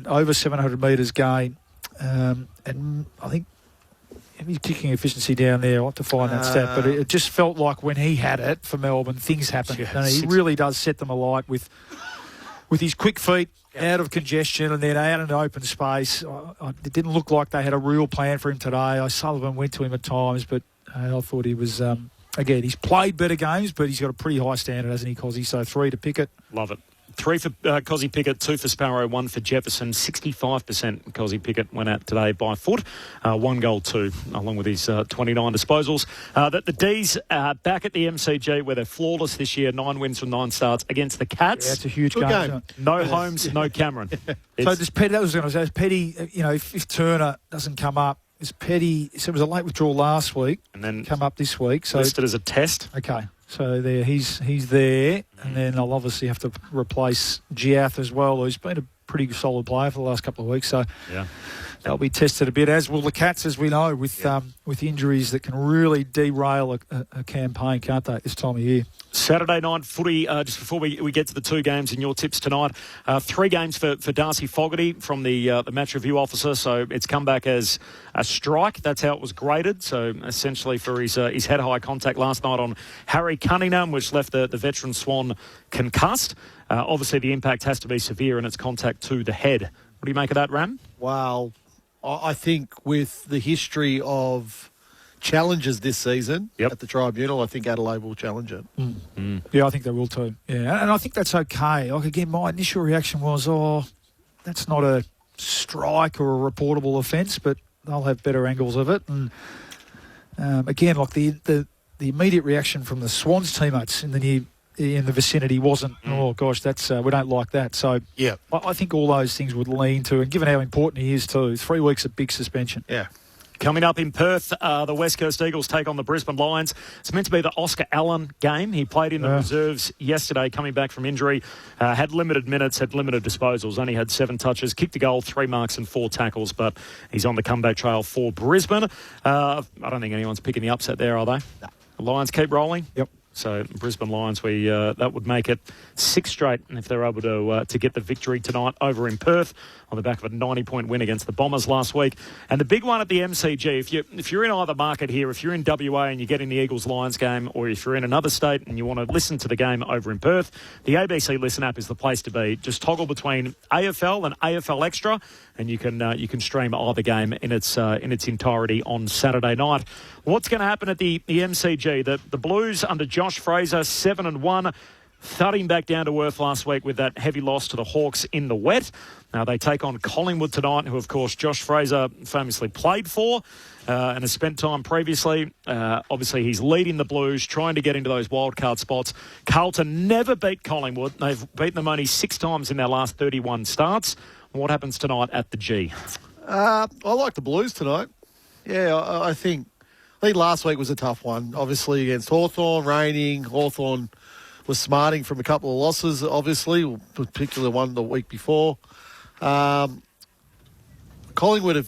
over 700 metres gain. And I think. His kicking efficiency down there, I'll have to find that stat, but it just felt like when he had it for Melbourne, things happened. He really does set them alight with his quick feet out of congestion and then out into open space. It didn't look like they had a real plan for him today. Sullivan went to him at times, but I thought he was, again, he's played better games, but he's got a pretty high standard, hasn't he, Cozzy? So 3 to Pickett. Love it. 3 for Cozzy Pickett, 2 for Sparrow, 1 for Jefferson. 65% Cozzy Pickett went out today by foot. 1 goal, 2, along with his 29 disposals. The D's back at the MCG where they're flawless this year. 9 wins from 9 starts against the Cats. Yeah, it's a huge game. No Holmes, no Cameron. So does Petty, that was going to say, Petty, if Turner doesn't come up, is Petty, so it was a late withdrawal last week and then come up this week. So listed as a test. Okay. So there, he's there, and then I'll obviously have to replace Giath as well, who's been a pretty solid player for the last couple of weeks. So they'll be tested a bit, as will the Cats, as we know, with injuries that can really derail a campaign, can't they, this time of year? Saturday night footy, just before we get to the 2 games in your tips tonight, 3 games for Darcy Fogarty from the match review officer. So it's come back as a strike. That's how it was graded. So essentially for his head-high contact last night on Harry Cunningham, which left the veteran Swan concussed. Obviously the impact has to be severe in its contact to the head. What do you make of that, Ram? Well, I think with the history of challenges this season at the tribunal, I think Adelaide will challenge it. Yeah, I think they will too. Yeah, and I think that's okay. Like, again, my initial reaction was, that's not a strike or a reportable offence, but they'll have better angles of it. And again, like the immediate reaction from the Swans teammates in the vicinity wasn't, oh gosh, that's we don't like that. So I think all those things would lean to, and given how important he is too, 3 weeks of big suspension. Yeah. Coming up in Perth, the West Coast Eagles take on the Brisbane Lions. It's meant to be the Oscar Allen game. He played in the reserves yesterday, coming back from injury. Had limited minutes, had limited disposals. Only had 7 touches, kicked a goal, 3 marks and 4 tackles. But he's on the comeback trail for Brisbane. I don't think anyone's picking the upset there, are they? No. The Lions keep rolling? Yep. So Brisbane Lions, that would make it 6 straight if they're able to get the victory tonight over in Perth on the back of a 90-point win against the Bombers last week. And the big one at the MCG, if you're in either market here, if you're in WA and you're getting the Eagles-Lions game, or if you're in another state and you want to listen to the game over in Perth, the ABC Listen app is the place to be. Just toggle between AFL and AFL Extra, and you can stream either game in its entirety on Saturday night. What's going to happen at the MCG? The Blues under Josh Fraser, 7-1, thudding back down to earth last week with that heavy loss to the Hawks in the wet. Now they take on Collingwood tonight, who of course Josh Fraser famously played for and has spent time previously. Obviously he's leading the Blues, trying to get into those wildcard spots. Carlton never beat Collingwood. They've beaten them only 6 times in their last 31 starts. What happens tonight at the G? I like the Blues tonight. Yeah, I think last week was a tough one, obviously, against Hawthorn, raining. Hawthorn was smarting from a couple of losses, obviously, particularly one the week before. Collingwood,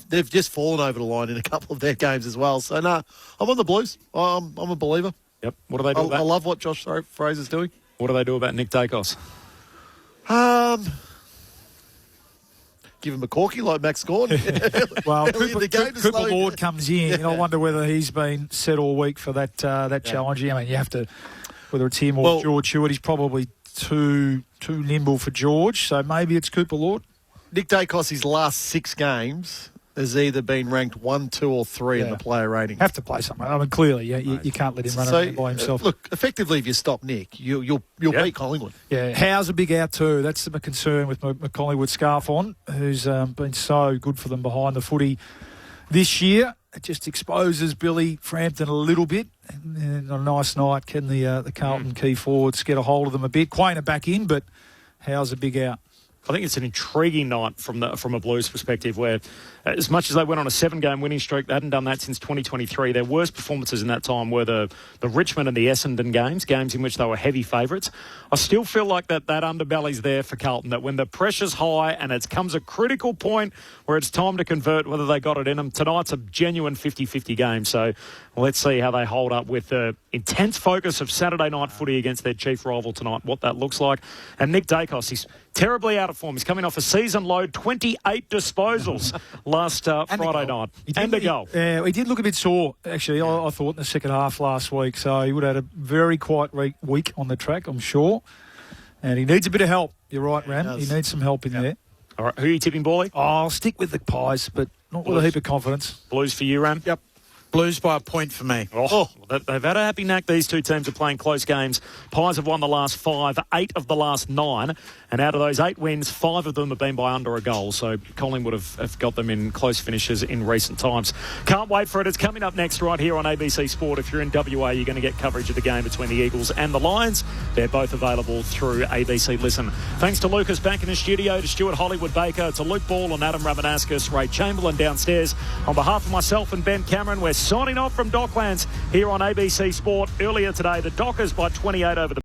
they've just fallen over the line in a couple of their games as well. So, no, I'm on the Blues. I'm a believer. Yep. What do they do about? I love what Josh Fraser's doing. What do they do about Nick Dacos? Give him a corky like Max Gawn. Well, Cooper Lord comes in. I wonder whether he's been set all week for that challenge. I mean, you have to, whether it's him or George Hewitt, he's probably too nimble for George. So maybe it's Cooper Lord. Nick Dacos, his last 6 games has either been ranked 1, 2 or 3 in the player rating. Have to play somewhere. I mean, clearly, you can't let him run around by himself. Look, effectively, if you stop Nick, you'll beat Collingwood. Yeah, Howe's a big out too. That's a concern with my Collingwood scarf on, who's been so good for them behind the footy this year. It just exposes Billy Frampton a little bit. And on a nice night, can the Carlton key forwards get a hold of them a bit? Quainer back in, but Howe's a big out. I think it's an intriguing night from a Blues perspective, where as much as they went on a 7-game winning streak, they hadn't done that since 2023. Their worst performances in that time were the Richmond and the Essendon games in which they were heavy favourites. I still feel like that underbelly's there for Carlton, that when the pressure's high and it comes a critical point where it's time to convert, whether they got it in them. Tonight's a genuine 50-50 game, so let's see how they hold up with the intense focus of Saturday night footy against their chief rival tonight, what that looks like. And Nick Dacos, he's terribly out of form. He's coming off a season low, 28 disposals last Friday night. And a goal. Yeah, he did look a bit sore, actually, I thought, in the second half last week. So he would have had a very quiet week on the track, I'm sure. And he needs a bit of help. You're right, Ram. He needs some help in there. All right, who are you tipping, Bally? Oh, I'll stick with the Pies, but not with a heap of confidence. Blues for you, Ram? Yep. Blues by a point for me. Oh, they've had a happy knack. These two teams are playing close games. Pies have won the last 5, 8 of the last 9. And out of those 8 wins, 5 of them have been by under a goal. So Collingwood have got them in close finishes in recent times. Can't wait for it. It's coming up next right here on ABC Sport. If you're in WA, you're going to get coverage of the game between the Eagles and the Lions. They're both available through ABC Listen. Thanks to Lucas back in the studio, to Stuart Hollywood-Baker, to Luke Ball and Adam Ramanauskas, Ray Chamberlain downstairs. On behalf of myself and Ben Cameron, we're signing off from Docklands here on ABC Sport. Earlier today, the Dockers by 28 over the